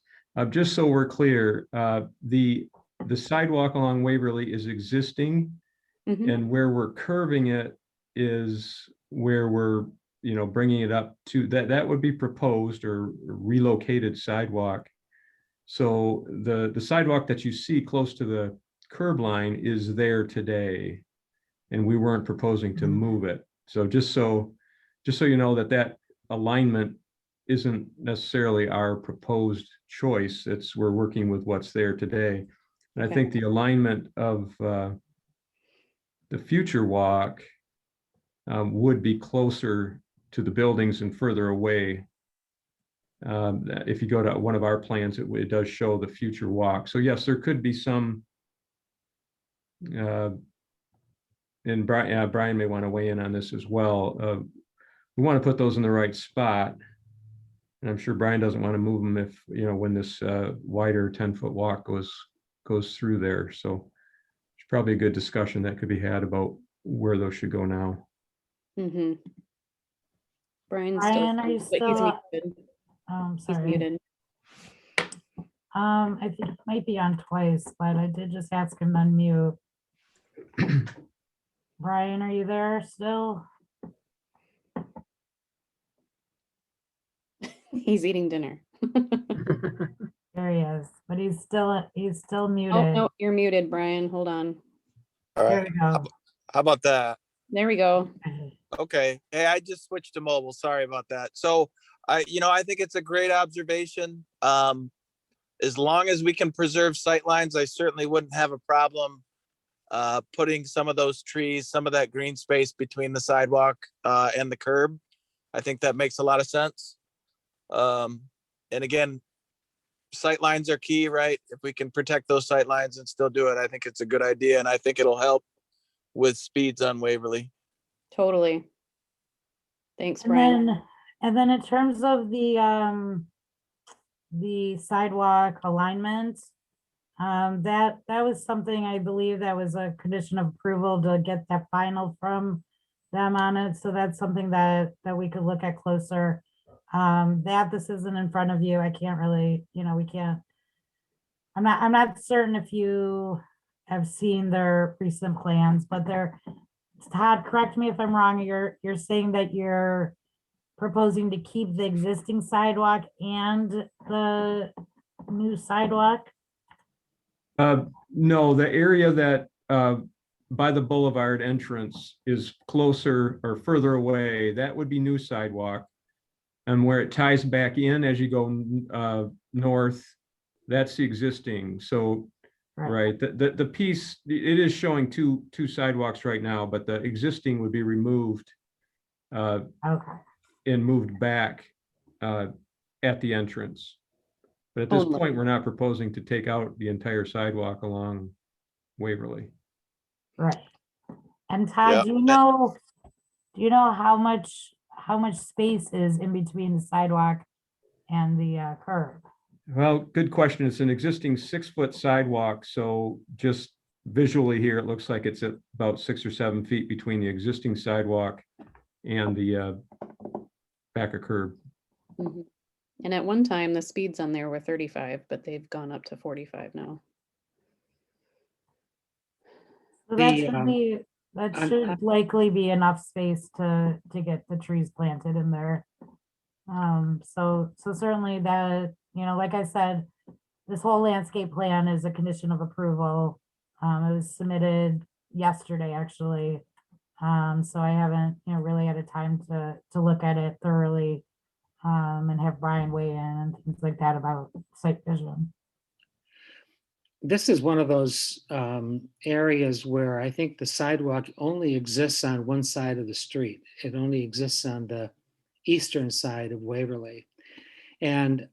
Just so we're clear, the sidewalk along Waverly is existing, Mhm. and where we're curving it is where we're, bringing it up to, that would be proposed or relocated sidewalk. So the sidewalk that you see close to the curb line is there today, and we weren't proposing to move it. So just so you know that alignment isn't necessarily our proposed choice. We're working with what's there today. And I Okay. think the alignment of the future walk would be closer to the buildings and further away. If you go to one of our plans, it does show the future walk. So yes, there could be some, and Brian may want to weigh in on this as well. We want to put those in the right spot. And I'm sure Brian doesn't want to move them if, when this wider 10-foot walk goes through there. So it's probably a good discussion that could be had about where those should go now. Mm-hmm. Brian's Brian, still, are you but he's still? muted. I'm He's sorry. muted. I think it might be on twice, but I did just ask him to unmute. Brian, are you there still? He's eating dinner. There he is, but he's still muted. Oh, no, you're muted, Brian. Hold on. All There right. we go. How about that? There we go. Okay. Hey, I just switched to mobile. Sorry about that. So I think it's a great observation. As long as we can preserve sight lines, I certainly wouldn't have a problem putting some of those trees, some of that green space between the sidewalk and the curb. I think that makes a lot of sense. And again, sight lines are key, right? If we can protect those sight lines and still do it, I think it's a good idea. And I think it'll help with speeds on Waverly. Totally. Thanks, Brian. And then in terms of the sidewalk alignment, that was something I believe that was a condition of approval to get that final from them on it. So that's something that we could look at closer. This isn't in front of you. I can't really, we can't. I'm not certain if you have seen their recent plans, but Todd, correct me if I'm wrong. You're saying that you're proposing to keep the existing sidewalk and the new sidewalk? No, the area that by the boulevard entrance is closer or further away, that would be new sidewalk. And where it ties back in as you go north, that's the existing. So, right, the piece, it is showing two sidewalks right now, but the existing would be removed and moved back at the entrance. But at this point, we're not proposing to take out the entire sidewalk along Waverly. Right. And Todd, do you know how much space is in between the sidewalk and the curb? Well, good question. It's an existing 6-foot sidewalk. So just visually here, it looks like it's at about 6 or 7 feet between the existing sidewalk and the back of curb. Mm-hmm. And at one time, the speeds on there were 35, but they've gone up to 45 now. So that should likely be enough space to get the trees planted in there. So certainly that, like I said, this whole landscape plan is a condition of approval. It was submitted yesterday, actually. So I haven't, really had a time to look at it thoroughly, and have Brian weigh in and things like that about site vision. This is one of those areas where I think the sidewalk only exists on one side of the street. It only exists on the eastern side of Waverly. And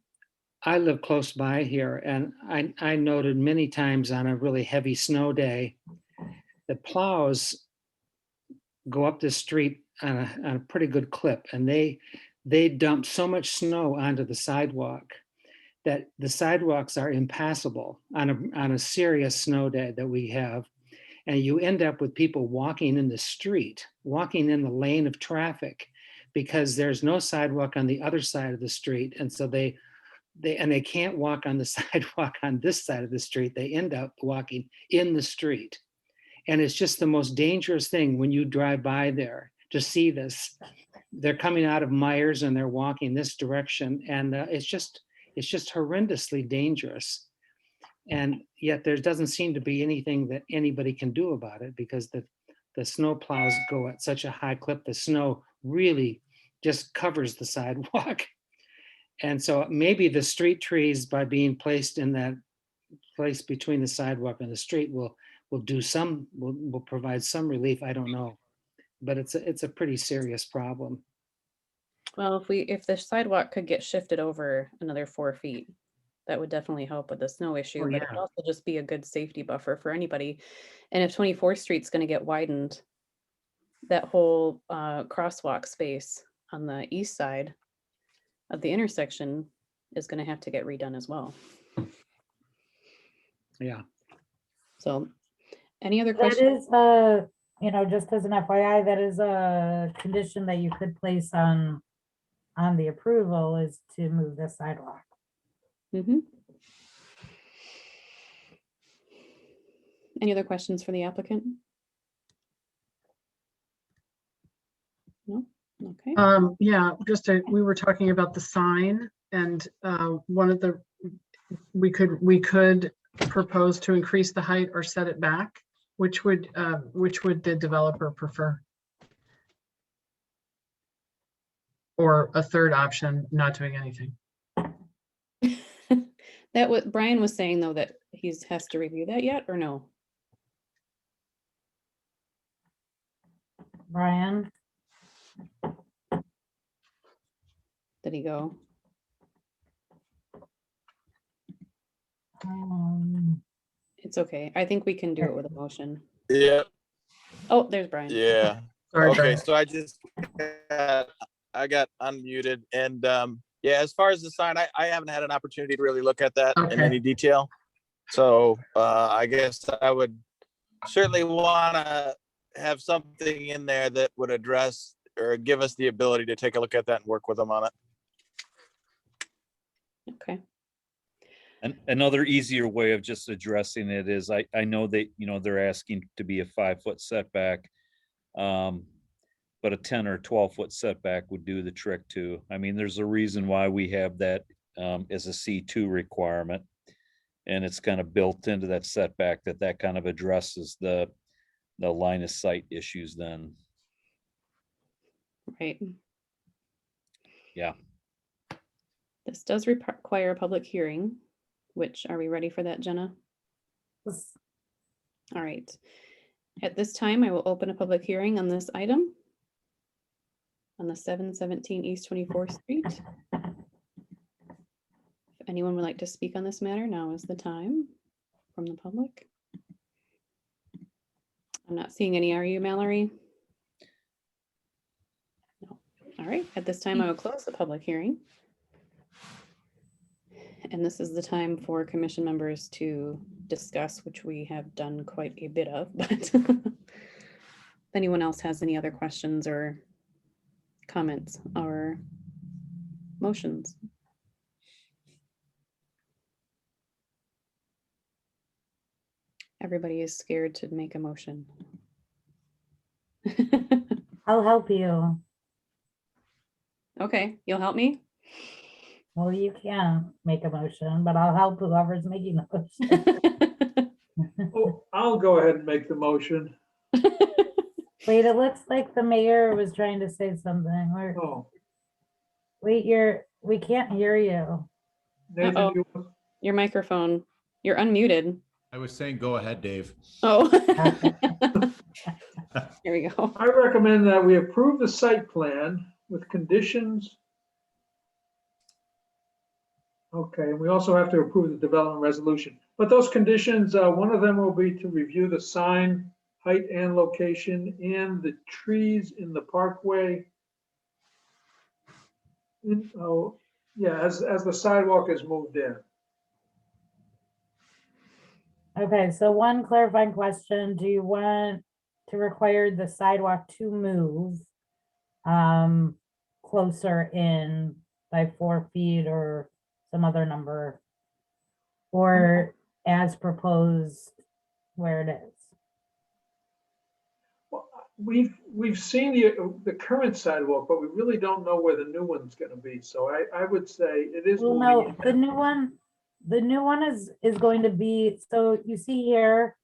I live close by here, and I noted many times on a really heavy snow day, the plows go up the street on a pretty good clip, and they dump so much snow onto the sidewalk that the sidewalks are impassable on a serious snow day that we have. And you end up with people walking in the street, walking in the lane of traffic, because there's no sidewalk on the other side of the street. And so they can't walk on the sidewalk on this side of the street. They end up walking in the street. And it's just the most dangerous thing when you drive by there to see this. They're coming out of Myers and they're walking this direction. And it's just horrendously dangerous. And yet there doesn't seem to be anything that anybody can do about it, because the snow plows go at such a high clip. The snow really just covers the sidewalk. And so maybe the street trees, by being placed in that place between the sidewalk and the street, will provide some relief. I don't know, but it's a pretty serious problem. Well, if the sidewalk could get shifted over another 4 feet, that would definitely help with the snow issue, Oh, but it yeah. would also just be a good safety buffer for anybody. And if 24th Street's gonna get widened, that whole crosswalk space on the east side of the intersection is gonna have to get redone as well. Yeah. So, any other That questions? is, just as an FYI, that is a condition that you could place on the approval, is to move the sidewalk. Mm-hmm. Any other questions for the applicant? No? Okay. Yeah, we were talking about the sign, and we could propose to increase the height or set it back. Which would the developer prefer? Or a third option, not doing anything? That what Brian was saying, though, that he has to review that yet, or no? Brian? Did he go? It's okay. I think we can do it with a motion. Yeah, Oh, there's Brian. yeah. Sorry, Okay, Brian. so I got unmuted, and yeah, as far as the sign, I haven't had an opportunity to really look at that in Okay. any detail. So I guess I would certainly want to have something in there that would address or give us the ability to take a look at that and work with them on it. Okay. And another easier way of just addressing it is, I know that, they're asking to be a 5-foot setback. But a 10 or 12-foot setback would do the trick too. I mean, there's a reason why we have that as a C2 requirement. And it's kind of built into that setback that kind of addresses the line of sight issues then. Right. Yeah. This does require a public hearing, which, are we ready for that, Jenna? Yes. All right. At this time, I will open a public hearing on this item on the 717 East 24th Street. If anyone would like to speak on this matter, now is the time from the public. I'm not seeing any, are you, Mallory? No. All right, at this time, I will close the public hearing. And this is the time for commission members to discuss, which we have done quite a bit of, but if anyone else has any other questions or comments or motions. Everybody is scared to make a motion. I'll help you. Okay, you'll help me? Well, you can make a motion, but I'll help whoever's making the motion. Oh, I'll go ahead and make the motion. Wait, it looks like the mayor was trying to say something. Oh, Wait, we can't hear you. Nathan, Uh-oh. Your microphone, you're unmuted. I was saying, go ahead, Dave. Oh. Here we go. I recommend that we approve the site plan with conditions. Okay, and we also have to approve the development resolution. But those conditions, one of them will be to review the sign height and location and the trees in the parkway. Yeah, as the sidewalk is moved in. Okay, so one clarifying question, do you want to require the sidewalk to move closer in by 4 feet or some other number? Or as proposed where it is? We've seen the current sidewalk, but we really don't know where the new one's gonna be. So I would say it is Well, moving. no, the new one is going to be, so you see here,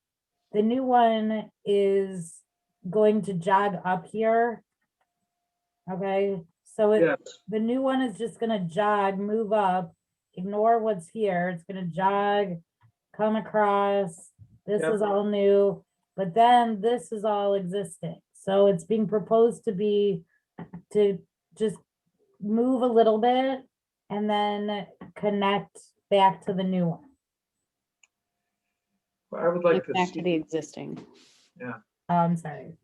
the new one is going to jog up here. Okay, so Yes. the new one is just gonna jog, move up, ignore what's here. It's gonna jog, come across. This Yep. is all new, but then this is all existing. So it's being proposed to just move a little bit and then connect back to the new one. I would like to Back to see, the existing. yeah, I'm sorry.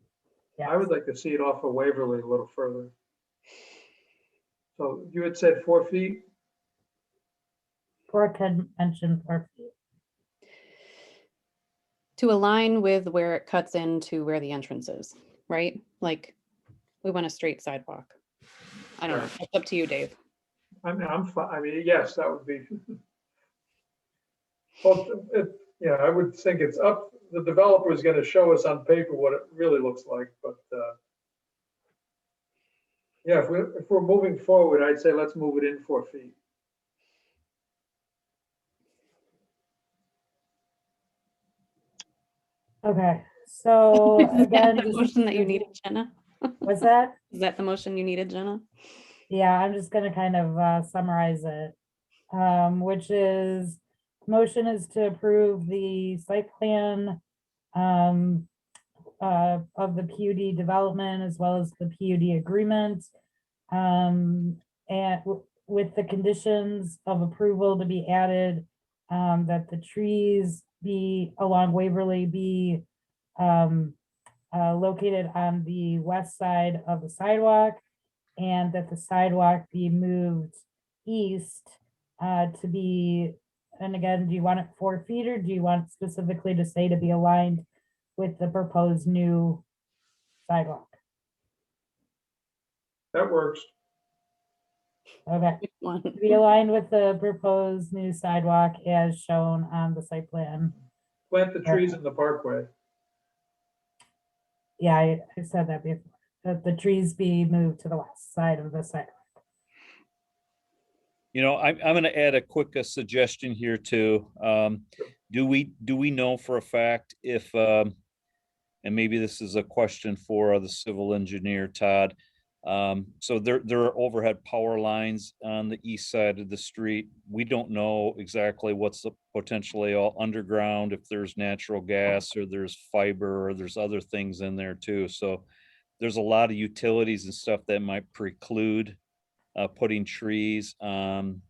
I would like to see it off of Waverly a little further. So you had said 4 feet? For convention 4 feet. To align with where it cuts into where the entrance is, right? Like, we want a straight sidewalk. I don't know, Right. it's up to you, Dave. I mean, I'm fine. I mean, yes, that would be. Well, yeah, I would think it's up, the developer is gonna show us on paper what it really looks like, but, yeah, if we're moving forward, I'd say let's move it in 4 feet. Okay, so Is that again, the just- motion that you needed, Jenna? what's that? Is that the motion you needed, Jenna? Yeah, I'm just gonna kind of summarize it. Which is, motion is to approve the site plan of the PUD development as well as the PUD agreement. And with the conditions of approval to be added, that the trees be along Waverly be located on the west side of the sidewalk, and that the sidewalk be moved east to be, and again, do you want it 4 feet or do you want specifically to say to be aligned with the proposed new sidewalk? That works. Okay, to be aligned with the proposed new sidewalk as shown on the site plan. Plant the trees in the parkway. Yeah, I said that before, that the trees be moved to the west side of the sidewalk. You know, I'm going to add a quick suggestion here too. Do we know for a fact if, and maybe this is a question for the civil engineer, Todd. So there are overhead power lines on the east side of the street. We don't know exactly what's potentially all underground, if there's natural gas or there's fiber or there's other things in there too. So there's a lot of utilities and stuff that might preclude putting trees on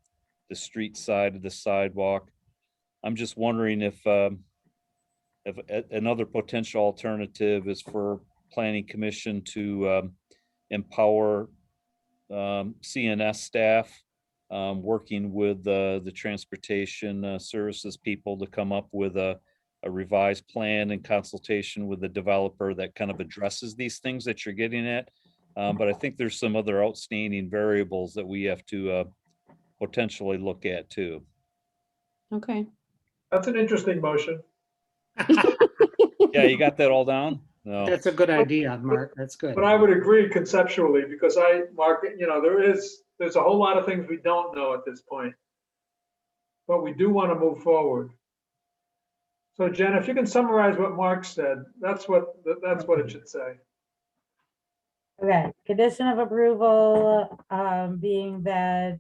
the street side of the sidewalk. I'm just wondering if another potential alternative is for planning commission to empower CNS staff working with the transportation services people to come up with a revised plan in consultation with the developer that kind of addresses these things that you're getting at. But I think there's some other outstanding variables that we have to potentially look at too. Okay. That's an interesting motion. Yeah, you got that all down? No. That's a good idea, Mark. That's good. But I would agree conceptually, because Mark, there's a whole lot of things we don't know at this point. But we do want to move forward. So Jen, if you can summarize what Mark said, that's what it should say. Okay, condition of approval being that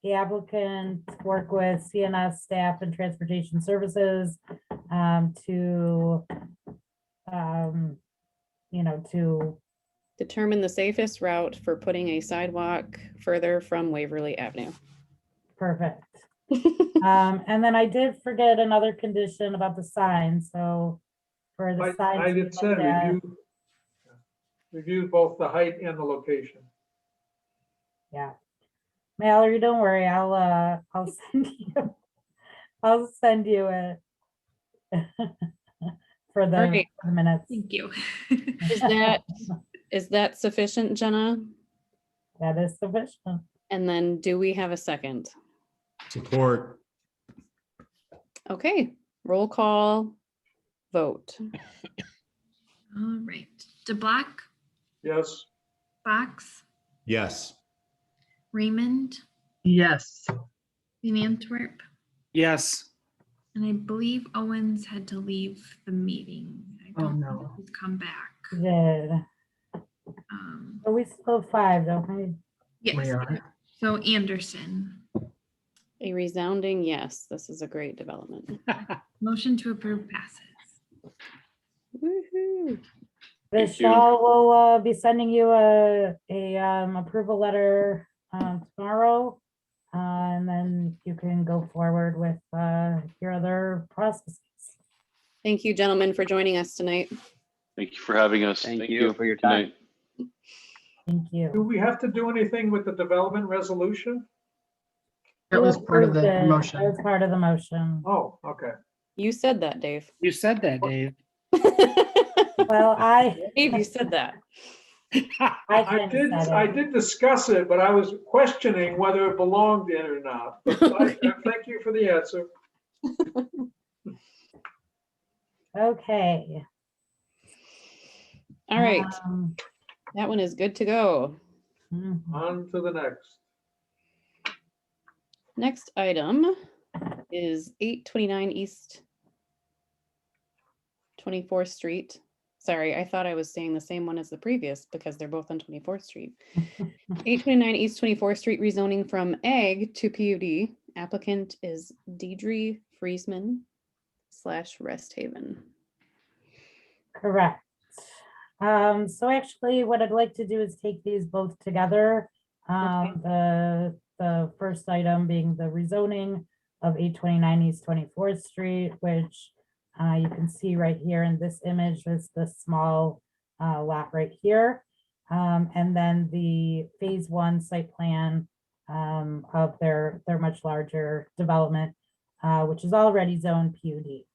the applicant work with CNS staff and transportation services to to determine the safest route for putting a sidewalk further from Waverly Avenue. Perfect. And then I did forget another condition about the sign, so for the sign. I did say review both the height and the location. Yeah. Mallory, don't worry, I'll send you it for All the right. for the minutes. Thank you. Is that sufficient, Jenna? That is sufficient. And then do we have a second? Support. Okay, roll call vote. All right. DeBlock, Yes. Fox, Yes. Raymond, Yes. Van Antwerp, Yes. and I believe Owens had to leave the meeting. I Oh, don't know no. if he's come back. Good. But we still have 5, don't we? Yes. We are. So Anderson, A resounding yes. This is a great development. motion to approve passes. Woohoo. Thank you. Michelle will be sending you a approval letter tomorrow. And then you can go forward with your other processes. Thank you, gentlemen, for joining us tonight. Thank you for having us. Thank you for your time. Good night. Thank Do you. we have to do anything with the development resolution? That You was part of approved the it. motion. That was part of the motion. Oh, okay. You said that, Dave. You said that, Dave. Well, Dave, you said that. I did discuss it, but I was questioning whether it belonged in or not. But thank you for the answer. Okay. All right, Um, that one is good to go. mhm. On to the next. Next item is 829 East 24th Street. Sorry, I thought I was saying the same one as the previous because they're both on 24th Street. 829 East 24th Street rezoning from Ag to PUD. Applicant is Deidre Friesman / Rest Haven. Correct. So actually what I'd like to do is take these both together. The first item being the rezoning of 829 East 24th Street, which you can see right here in this image, is the small lot right here. And then the phase 1 site plan of their much larger development, which is already zoned PUD.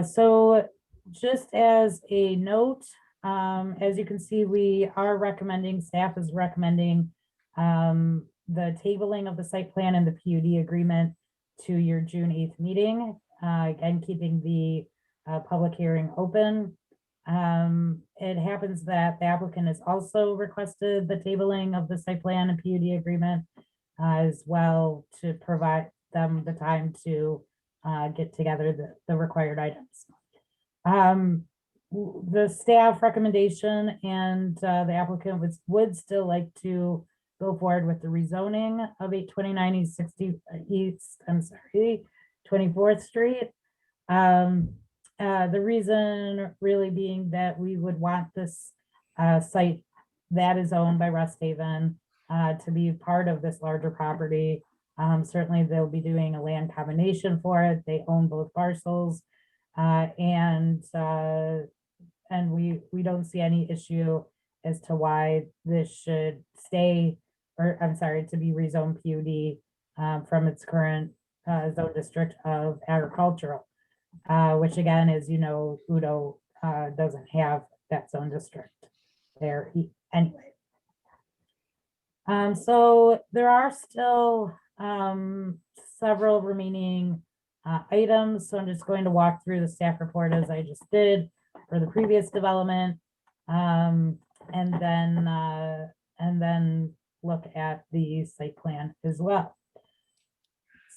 So just as a note, as you can see, we are recommending, staff is recommending the tabling of the site plan and the PUD agreement to your June 8th meeting, again, keeping the public hearing open. It happens that the applicant has also requested the tabling of the site plan and PUD agreement as well to provide them the time to get together the required items. The staff recommendation and the applicant would still like to go forward with the rezoning of 829 East 24th Street. The reason really being that we would want this site that is owned by Rest Haven to be part of this larger property. Certainly they'll be doing a land combination for it. They own both parcels. And we don't see any issue as to why this should stay, or I'm sorry, to be rezoned PUD from its current zone district of agricultural, which again, as you know, Udo doesn't have that zone district there anyway. So there are still several remaining items. So I'm just going to walk through the staff report as I just did for the previous development. And then look at the site plan as well.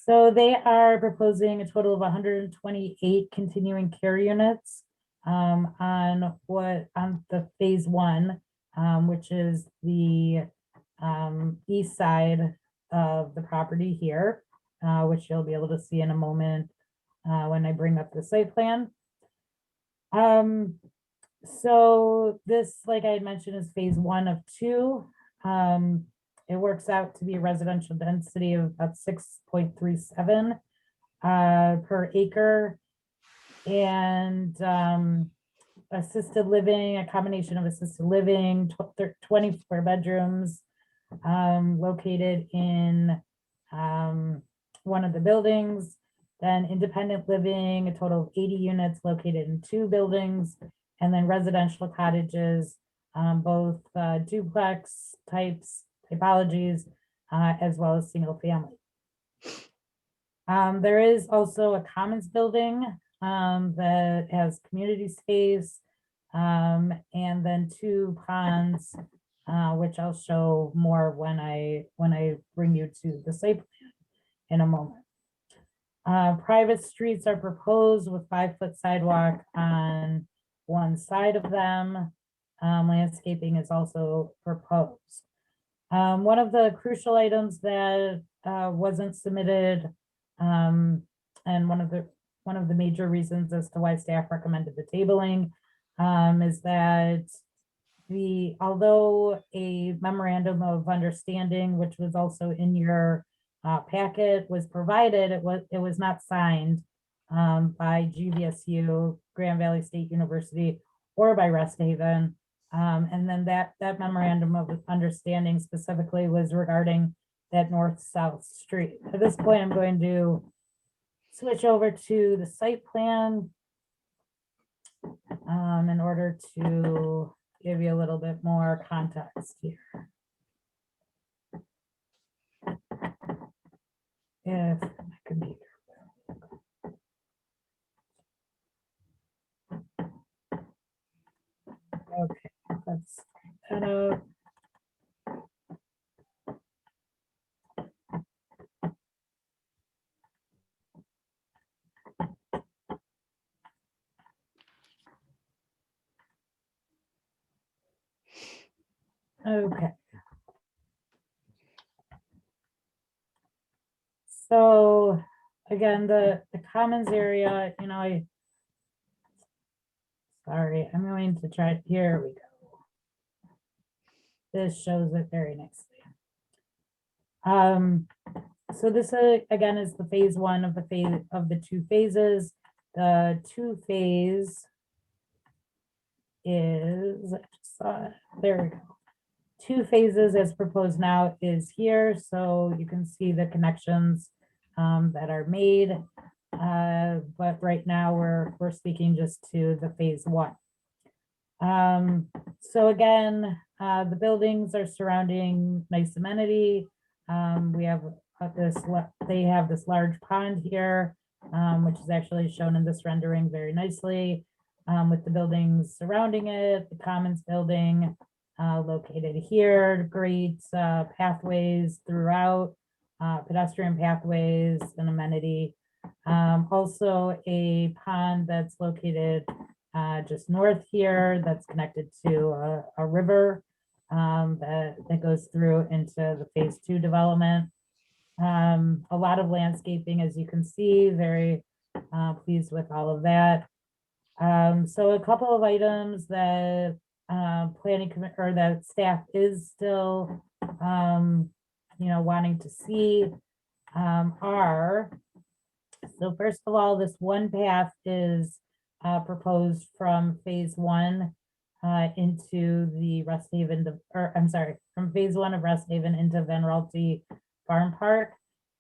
So they are proposing a total of 128 continuing care units on the phase 1, which is the east side of the property here, which you'll be able to see in a moment when I bring up the site plan. So this, like I had mentioned, is phase 1 of 2. It works out to be a residential density of about 6.37 per acre. And assisted living, a combination of assisted living, 24 bedrooms, located in one of the buildings. Then independent living, a total of 80 units located in 2 buildings, and then residential cottages, both duplex typologies, as well as single family. There is also a commons building that has community space, and then 2 ponds, which I'll show more when I bring you to the site plan in a moment. Private streets are proposed with 5-foot sidewalk on one side of them. Landscaping is also proposed. One of the crucial items that wasn't submitted, and one of the major reasons as to why staff recommended the tabling, is that although a memorandum of understanding, which was also in your packet, was provided, it was not signed by GVSU, Grand Valley State University, or by Rest Haven. And then that memorandum of understanding specifically was regarding that north-south street. At this point, I'm going to switch over to the site plan in order to give you a little bit more context here. If my computer. Okay, let's set up. Okay. So again, the commons area, sorry, I'm going to try, here we go. This shows it very nicely. So this again is the phase 1 of the 2 phases. The 2 phase is, I just saw it, there we go. 2 phases as proposed now is here, so you can see the connections that are made. But right now we're speaking just to the phase 1. So again, the buildings are surrounding nice amenity. We have they have this large pond here, which is actually shown in this rendering very nicely, with the buildings surrounding it, the commons building located here, great pathways throughout, pedestrian pathways and amenity. Also a pond that's located just north here that's connected to a river that goes through into the phase 2 development. A lot of landscaping, as you can see, very pleased with all of that. So a couple of items that planning or that staff is still wanting to see are, so first of all, this one path is proposed from phase 1 into the Rest Haven, or I'm sorry, from phase 1 of Rest Haven into Van Rolte Farm Park.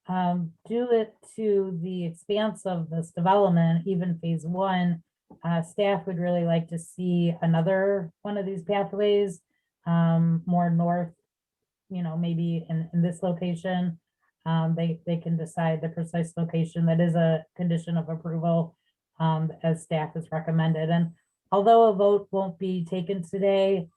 Due to the expanse of this development, even phase 1, staff would really like to see another one of these pathways more north, maybe in this location. They can decide the precise location. That is a condition of approval as staff has recommended. And although a vote won't be taken today,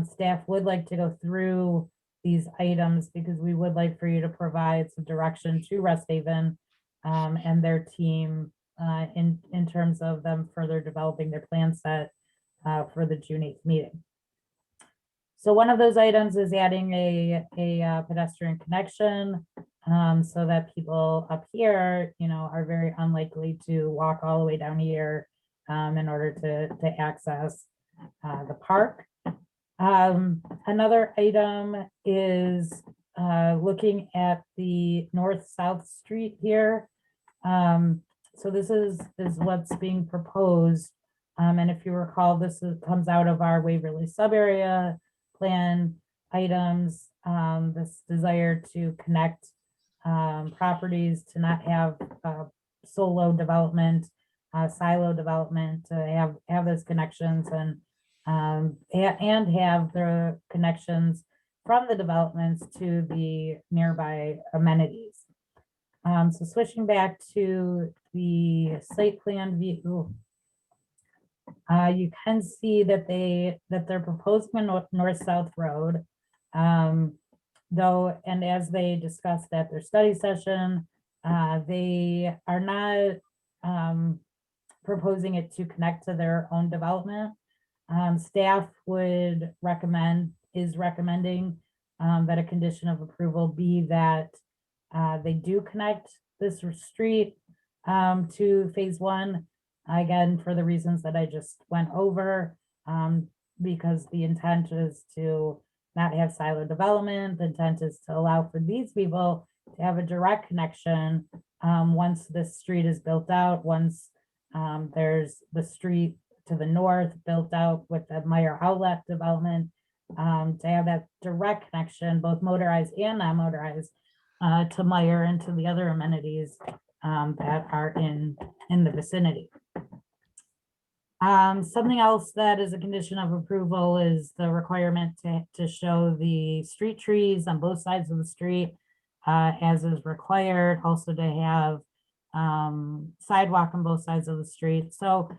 staff would like to go through these items because we would like for you to provide some direction to Rest Haven and their team in terms of them further developing their plan set for the June 8th meeting. So one of those items is adding a pedestrian connection so that people up here, are very unlikely to walk all the way down here in order to access the park. Another item is looking at the north-south street here. So this is what's being proposed. And if you recall, comes out of our Waverly sub-area plan items. this desire to connect properties, to not have solo development, silo development, to have those connections and have the connections from the developments to the nearby amenities. So switching back to the site plan view, you can see that they're proposing a north-south road. Though, and as they discussed at their study session, they are not proposing it to connect to their own development. Staff is recommending that a condition of approval be that they do connect this street to phase one, again, for the reasons that I just went over, because the intent is to not have silo development. The intent is to allow for these people to have a direct connection once this street is built out, once there's the street to the north built out with the Meyer Outlet development, to have that direct connection, both motorized and non-motorized, to Meyer and to the other amenities that are in the vicinity. Something else that is a condition of approval is the requirement to show the street trees on both sides of the street as is required, also to have sidewalk on both sides of the street. So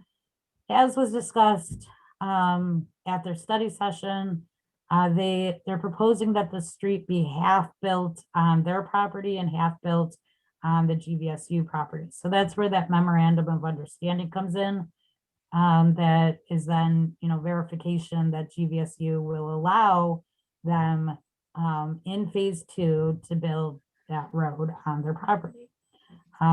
as was discussed at their study session, they're proposing that the street be half built on their property and half built on the GVSU property. So that's where that memorandum of understanding comes in. That is then, verification that GVSU will allow them in phase two to build that road on their property.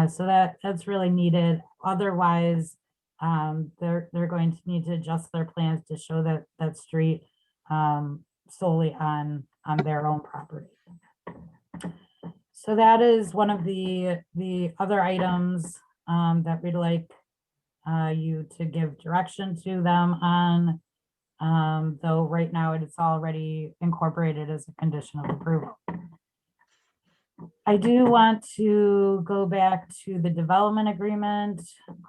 So that's really needed. Otherwise, they're going to need to adjust their plans to show that street solely on their own property. So that is one of the other items that we'd like you to give direction to them on, though right now it's already incorporated as a condition of approval. I do want to go back to the development agreement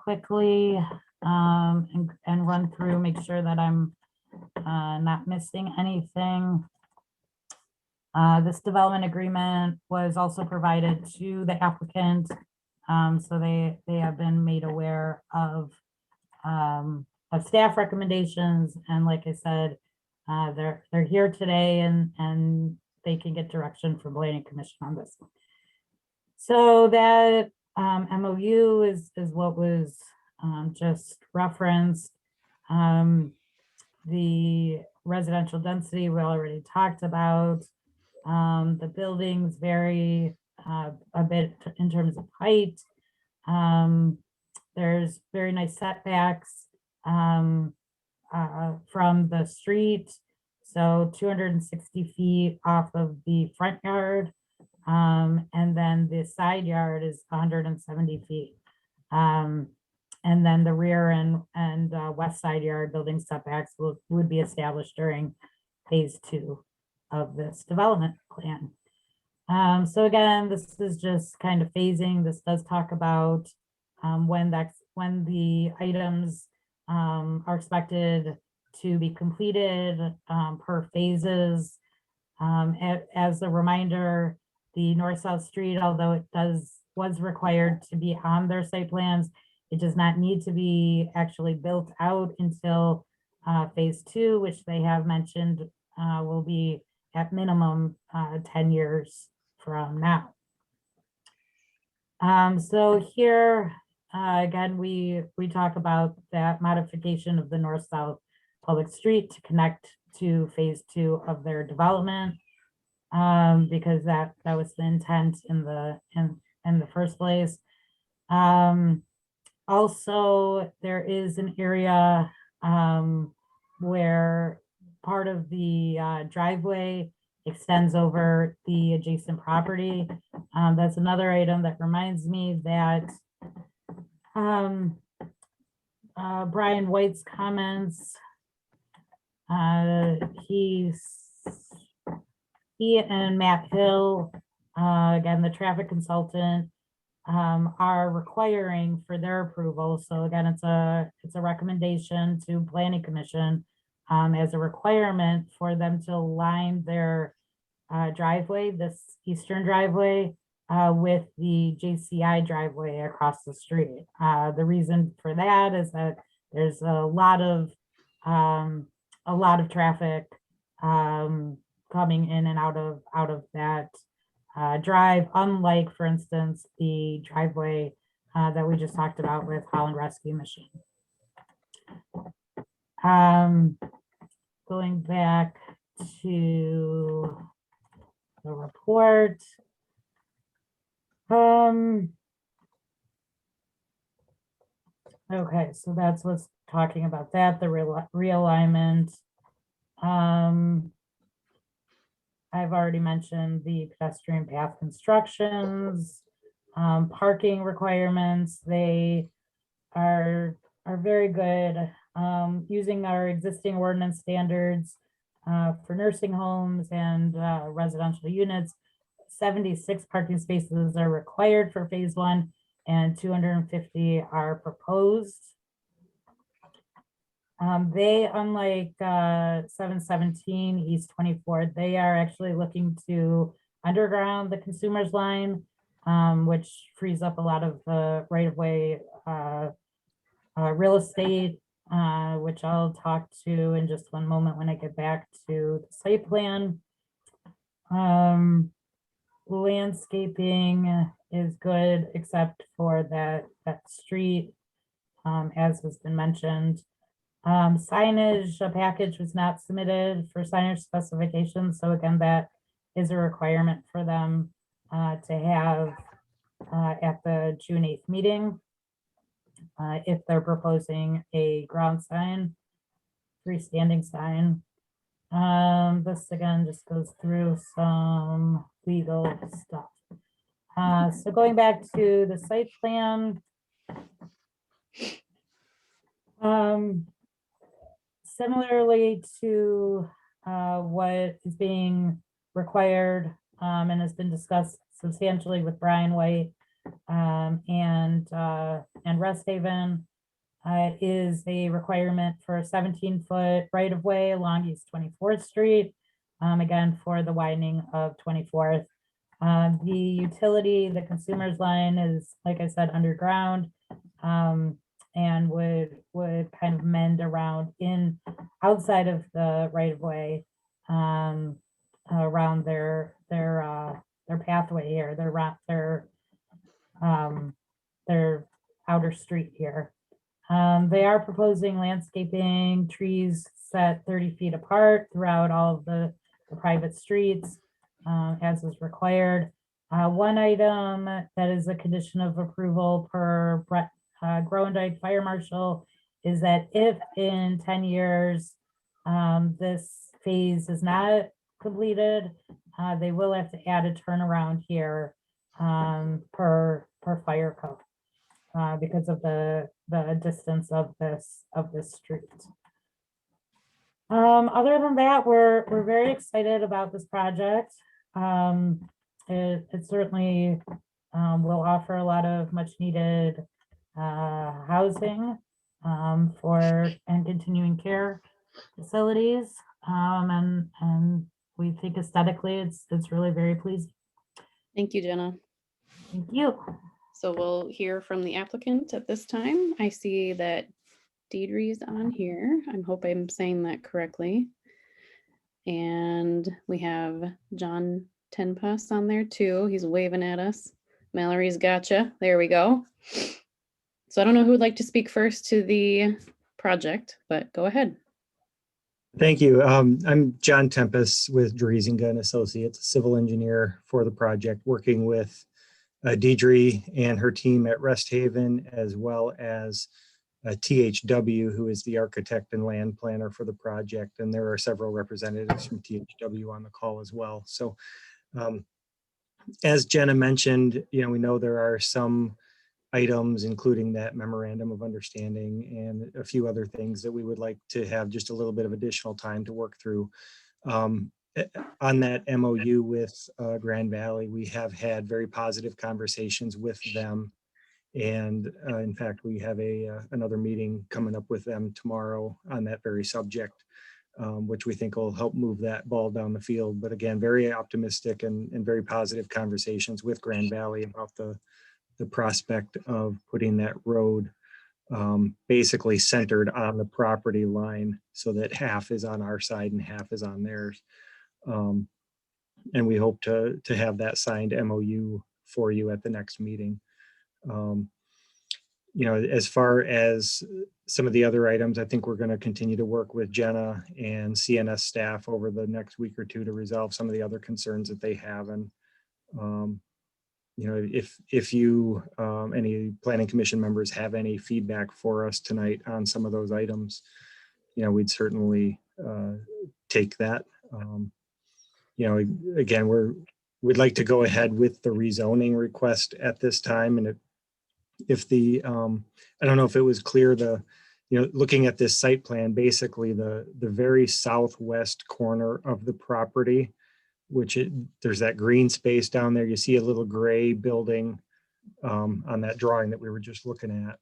quickly and run through, make sure that I'm not missing anything. This development agreement was also provided to the applicant. So they have been made aware of staff recommendations, and like I said, they're here today and they can get direction from Planning Commission on this. So that MOU is what was just referenced. The residential density we already talked about. The buildings vary a bit in terms of height. There's very nice setbacks from the street. So 260 feet off of the front yard. And then the side yard is 170 feet. And then the rear and west side yard building setbacks would be established during phase two of this development plan. So again, this is just kind of phasing. This does talk about when the items are expected to be completed per phases. As a reminder, the north-south street, although it was required to be on their site plans, it does not need to be actually built out until phase two, which they have mentioned will be at minimum 10 years from now. So here, again, we talk about that modification of the north-south public street to connect to phase two of their development, because that was the intent in the first place. Also, there is an area where part of the driveway extends over the adjacent property. That's another item that reminds me that Brian White's comments, he and Matt Hill, again, the traffic consultant, are requiring for their approval. So again, it's a recommendation to Planning Commission as a requirement for them to line their driveway, this eastern driveway, with the JCI driveway across the street. The reason for that is that there's a lot of traffic coming in and out of that drive, unlike, for instance, the driveway that we just talked about with Holland Rescue Mission. Going back to the report. Okay, so that's what's talking about that, the realignment. I've already mentioned the pedestrian path constructions, parking requirements. They are very good, using our existing ordinance standards for nursing homes and residential units. 76 parking spaces are required for phase 1 and 250 are proposed. They, unlike 717 East 24, they are actually looking to underground the consumer's line, which frees up a lot of the right-of-way real estate, which I'll talk to in just one moment when I get back to the site plan. Landscaping is good, except for that street, as has been mentioned. Signage, a package was not submitted for signage specifications. So again, that is a requirement for them to have at the June 8th meeting. If they're proposing a ground sign, freestanding sign. This again just goes through some legal stuff. So going back to the site plan. Similarly to what is being required and has been discussed substantially with Brian White and Rest Haven, is a requirement for a 17-foot right-of-way along East 24th Street, again, for the widening of 24th. The utility, the consumer's line is, like I said, underground, and would kind of mend around outside of the right-of-way, around their pathway here, their outer street here. They are proposing landscaping, trees set 30 feet apart throughout all of the private streets, as is required. One item that is a condition of approval per Brett Groendyke Fire Marshal is that if in 10 years this phase is not completed, they will have to add a turnaround here per fire code. Because of the distance of this street. Other than that, we're very excited about this project. It certainly will offer a lot of much needed housing and continuing care facilities, and we think aesthetically it's really very pleasing. Thank you, Jenna. Thank you. So we'll hear from the applicant at this time. I see that Deidre is on here. I hope I'm saying that correctly. And we have John Tenpas on there too. He's waving at us. Mallory's gotcha. There we go. So I don't know who would like to speak first to the project, but go ahead. Thank you. I'm John Tempest with Dreesinga and Associates, civil engineer for the project, working with Deidre and her team at Rest Haven, as well as THW, who is the architect and land planner for the project. And there are several representatives from THW on the call as well. So as Jenna mentioned, we know there are some items, including that memorandum of understanding and a few other things that we would like to have just a little bit of additional time to work through. on that MOU with Grand Valley, we have had very positive conversations with them. And in fact, we have another meeting coming up with them tomorrow on that very subject, which we think will help move that ball down the field. But again, very optimistic and very positive conversations with Grand Valley about the prospect of putting that road basically centered on the property line so that half is on our side and half is on theirs. And we hope to have that signed MOU for you at the next meeting. You know, as far as some of the other items, I think we're going to continue to work with Jenna and CNS staff over the next week or two to resolve some of the other concerns that they have. And, you know, if you, any planning commission members have any feedback for us tonight on some of those items, you know, we'd certainly take that. You know, again, we'd like to go ahead with the rezoning request at this time. And if the, I don't know if it was clear, you know, looking at this site plan, basically the very southwest corner of the property, which there's that green space down there. You see a little gray building on that drawing that we were just looking at.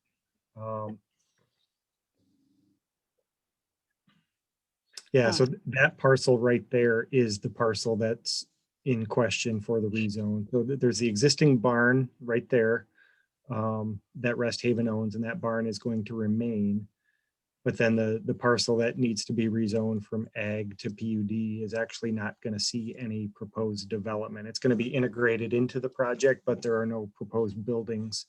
Yeah, so that parcel right there is the parcel that's in question for the rezone. So there's the existing barn right there that Rest Haven owns, and that barn is going to remain. But then the parcel that needs to be rezoned from ag to PUD is actually not going to see any proposed development. It's going to be integrated into the project, but there are no proposed buildings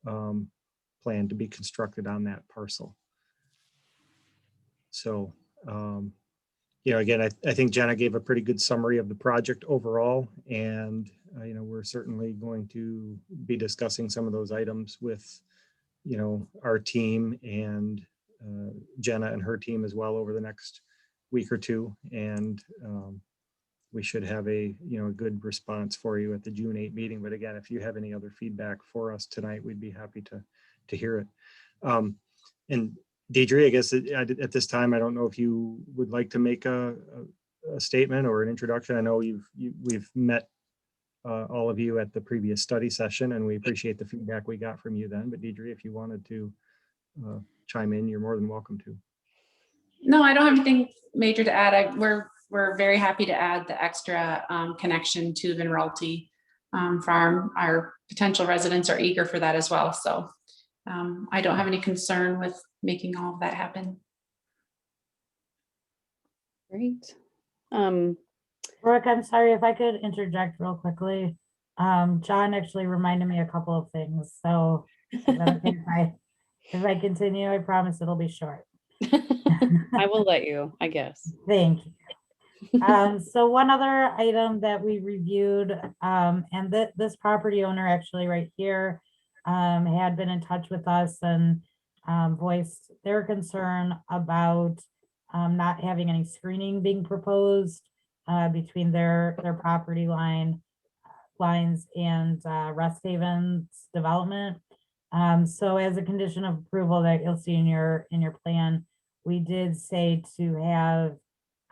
planned to be constructed on that parcel. So, you know, again, I think Jenna gave a pretty good summary of the project overall, and you know, we're certainly going to be discussing some of those items with, you know, our team and Jenna and her team as well over the next week or two, and we should have a good response for you at the June 8 meeting. But again, if you have any other feedback for us tonight, we'd be happy to hear it. And Deidre, I guess at this time, I don't know if you would like to make a statement or an introduction. I know we've met all of you at the previous study session, and we appreciate the feedback we got from you then. But Deidre, if you wanted to chime in, you're more than welcome to. No, I don't have anything major to add. We're very happy to add the extra connection to the Vinralty farm. Our potential residents are eager for that as well. So I don't have any concern with making all of that happen. Great. Brooke, I'm sorry if I could interject real quickly. John actually reminded me a couple of things. So if I continue, I promise it'll be short. I will let you, I guess. Thank you. So one other item that we reviewed, and this property owner actually right here had been in touch with us and voiced their concern about not having any screening being proposed between their property lines and Rest Haven's development. So as a condition of approval that you'll see in your plan, we did say to have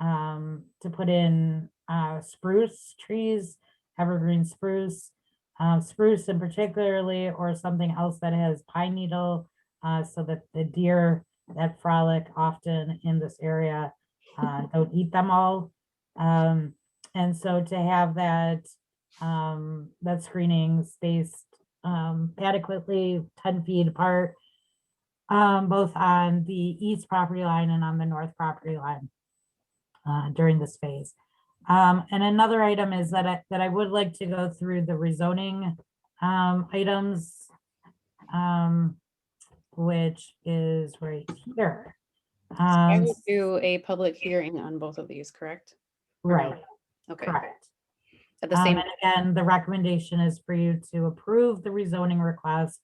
to put in spruce trees, evergreen spruce, spruce in particularly, or something else that has pine needle, so that the deer that frolic often in this area don't eat them all. And so to have that screening spaced adequately 10 feet apart, both on the east property line and on the north property line during this phase. And another item is that I would like to go through the rezoning items, which is right here. I would do a public hearing on both of these, correct? Right. Okay. Correct. At the same And again, the recommendation is for you to approve the rezoning request,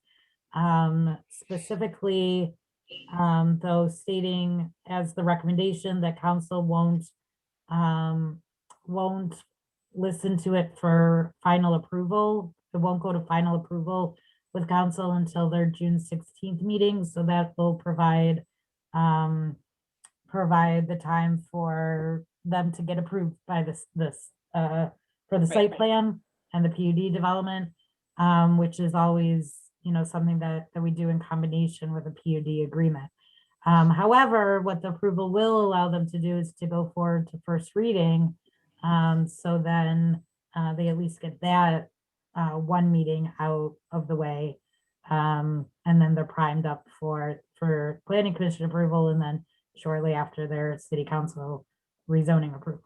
specifically, though stating as the recommendation that council won't listen to it for final approval. It won't go to final approval with council until their June 16th meeting. So that will provide the time for them to get approved by for the site plan and the PUD development, which is always, something that we do in combination with a PUD agreement. However, what the approval will allow them to do is to go forward to first reading. So then they at least get that one meeting out of the way. And then they're primed up for planning commission approval, and then shortly after their city council rezoning approval.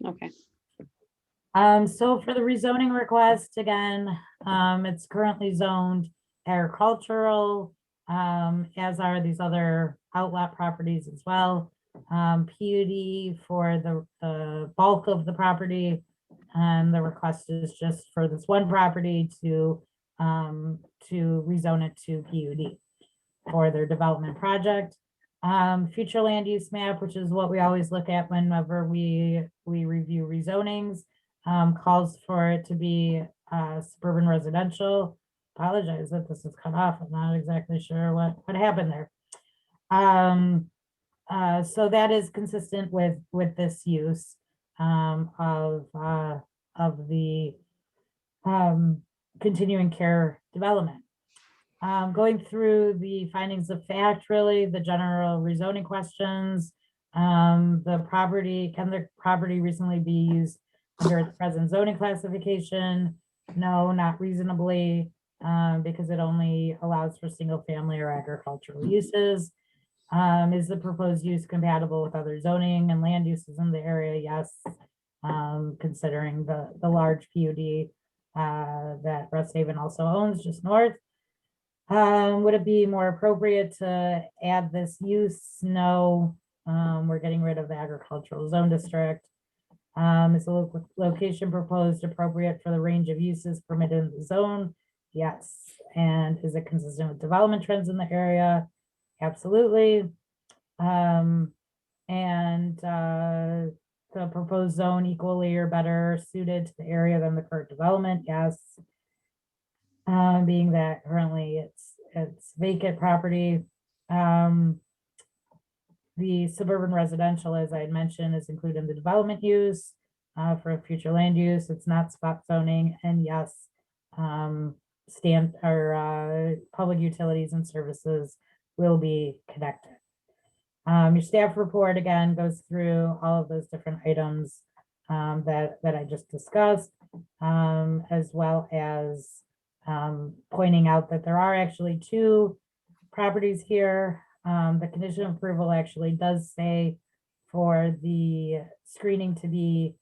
Okay. So for the rezoning request, again, it's currently zoned agricultural, as are these other outlet properties as well. PUD for the bulk of the property, and the request is just for this one property to rezone it to PUD for their development project. Future land use map, which is what we always look at whenever we review rezonings, calls for it to be suburban residential. Apologize that this is cut off. I'm not exactly sure what happened there. So that is consistent with this use of the continuing care development. Going through the findings of fact, really, the general rezoning questions, can the property recently be used under its present zoning classification? No, not reasonably, because it only allows for single family or agricultural uses. Is the proposed use compatible with other zoning and land uses in the area? Yes, considering the large PUD that Rest Haven also owns just north. Would it be more appropriate to add this use? No, we're getting rid of the agricultural zone district. Is the location proposed appropriate for the range of uses permitted in the zone? Yes. And is it consistent with development trends in the area? Absolutely. The proposed zone equally or better suited to the area than the current development? Yes. Being that currently it's vacant property. The suburban residential, as I had mentioned, is included in the development use for future land use. It's not spot zoning, and yes, public utilities and services will be connected. Your staff report again goes through all of those different items that I just discussed, as well as pointing out that there are actually two properties here. The condition of approval actually does say for the screening to be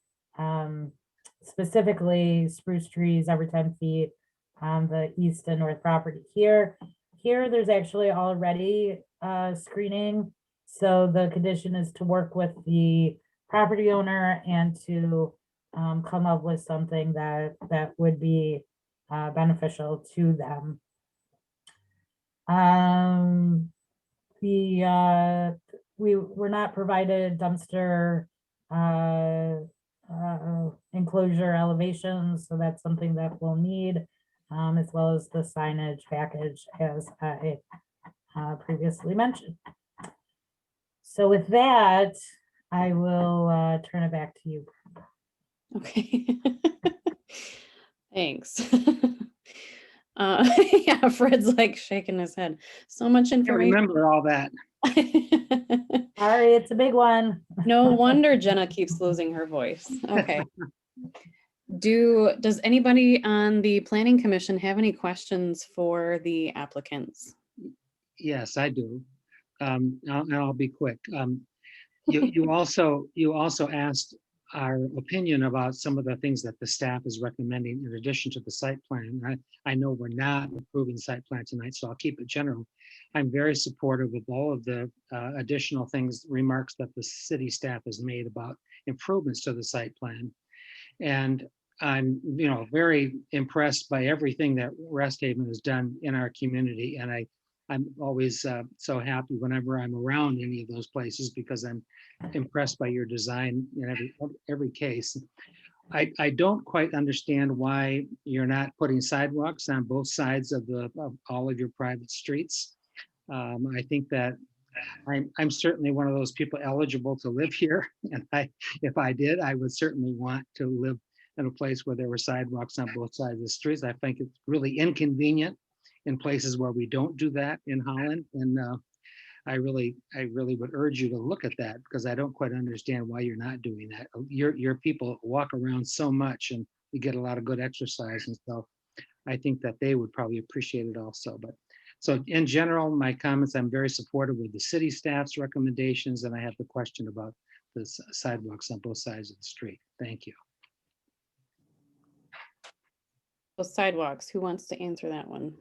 specifically spruce trees every 10 feet on the east and north property here. Here, there's actually already screening. So the condition is to work with the property owner and to come up with something that would be beneficial to them. We were not provided dumpster enclosure elevations, so that's something that we'll need, as well as the signage package, as I previously mentioned. So with that, I will turn it back to you. Okay. Thanks. Yeah, Fred's like shaking his head. So much I information. remember all that. Sorry, it's a big one. No wonder Jenna keeps losing her voice. Okay. Does anybody on the planning commission have any questions for the applicants? Yes, I do. I'll be quick. You also asked our opinion about some of the things that the staff is recommending in addition to the site plan. I know we're not approving site plan tonight, so I'll keep it general. I'm very supportive of all of the additional remarks that the city staff has made about improvements to the site plan. And I'm, very impressed by everything that Rest Haven has done in our community. And I'm always so happy whenever I'm around any of those places because I'm impressed by your design in every case. I don't quite understand why you're not putting sidewalks on both sides of all of your private streets. I think that I'm certainly one of those people eligible to live here. And if I did, I would certainly want to live in a place where there were sidewalks on both sides of the streets. I think it's really inconvenient in places where we don't do that in Holland. And I really would urge you to look at that, because I don't quite understand why you're not doing that. Your people walk around so much and you get a lot of good exercise and stuff. I think that they would probably appreciate it also. But so in general, my comments, I'm very supportive with the city staff's recommendations, and I have the question about the sidewalks on both sides of the street. Thank you. Those sidewalks, who wants to answer that one?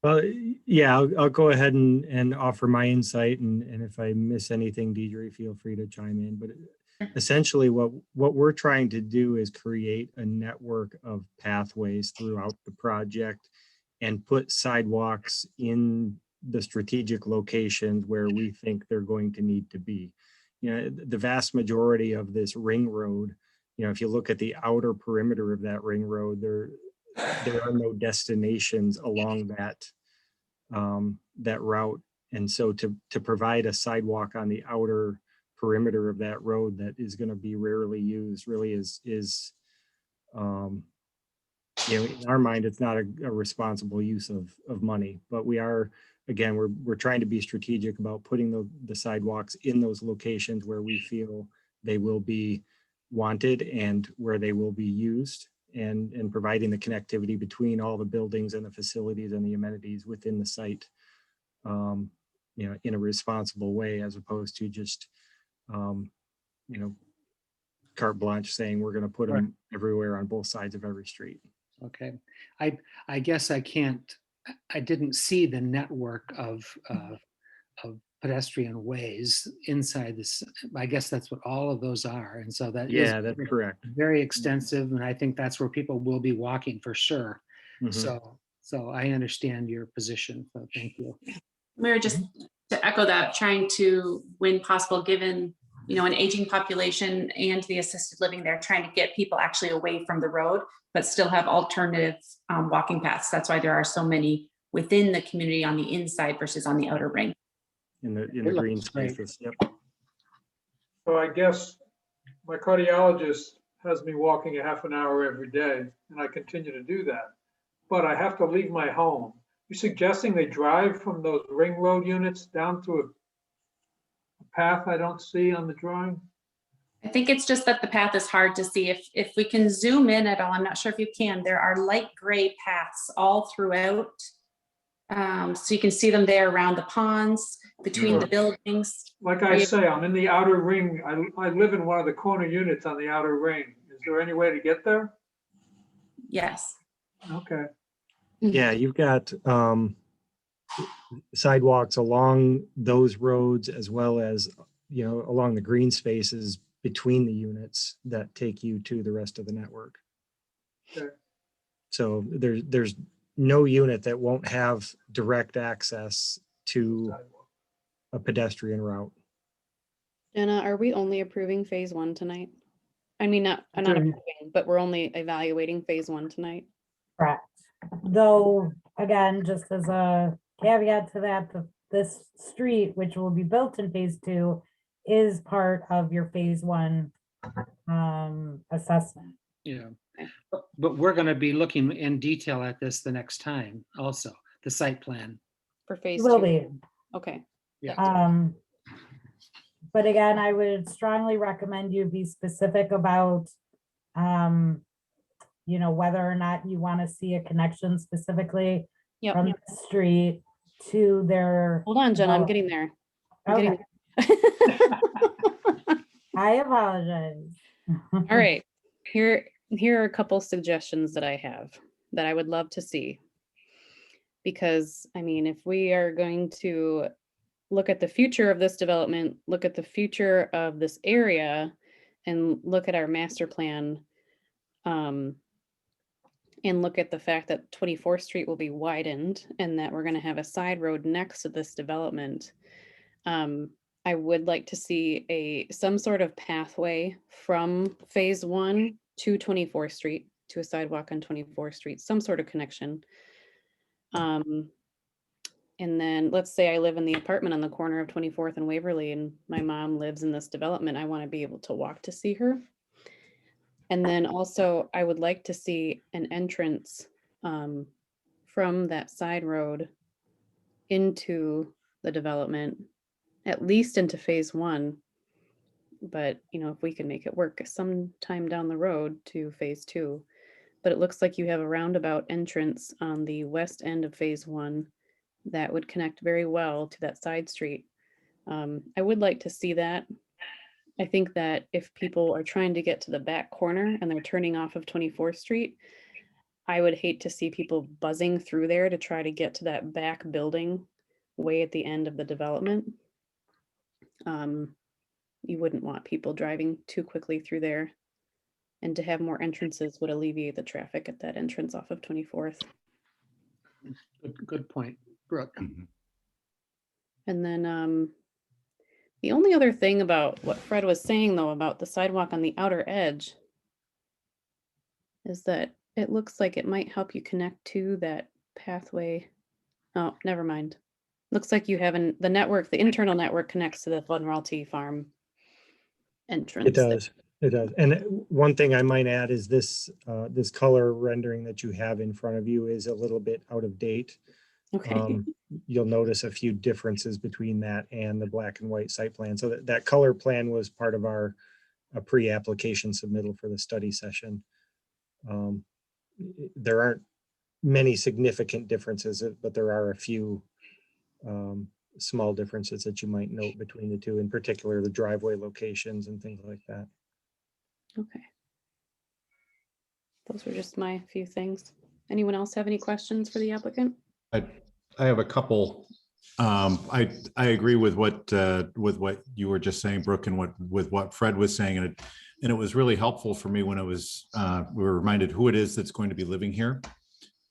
Well, yeah, I'll go ahead and offer my insight, and if I miss anything, Deidre, feel free to chime in. But essentially what we're trying to do is create a network of pathways throughout the project and put sidewalks in the strategic locations where we think they're going to need to be. You know, the vast majority of this ring road, you know, if you look at the outer perimeter of that ring road, there are no destinations along that that route. And so to provide a sidewalk on the outer perimeter of that road that is going to be rarely used really is you know, in our mind, it's not a responsible use of money. But we are, again, we're trying to be strategic about putting the sidewalks in those locations where we feel they will be wanted and where they will be used, and providing the connectivity between all the buildings and the facilities and the amenities within the site, you know, in a responsible way, as opposed to just, you know, carte blanche saying we're going to put them everywhere on both sides of every street. Okay, I guess I didn't see the network of pedestrian ways inside this. I guess that's what all of those are. And so that is that's correct. Very extensive. And I think that's where people will be walking for sure. Mhm. So I understand your position. So thank you. We're just, to echo that, trying to, when possible, given, you know, an aging population and the assisted living there, trying to get people actually away from the road, but still have alternative walking paths. That's why there are so many within the community on the inside versus on the outer ring. In the green spaces. Yep. So I guess my cardiologist has me walking a half an hour every day, and I continue to do that. But I have to leave my home. You're suggesting they drive from those ring road units down to a path I don't see on the drawing? I think it's just that the path is hard to see. If we can zoom in at all, I'm not sure if you can, there are light gray paths all throughout. So you can see them there around the ponds, between the buildings. Like I say, I'm in the outer ring. I live in one of the corner units on the outer ring. Is there any way to get there? Yes. Okay. Yeah, you've got sidewalks along those roads, as well as, you know, along the green spaces between the units that take you to the rest of the network. Okay. So there's no unit that won't have direct access to a pedestrian route. Jenna, are we only approving phase 1 tonight? I mean, not approving, but we're only evaluating phase 1 tonight. Correct. Though, again, just as a caveat to that, this street, which will be built in phase 2, is part of your phase 1 assessment. Yeah, but we're going to be looking in detail at this the next time also, the site plan. For phase Will 2? be. Okay. Yeah. But again, I would strongly recommend you be specific about, you know, whether or not you want to see a connection specifically from the street to their. Hold on, Jenna, I'm getting there. Okay. I apologize. All right, here are a couple suggestions that I have that I would love to see. Because, I mean, if we are going to look at the future of this development, look at the future of this area, and look at our master plan, and look at the fact that 24th Street will be widened and that we're going to have a side road next to this development, I would like to see some sort of pathway from phase 1 to 24th Street, to a sidewalk on 24th Street, some sort of connection. And then let's say I live in the apartment on the corner of 24th and Waverly and my mom lives in this development. I want to be able to walk to see her. And then also I would like to see an entrance from that side road into the development, at least into phase 1. But, you know, if we can make it work sometime down the road to phase 2. But it looks like you have a roundabout entrance on the west end of phase 1 that would connect very well to that side street. I would like to see that. I think that if people are trying to get to the back corner and they're turning off of 24th Street, I would hate to see people buzzing through there to try to get to that back building way at the end of the development. You wouldn't want people driving too quickly through there. And to have more entrances would alleviate the traffic at that entrance off of 24th. Good point, Brooke. And then the only other thing about what Fred was saying, though, about the sidewalk on the outer edge is that it looks like it might help you connect to that pathway. Oh, never mind. Looks like you have the network, the internal network connects to the Admiralty Farm entrance. It does. It does. And one thing I might add is this this color rendering that you have in front of you is a little bit out of date. Okay. You'll notice a few differences between that and the black and white site plan. So that color plan was part of our pre-application submittal for the study session. There aren't many significant differences, but there are a few small differences that you might note between the two, in particular the driveway locations and things like that. Okay. Those were just my few things. Anyone else have any questions for the applicant? I have a couple. I agree with what you were just saying, Brooke, and with what Fred was saying, and it was really helpful for me when it was we were reminded who it is that's going to be living here,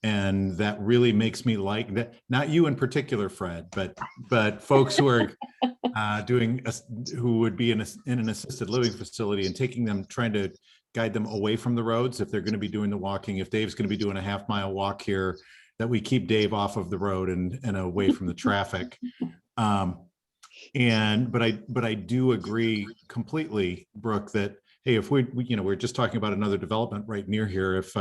and that really makes me like that. Not you in particular, Fred, but folks who are who would be in an assisted living facility and taking them, trying to guide them away from the roads if they're going to be doing the walking. If Dave's going to be doing a half-mile walk here, that we keep Dave off of the road and away from the traffic. But I do agree completely, Brooke, that, hey, if we're just talking about another development right near here, if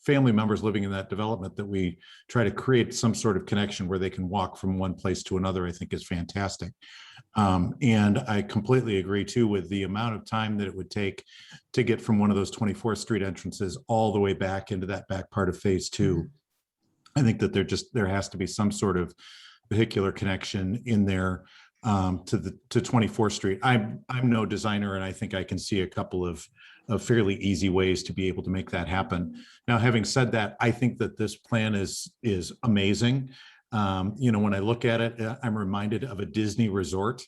family members living in that development, that we try to create some sort of connection where they can walk from one place to another, I think is fantastic. And I completely agree too with the amount of time that it would take to get from one of those 24th Street entrances all the way back into that back part of phase 2. I think that there has to be some sort of vehicular connection in there to 24th Street. I'm no designer, and I think I can see a couple of fairly easy ways to be able to make that happen. Now, having said that, I think that this plan is amazing. When I look at it, I'm reminded of a Disney resort,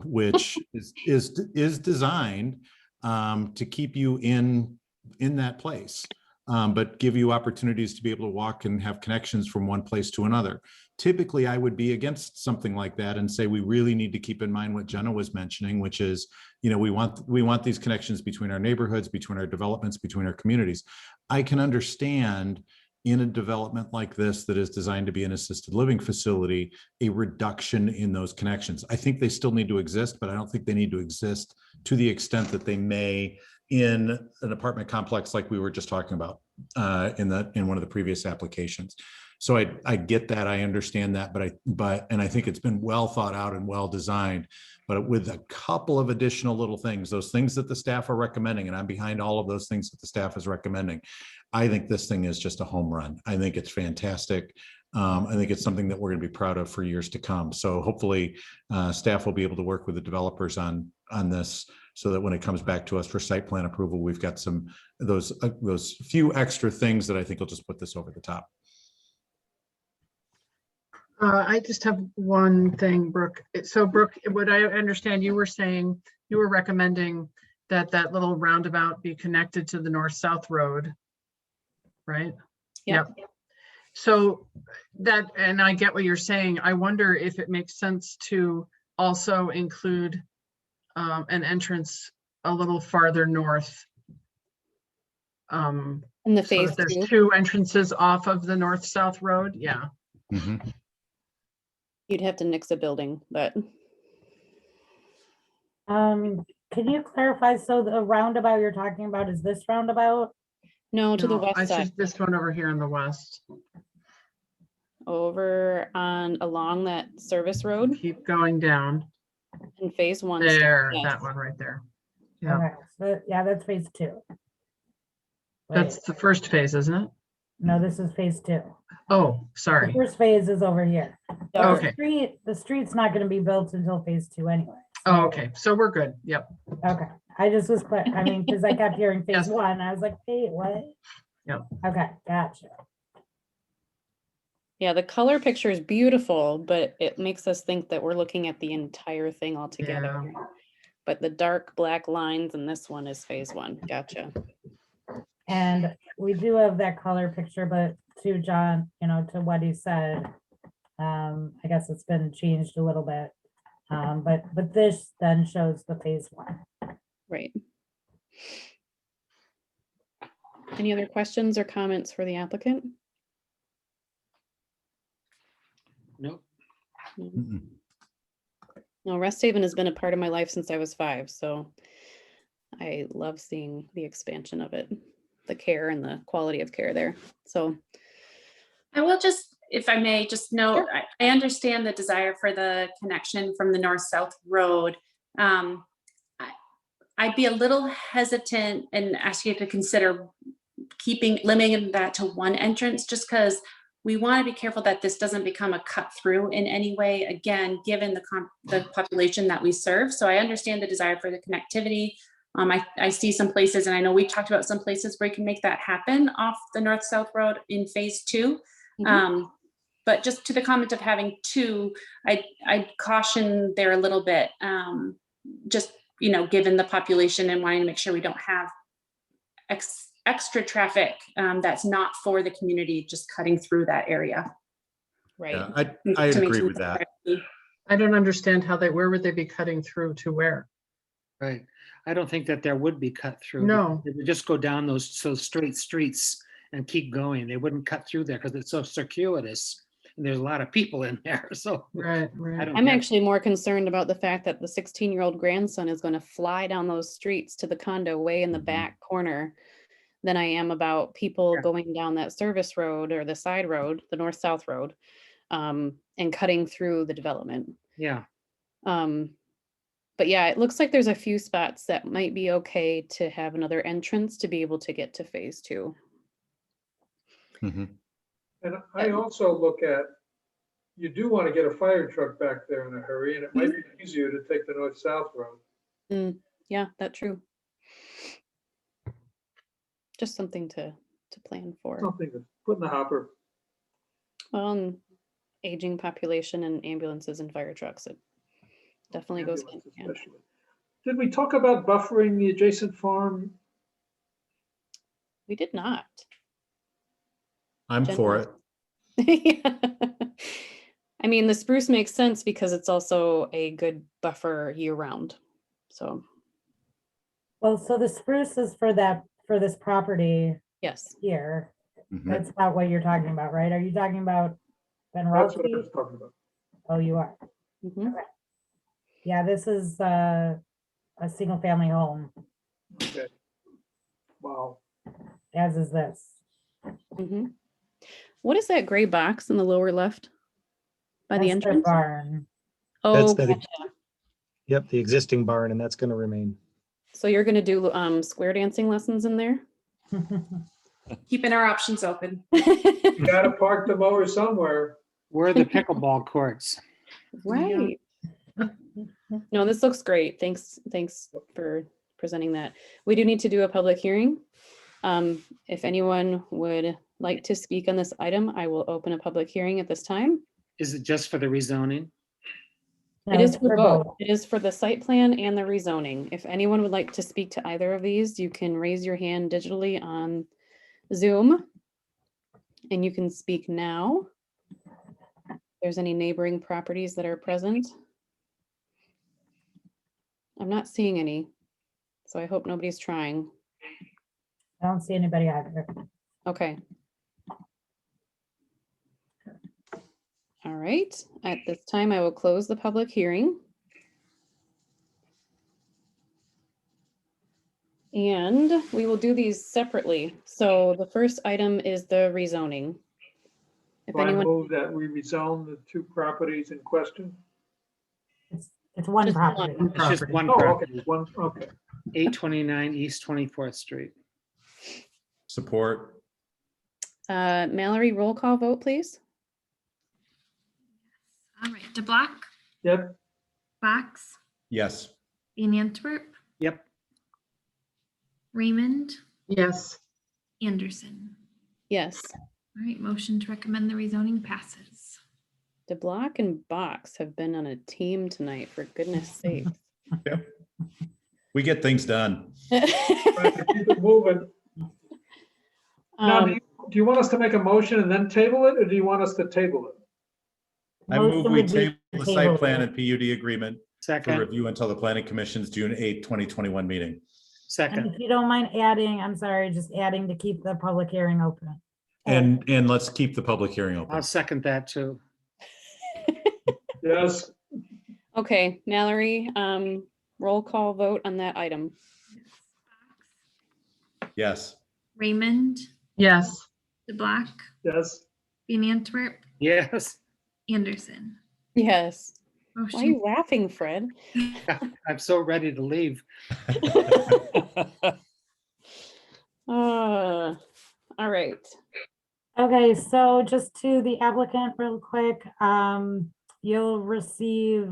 which is designed to keep you in that place. But give you opportunities to be able to walk and have connections from one place to another. Typically, I would be against something like that and say we really need to keep in mind what Jenna was mentioning, which is, we want these connections between our neighborhoods, between our developments, between our communities. I can understand in a development like this that is designed to be an assisted living facility, a reduction in those connections. I think they still need to exist, but I don't think they need to exist to the extent that they may in an apartment complex like we were just talking about in one of the previous applications. So I get that, I understand that, and I think it's been well thought out and well designed, but with a couple of additional little things, those things that the staff are recommending, and I'm behind all of those things that the staff is recommending. I think this thing is just a home run. I think it's fantastic. I think it's something that we're going to be proud of for years to come. So hopefully staff will be able to work with the developers on this, so that when it comes back to us for site plan approval, we've got some those few extra things that I think will just put this over the top. I just have one thing, Brooke. So Brooke, what I understand you were saying, you were recommending that little roundabout be connected to the north-south road, right? Yep. So and I get what you're saying. I wonder if it makes sense to also include an entrance a little farther north. In the phase there's 2. 2 entrances off of the north-south road. Yeah. Mm-hmm. You'd have to nix a building, but Can you clarify? So the roundabout you're talking about is this roundabout? no, to the No, I west see side, this one over here in the west. over on, along that service road Keep going down. in phase one. There, yes. that one right there. Yeah, Okay, so yeah, that's phase two. that's Wait, the first phase, isn't it? no, this is phase two. Oh, The sorry. first phase is over here. But Okay. The street's not gonna be built until phase two anyway. Oh, okay. So we're good. Yep. Okay, I just was clear, I mean, because I kept hearing phase Yes. one, I was like, wait, what? Yep. Okay, gotcha. Yeah, the color picture is beautiful, but it makes us think that we're looking at the entire thing altogether. But the dark black lines in this one is phase one. Gotcha. And we do have that color picture, but to John, to what he said, I guess it's been changed a little bit. But this then shows the phase one. Right. Any other questions or comments for the applicant? Nope. No, Rest Haven has been a part of my life since I was 5, so I love seeing the expansion of it, the care and the quality of care there. So I will just, if I may, just note, I understand the desire for the connection from the north-south road. I'd be a little hesitant and ask you to consider limiting that to one entrance, just because we want to be careful that this doesn't become a cut through in any way, again, given the population that we serve. So I understand the desire for the connectivity. I see some places, and I know we talked about some places where you can make that happen off the north-south road in phase 2. But just to the comment of having 2, I'd caution there a little bit, just, given the population and wanting to make sure we don't have extra traffic that's not for the community, just cutting through that area. Right. Yeah, I'd agree with that. I don't understand where would they be cutting through to where? Right. I don't think that there would be cut through. No. They would just go down those straight streets and keep going. They wouldn't cut through there because it's so circuitous. And there's a lot of people in there. So right. I'm actually more concerned about the fact that the 16-year-old grandson is going to fly down those streets to the condo way in the back corner than I am about people going down that service road or the side road, the north-south road, and cutting through the development. Yeah. But yeah, it looks like there's a few spots that might be okay to have another entrance to be able to get to phase 2. And I also look at, you do want to get a fire truck back there in a hurry, and it might be easier to take the north-south road. Yeah, that's true. Just something to plan for. Something to put in the hopper. Well, and aging population and ambulances and fire trucks, it definitely goes hand in hand. Did we talk about buffering the adjacent farm? We did not. I'm for it. I mean, the spruce makes sense because it's also a good buffer year round. So. Well, so the spruce is for this property. Yes. Here. That's not what you're talking about, right? Are you talking about Ben Royalty? That's what I was talking about. Oh, you are. Okay. Yeah, this is a single family home. Okay. Wow. As is this. What is that gray box in the lower left? By the That's their entrance? barn. Oh, That's gotcha. Yep, the existing barn, and that's going to remain. So you're going to do square dancing lessons in there? Keeping our options open. You gotta park the mower somewhere. Where are the pickleball courts? Right. No, this looks great. Thanks for presenting that. We do need to do a public hearing. If anyone would like to speak on this item, I will open a public hearing at this time. Is it just for the rezoning? It is for both. It is for the site plan and the rezoning. If anyone would like to speak to either of these, you can raise your hand digitally on Zoom, and you can speak now. If there's any neighboring properties that are present. I'm not seeing any, so I hope nobody's trying. I don't see anybody either. Okay. All right, at this time, I will close the public hearing. And we will do these separately. So the first item is the rezoning. If So I anyone, move that we rezone the two properties in question. It's one Just property. one. It's just one Oh, okay, property, one, okay. 829 East 24th Street. Support. Mallory, roll call vote, please. All right, DeBlock, Yep, Box, Yes. Van Antwerp, Yep. Raymond, Yes. Anderson. Yes, All right, motion to recommend the rezoning passes. DeBlock and Box have been on a team tonight, for goodness sake. We get things done. trying to keep it moving. Now, do you want us to make a motion and then table it, or do you want us to table it? I move Motion we would be table to the table site plan it. and PUD agreement for Second, review until the planning commission's June 8, 2021 meeting. And second. if you don't mind adding, I'm sorry, just adding to keep the public hearing open. And let's keep the public hearing open. I'll second that too. Yes, Okay, Mallory, roll call vote on that item. Yes. Raymond, Yes. DeBlock, yes. Van Antwerp, Yes, Anderson. Yes. Why are Motion, you laughing, Fred? I'm so ready to leave. All right. Okay, so just to the applicant real quick, you'll receive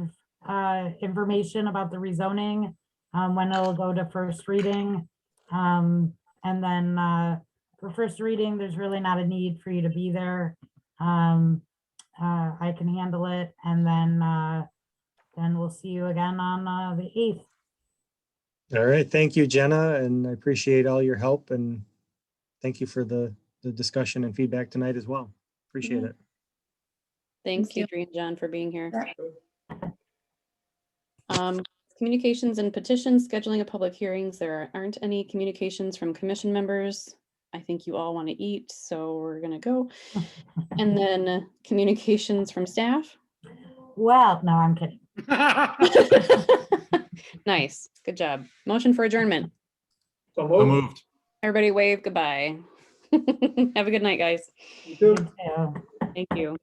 information about the rezoning when it'll go to first reading. And then for first reading, there's really not a need for you to be there. I can handle it, and then we'll see you again on the 8th. All right, thank you, Jenna, and I appreciate all your help, and thank you for the discussion and feedback tonight as well. Appreciate it. Thanks, Thank you. Adrian and John, for being here. Communications and petitions, scheduling of public hearings. There aren't any communications from commission members. I think you all want to eat, so we're gonna go. And then communications from staff. Well, no, I'm kidding. Nice, good job. Motion for adjournment. So So moved. moved. Everybody wave goodbye. Have a good night, guys. You too. You too. Thank you.